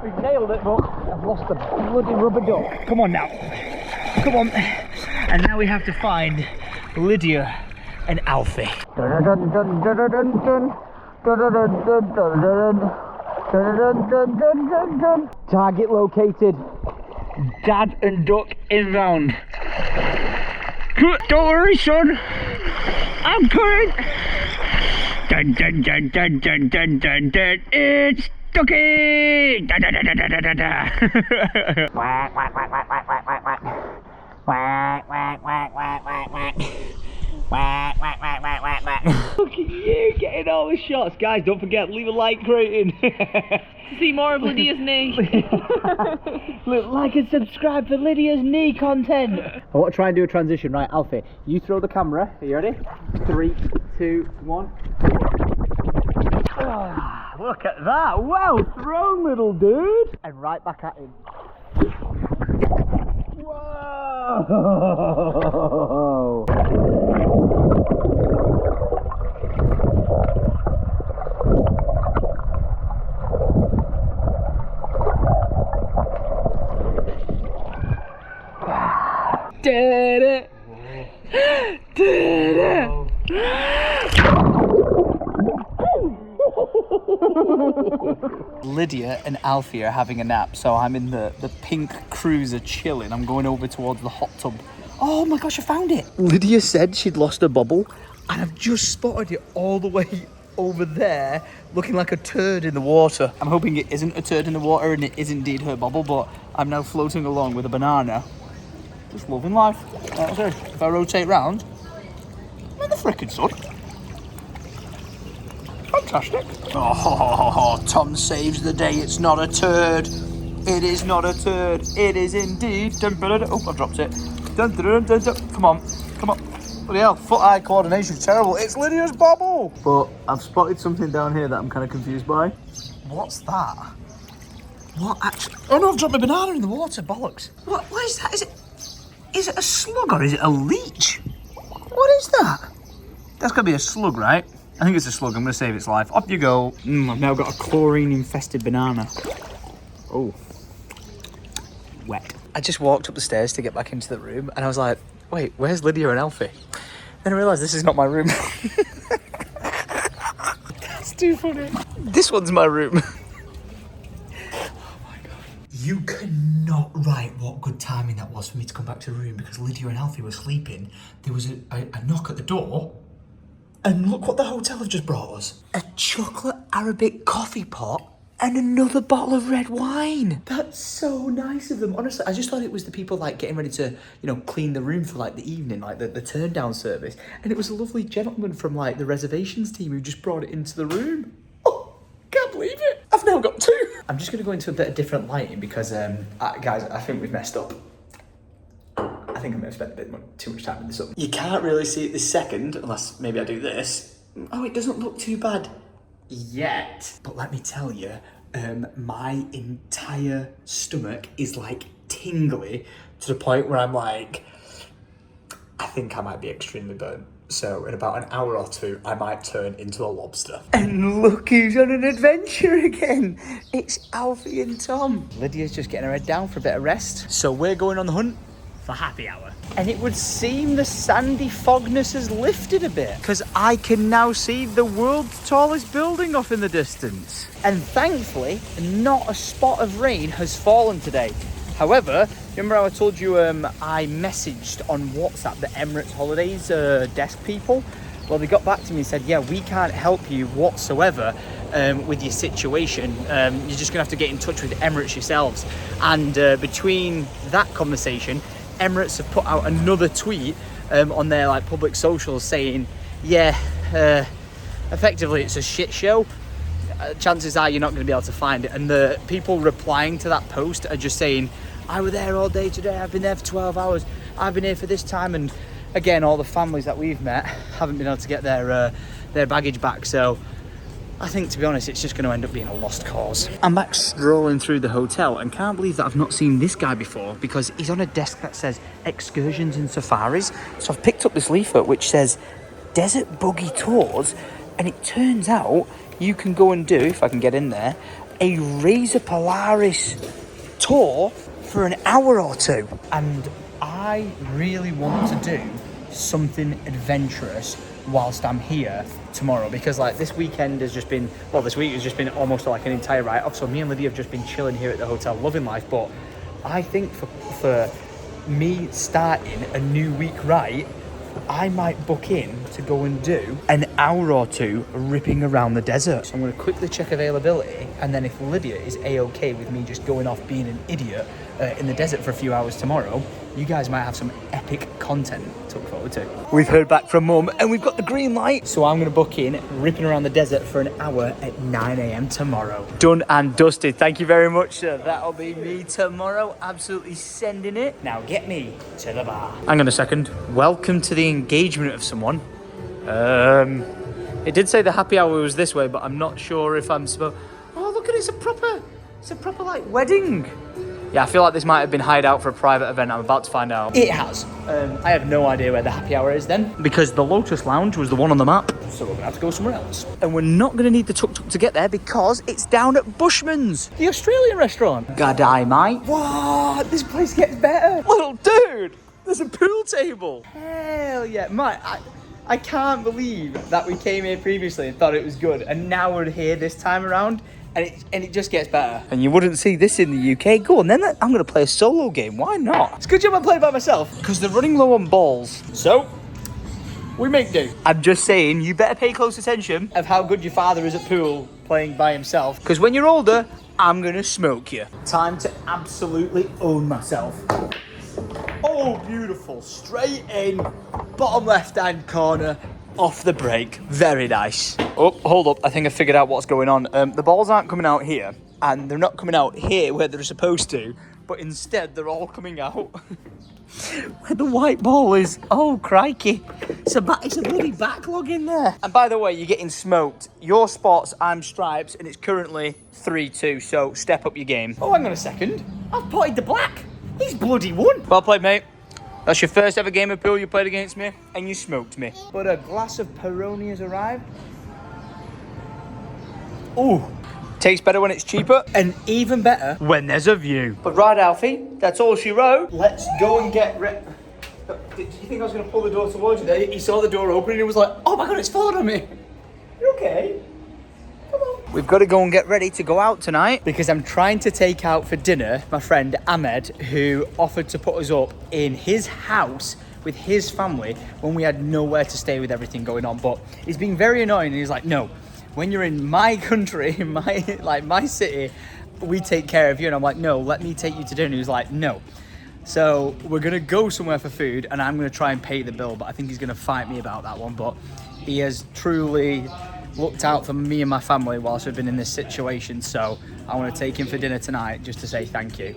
We've nailed it, but I've lost the bloody rubber duck. Come on now. Come on. And now we have to find Lydia and Alfie. Target located. Dad and duck inbound. Don't worry, son. I'm coming. Dun dun dun dun dun dun dun dun. It's Ducky. Da da da da da da da. Quack quack quack quack quack quack quack quack. Quack quack quack quack quack quack. Quack quack quack quack quack quack. Look at you getting all the shots, guys. Don't forget, leave a like rating. See more of Lydia's knee. Look, like and subscribe for Lydia's knee content. I want to try and do a transition. Right, Alfie, you throw the camera. Are you ready? 3, 2, 1. Oh, look at that. Well thrown, little dude. And right back at him. Whoa! Did it! Did it! Lydia and Alfie are having a nap, so I'm in the pink cruiser chilling. I'm going over towards the hot tub. Oh my gosh, I found it! Lydia said she'd lost her bubble, and I've just spotted it all the way over there, looking like a turd in the water. I'm hoping it isn't a turd in the water and it is indeed her bubble, but I'm now floating along with a banana. Just loving life. Like I said, if I rotate round, I'm in the frickin' sun. Fantastic. Oh, Tom saves the day. It's not a turd. It is not a turd. It is indeed. Oh, I've dropped it. Come on. Come on. Bloody hell, foot-eye coordination's terrible. It's Lydia's bubble. But I've spotted something down here that I'm kind of confused by. What's that? What actually? Oh no, I've dropped my banana in the water. Bollocks. What is that? Is it a slug or is it a leech? What is that? That's gotta be a slug, right? I think it's a slug. I'm gonna save its life. Off you go. I've now got a chlorine-infested banana. Oh. Wet. I just walked up the stairs to get back into the room and I was like, wait, where's Lydia and Alfie? Then I realised this is not my room. That's too funny. This one's my room. You cannot write what good timing that was for me to come back to the room, because Lydia and Alfie were sleeping. There was a knock at the door, And look what the hotel have just brought us. A chocolate Arabic coffee pot and another bottle of red wine. That's so nice of them. Honestly, I just thought it was the people like getting ready to, you know, clean the room for like the evening, like the turn down service. And it was a lovely gentleman from like the reservations team who just brought it into the room. Oh, can't believe it. I've now got 2. I'm just gonna go into a bit of different lighting because, guys, I think we've messed up. I think I'm gonna spend a bit too much time with this up. You can't really see it this second, unless maybe I do this. Oh, it doesn't look too bad yet. But let me tell you, my entire stomach is like tingly to the point where I'm like, I think I might be extremely burnt. So in about an hour or 2, I might turn into a lobster. And look who's on an adventure again. It's Alfie and Tom. Lydia's just getting her head down for a bit of rest. So we're going on the hunt for happy hour. And it would seem the sandy fogness has lifted a bit because I can now see the world's tallest building off in the distance. And thankfully, not a spot of rain has fallen today. However, remember how I told you I messaged on WhatsApp the Emirates Holidays desk people? Well, they got back to me and said, yeah, we can't help you whatsoever with your situation. You're just gonna have to get in touch with Emirates yourselves. And between that conversation, Emirates have put out another tweet on their like public socials saying, yeah, effectively it's a shit show. Chances are you're not going to be able to find it. And the people replying to that post are just saying, I was there all day today, I've been there for 12 hours, I've been here for this time. And again, all the families that we've met haven't been able to get their baggage back. So I think, to be honest, it's just going to end up being a lost cause. I'm back strolling through the hotel and can't believe that I've not seen this guy before because he's on a desk that says excursions and safaris. So I've picked up this leaflet which says desert buggy tours, and it turns out you can go and do, if I can get in there, a Razor Polaris tour for an hour or 2. And I really want to do something adventurous whilst I'm here tomorrow, because like this weekend has just been, well, this week has just been almost like an entire write-off. So me and Lydia have just been chilling here at the hotel, loving life. But I think for me starting a new week right, I might book in to go and do an hour or 2 ripping around the desert. So I'm going to quickly check availability, and then if Lydia is a-okay with me just going off being an idiot in the desert for a few hours tomorrow, you guys might have some epic content to look forward to. We've heard back from Mum and we've got the green light. So I'm going to book in ripping around the desert for an hour at 9 a.m. tomorrow. Done and dusted. Thank you very much, sir. That'll be me tomorrow. Absolutely sending it. Now get me to the bar. Hang on a second. Welcome to the engagement of someone. It did say the happy hour was this way, but I'm not sure if I'm supposed... Oh, look at it. It's a proper like wedding. Yeah, I feel like this might have been hired out for a private event. I'm about to find out. It has. I have no idea where the happy hour is then, because the Lotus Lounge was the one on the map. So we're gonna have to go somewhere else. And we're not gonna need the tuk-tuk to get there because it's down at Bushman's, the Australian restaurant. Gadai, mate. What? This place gets better. Little dude, there's a pool table. Hell yeah. Mate, I can't believe that we came here previously and thought it was good, and now we're here this time around. And it just gets better. And you wouldn't see this in the UK. Go on then, I'm going to play a solo game. Why not? It's a good job I'm playing by myself, because they're running low on balls. So, we make do. I'm just saying, you better pay close attention of how good your father is at pool playing by himself. Because when you're older, I'm going to smoke you. Time to absolutely own myself. Oh, beautiful. Straight in. Bottom left-hand corner. Off the break. Very nice. Oh, hold up. I think I figured out what's going on. The balls aren't coming out here, and they're not coming out here where they're supposed to, but instead they're all coming out where the white ball is. Oh, crikey. It's a bloody backlog in there. And by the way, you're getting smoked. Your spots, I'm stripes, and it's currently 3-2, so step up your game. Oh, hang on a second. I've potted the black. He's bloody won. Well played, mate. That's your first ever game of pool you played against me, and you smoked me. But a glass of Peroni has arrived. Ooh, tastes better when it's cheaper, and even better when there's a view. But right, Alfie, that's all she wrote. Let's go and get ready. Did you think I was going to pull the door towards you there? He saw the door open and he was like, oh my God, it's falling on me. You okay? Come on. We've got to go and get ready to go out tonight, because I'm trying to take out for dinner my friend Ahmed, who offered to put us up in his house with his family when we had nowhere to stay with everything going on. But he's been very annoying, and he's like, no, when you're in my country, in my city, we take care of you. And I'm like, no, let me take you to dinner. And he was like, no. So we're gonna go somewhere for food, and I'm gonna try and pay the bill, but I think he's gonna fight me about that one. But he has truly looked out for me and my family whilst we've been in this situation, so I want to take him for dinner tonight just to say thank you.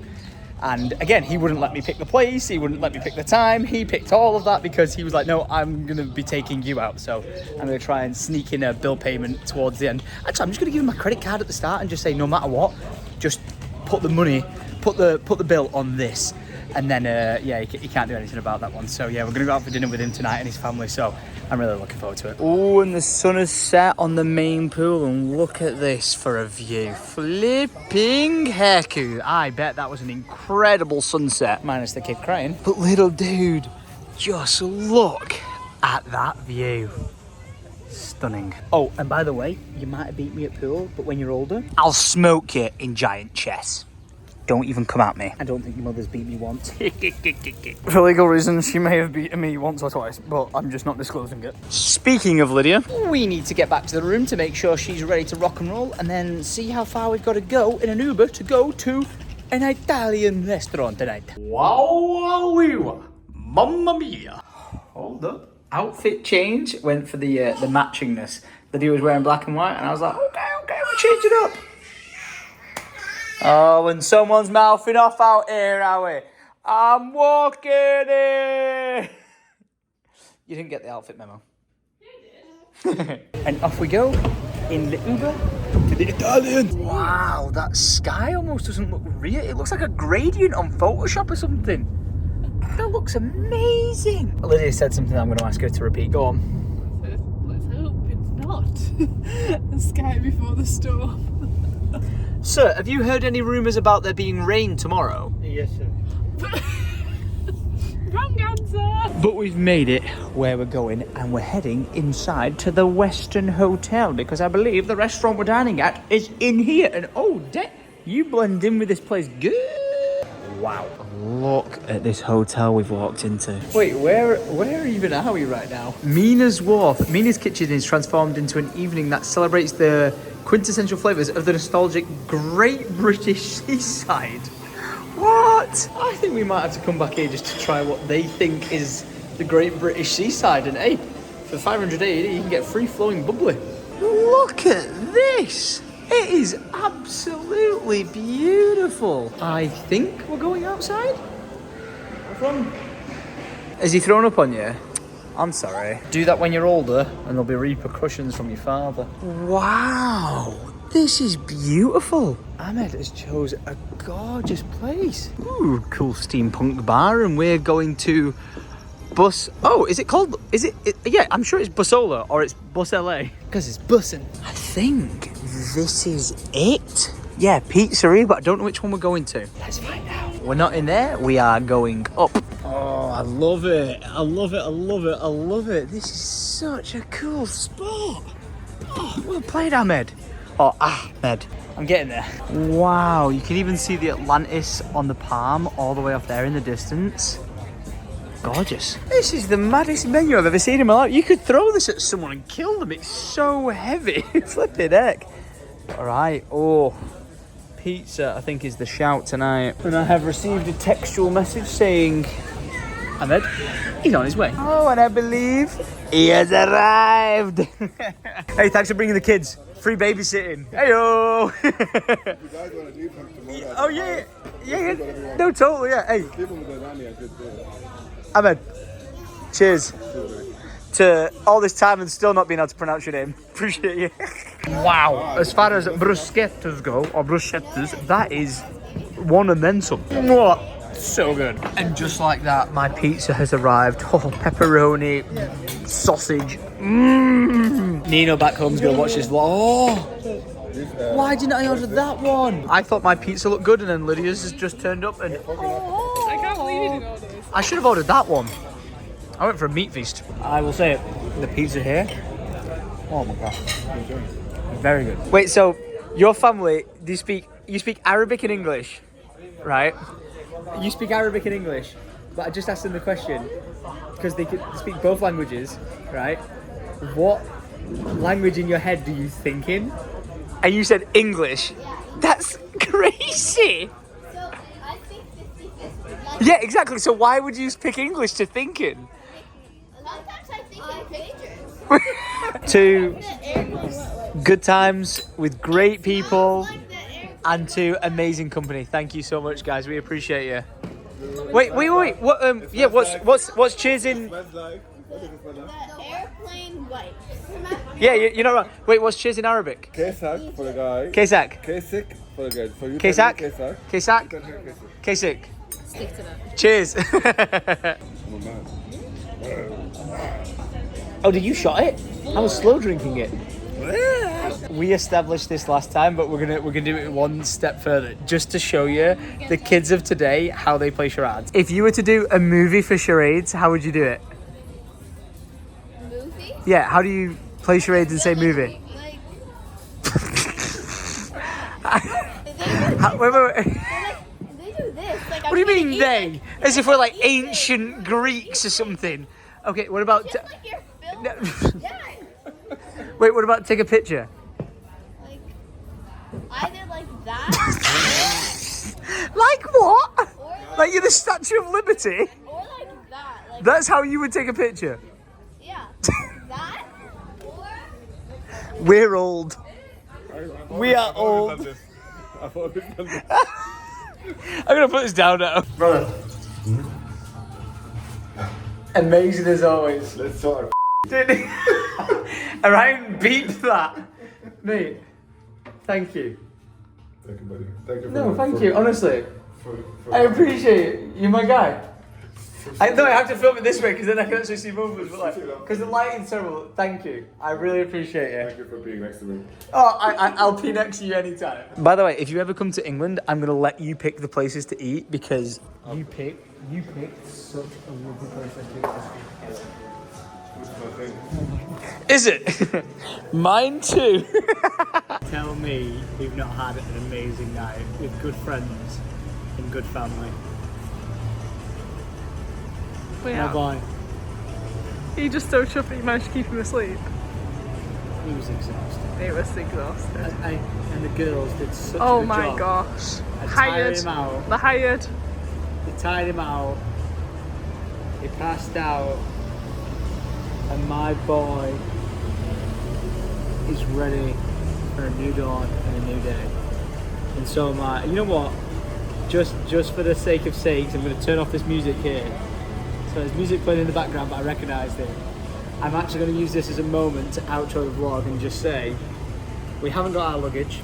And again, he wouldn't let me pick the place, he wouldn't let me pick the time, he picked all of that because he was like, no, I'm going to be taking you out, so I'm going to try and sneak in a bill payment towards the end. Actually, I'm just going to give him my credit card at the start and just say, no matter what, just put the money, put the bill on this. And then, yeah, he can't do anything about that one. So, yeah, we're going to go out for dinner with him tonight and his family. So, I'm really looking forward to it. Oh, and the sun has set on the main pool. And look at this for a view. Flipping heck. I bet that was an incredible sunset. Minus the kid crying. But little dude, just look at that view. Stunning. Oh, and by the way, you might have beat me at pool, but when you're older, I'll smoke you in giant chess. Don't even come at me. I don't think your mother's beat me once. For legal reasons, she may have beaten me once or twice, but I'm just not disclosing it. Speaking of Lydia, we need to get back to the room to make sure she's ready to rock and roll, and then see how far we've got to go in an Uber to go to an Italian restaurant tonight. Wow, mamma mia. Hold up. Outfit change went for the matchingness. Lydia was wearing black and white, and I was like, okay, we'll change it up. Oh, and someone's mouthing off out here, are we? I'm walking in. You didn't get the outfit memo. Yeah, I did. And off we go in the Uber to the Italian. Wow, that sky almost doesn't look real. It looks like a gradient on Photoshop or something. That looks amazing. Lydia said something I'm going to ask her to repeat. Go on. Let's hope it's not the sky before the storm. Sir, have you heard any rumours about there being rain tomorrow? Yes, sir. Wrong answer! But we've made it where we're going, and we're heading inside to the Western Hotel because I believe the restaurant we're dining at is in here. And oh, you blend in with this place good. Wow. Look at this hotel we've walked into. Wait, where even are we right now? Mina's Wharf. Mina's Kitchen is transformed into an evening that celebrates the quintessential flavours of the nostalgic Great British seaside. What? I think we might have to come back here just to try what they think is the Great British seaside. And hey, for 500 AED you can get free flowing bubbly. Look at this. It is absolutely beautiful. I think we're going outside. Has he thrown up on you? I'm sorry. Do that when you're older and there'll be repercussions from your father. Wow, this is beautiful. Ahmed has chose a gorgeous place. Ooh, cool steampunk bar, and we're going to yeah, I'm sure it's Busola or it's Bus LA. Because it's bussing. I think this is it. Yeah, pizzeria, but I don't know which one we're going to. Let's find out. We're not in there, we are going up. Oh, I love it. I love it, I love it, I love it. This is such a cool spot. Oh, well played, Ahmed. Oh, Ahmed. I'm getting there. Wow, you can even see the Atlantis on the palm all the way off there in the distance. Gorgeous. This is the maddest menu I've ever seen in my life. You could throw this at someone and kill them. It's so heavy. Flipping heck. All right. Oh, pizza, I think, is the shout tonight. And I have received a textual message saying, Ahmed, he's on his way. Oh, and I believe he has arrived. Hey, thanks for bringing the kids. Free babysitting. Hey-o. You guys want to leave him tomorrow? Oh, yeah. No, totally, yeah. Hey. Give him the nanny a good day. Ahmed, cheers to all this time and still not being able to pronounce your name. Appreciate you. Wow, as far as bruschettas go, or bruschettas, that is one and then some. What? So good. And just like that, my pizza has arrived. Oh, pepperoni, sausage. Nino back home's gonna watch this vlog. Oh, why didn't I order that one? I thought my pizza looked good, and then Lydia's has just turned up and... I can't believe you didn't order this. I should have ordered that one. I went for a meat feast. I will say it, the pizza here, oh my god, very good. Wait, so your family, you speak Arabic and English, right? You speak Arabic and English, but I just asked them the question, because they speak both languages, right? What language in your head do you think in? And you said English. That's crazy. So I think 50-50. Like, Yeah, exactly. So why would you pick English to think in? sometimes I think in pictures. To The airplane good times with great people like the airplane. and to amazing company. Thank you so much, guys. We appreciate you. Wait. What? Yeah. What's cheers in? Smells like. What does it smell like? The airplane wipes. Yeah, you're not wrong. Wait, what's cheers in Arabic? Kesak for the guy. Kesak. Kesik for the guy. For you. Kesak. Kesak. Kesak. Kesik. Kesik. Cheers. Oh man. Oh, did you shot it? I was slow drinking it. We established this last time, but we're gonna do it one step further, just to show you the kids of today how they play charades. If you were to do a movie for charades, how would you do it? Movie? Yeah, how do you play charades and say movie? Like, Wait. they do this. Like, What do you mean they? As if we're like ancient Greeks or something. Okay, what about... Just like your film. No. Yeah. Wait, what about take a picture? Like, either like that Like what? or Like you're the Statue of Liberty? or like that. Like, That's how you would take a picture. yeah. That or We're old. We are old. I've always done this. I'm gonna put this down now. Brother. Amazing as always. Let's talk. Dude. Orion, beep that. Mate, thank you. Thank you, buddy. Thank you. No, thank you, honestly. For I appreciate it. You're my guy. I have to film it this way because then I can actually see movements, but like, because the lighting's terrible. Thank you. I really appreciate it. Thank you for being next to me. Oh, I'll be next to you anytime. By the way, if you ever come to England, I'm gonna let you pick the places to eat because you picked such a lovely place to eat. Is it? Mine too. Tell me you've not had an amazing night with good friends and good family. We Oh have. boy, He just so chuffed you managed to keep him asleep. he was exhausted. He was exhausted. And the girls did such a Oh good my job. gosh. I tired Hired. him out. The hired. They tied him out. He passed out. And my boy is ready for a new dawn and a new day. And so am I. You know what? Just for the sake of sakes, I'm going to turn off this music here. So there's music playing in the background, but I recognised it. I'm actually going to use this as a moment to outro the vlog and just say, we haven't got our luggage.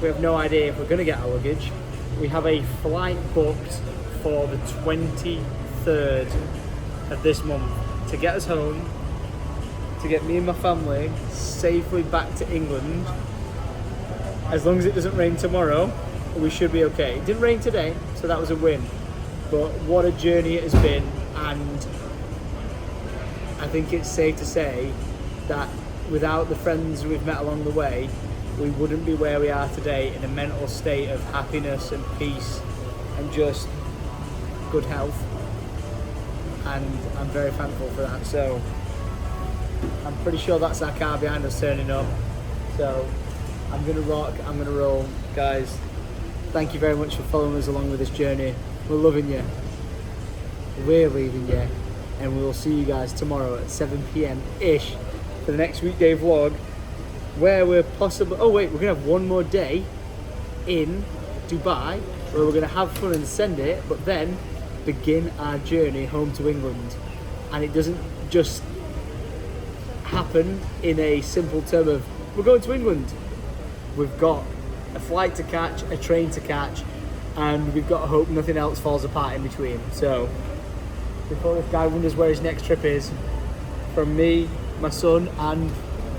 We have no idea if we're going to get our luggage. We have a flight booked for the 23rd of this month to get us home, to get me and my family safely back to England. As long as it doesn't rain tomorrow, we should be okay. It didn't rain today, so that was a win. But what a journey it has been, and I think it's safe to say that without the friends we've met along the way, we wouldn't be where we are today in a mental state of happiness and peace and just good health. And I'm very thankful for that. So I'm pretty sure that's our car behind us turning up. So I'm gonna rock, I'm gonna roll. Guys, thank you very much for following us along with this journey. We're loving you. We're leaving you. And we will see you guys tomorrow at 7 p.m-ish for the next weekday vlog, where we're possibly... Oh wait, we're gonna have one more day in Dubai where we're gonna have fun and send it, but then begin our journey home to England. And it doesn't just happen in a simple term of we're going to England. We've got a flight to catch, a train to catch, and we've got to hope nothing else falls apart in between. So before this guy wonders where his next trip is, from me, my son, and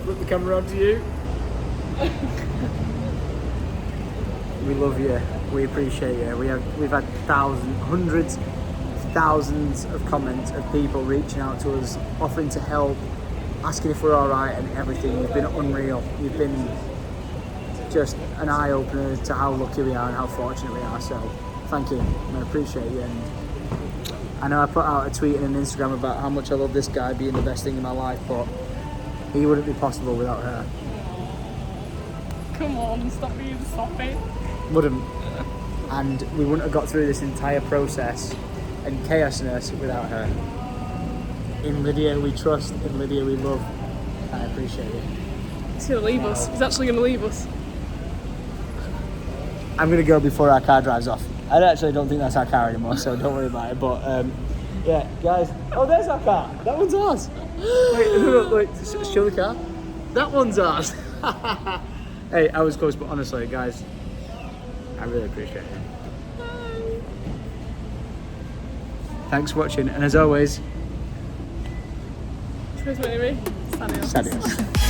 flip the camera on to you. We love you. We appreciate you. We've had hundreds, thousands of comments of people reaching out to us, offering to help, asking if we're all right, and everything. You've been unreal. You've been just an eye opener to how lucky we are and how fortunate we are. So thank you. I appreciate you. And I know I put out a tweet and an Instagram about how much I love this guy being the best thing in my life, but he wouldn't be possible without her. Come on, stop being soppy. Wouldn't. And we wouldn't have got through this entire process and chaosness without her. In Lydia we trust, in Lydia we love. I appreciate it. He's gonna leave us. He's actually gonna leave us. I'm gonna go before our car drives off. I actually don't think that's our car anymore, so don't worry about it. But yeah, guys. Oh, there's our car. That one's ours. Wait, show the car. That one's ours. Hey, I was close, but honestly, guys, I really appreciate it. Bye. Thanks for watching, and as always, Saludos. Saludos.